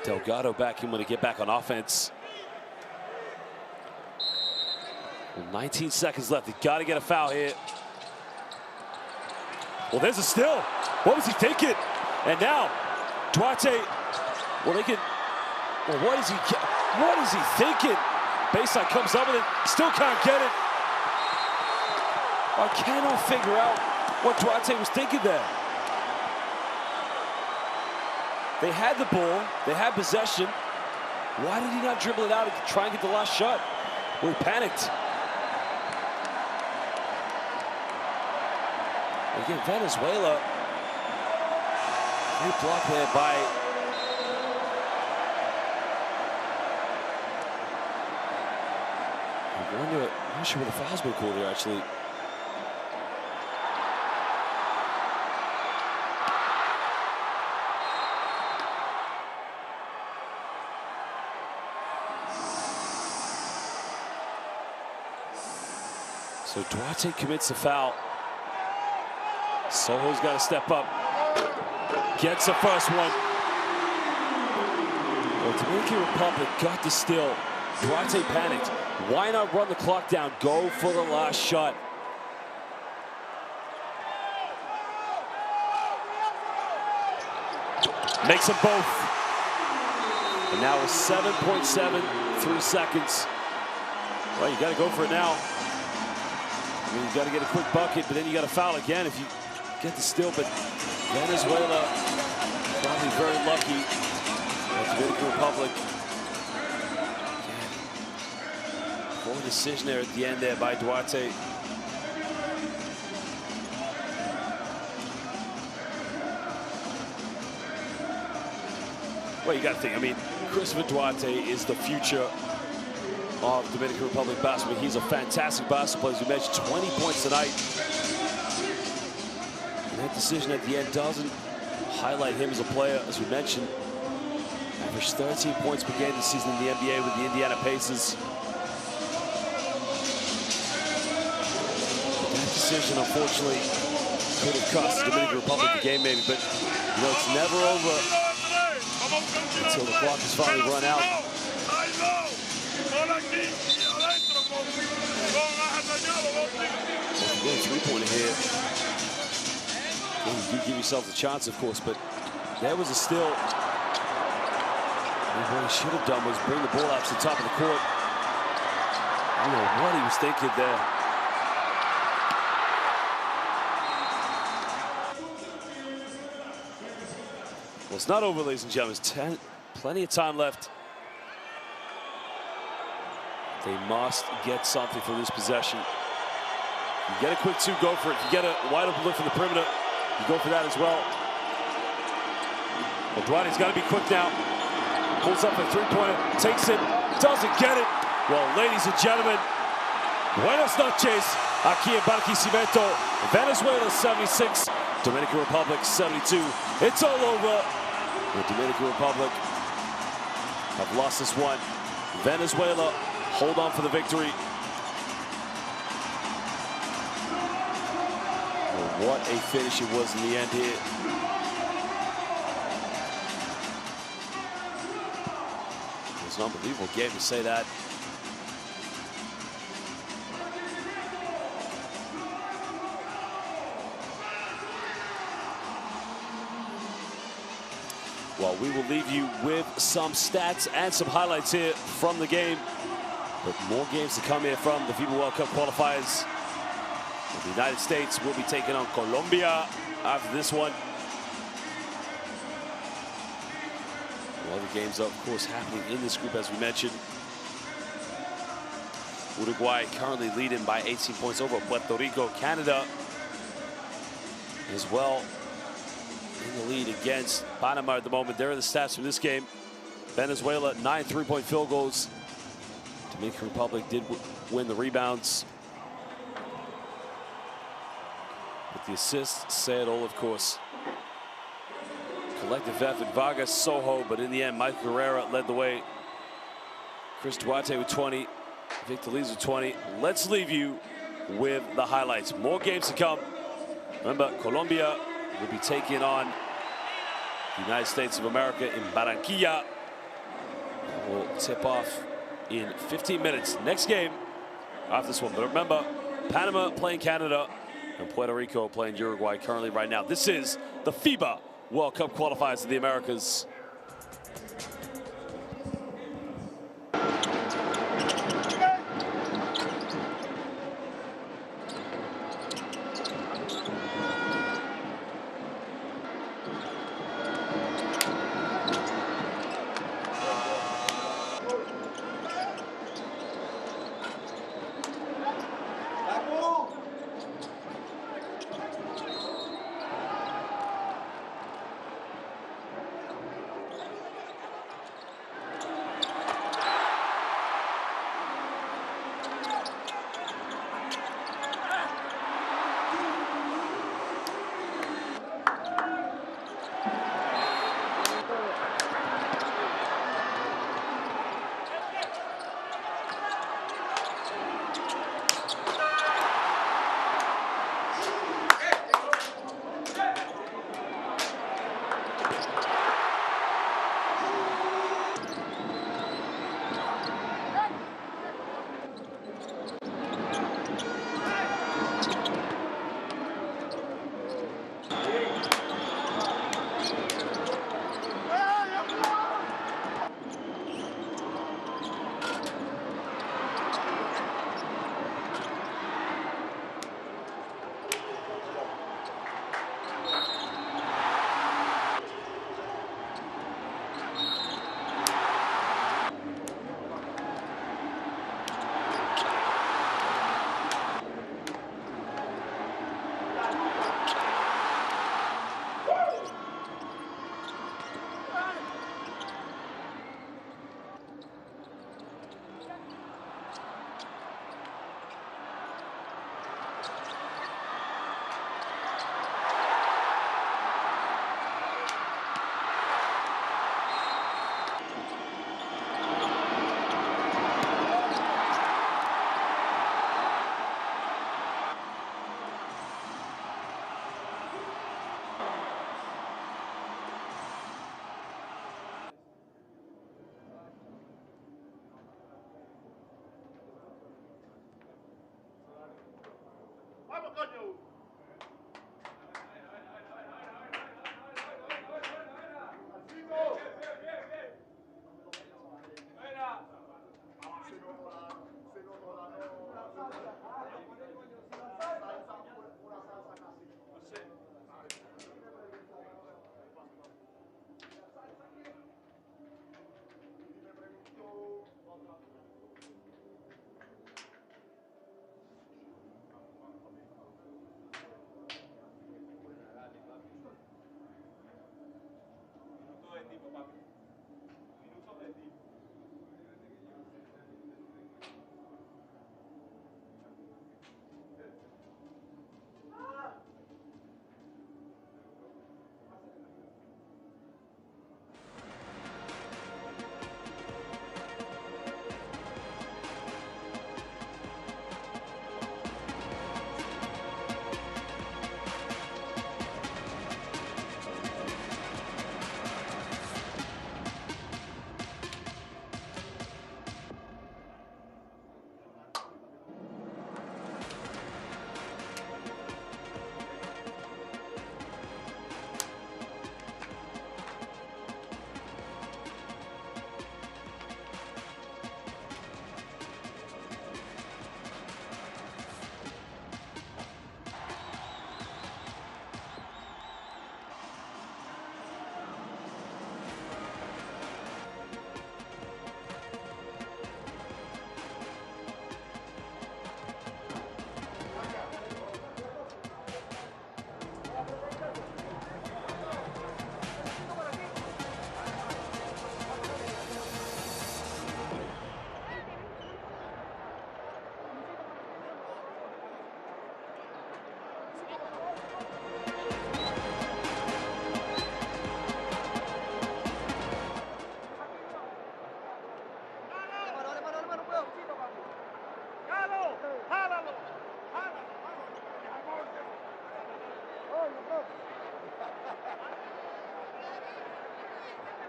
Delgado back in when they get back on offense. Well, 19 seconds left. They got to get a foul here. Well, there's a steal. What was he thinking? And now Duarte. Well, they can. Well, what is he thinking? Baseline comes up with it. Still can't get it. I cannot figure out what Duarte was thinking there. They had the ball, they had possession. Why did he not dribble it out and try and get the last shot? Well, he panicked. Again, Venezuela. Great block there by I'm not sure where the foul's been called here, actually. So Duarte commits the foul. Soho's got to step up. Gets the first one. Well, Dominican Republic got the steal. Duarte panicked. Why not run the clock down? Go for the last shot. Makes them both. And now with 7.73 seconds. Well, you got to go for it now. I mean, you got to get a quick bucket, but then you got to foul again if you get the steal. But Venezuela probably very lucky. Dominican Republic. Poor decision there at the end there by Duarte. Well, you got to think, I mean, Christopher Duarte is the future of Dominican Republic basketball. He's a fantastic basketball player. As we mentioned, 20 points tonight. And that decision at the end doesn't highlight him as a player, as we mentioned. Averaged 13 points per game this season in the NBA with the Indiana Pacers. But that decision, unfortunately, could have cost the Dominican Republic the game, maybe. But, you know, it's never over until the clock is finally run out. Well, three-pointer here. You give yourself the chance, of course, but there was a steal. And what he should have done was bring the ball out to the top of the court. I don't know what he was thinking there. Well, it's not over, ladies and gentlemen. Plenty of time left. They must get something from this possession. You get a quick two, go for it. If you get a wide open look from the perimeter, you go for that as well. Well, Duarte's got to be quick now. Pulls up a three-pointer, takes it, doesn't get it. Well, ladies and gentlemen, buenas noches. Aquí en Barquisimeto, Venezuela 76, Dominican Republic 72. It's all over. The Dominican Republic have lost this one. Venezuela hold on for the victory. Well, what a finish it was in the end here. It was an unbelievable game, to say that. Well, we will leave you with some stats and some highlights here from the game. But more games to come here from the FIBA World Cup qualifiers. The United States will be taking on Colombia after this one. All the games, of course, happening in this group, as we mentioned. Uruguay currently leading by 18 points over Puerto Rico. Canada as well in the lead against Panama at the moment. There are the stats from this game. Venezuela, 9 3-point field goals. Dominican Republic did win the rebounds. With the assists, say it all, of course. Collective effort, Vargas, Soho, but in the end, Michael Guerrera led the way. Chris Duarte with 20, Victor Lees with 20. Let's leave you with the highlights. More games to come. Remember, Colombia will be taking on the United States of America in Barranquilla. We'll tip off in 15 minutes. Next game after this one. But remember, Panama playing Canada and Puerto Rico playing Uruguay currently right now. This is the FIBA World Cup qualifiers of the Americas.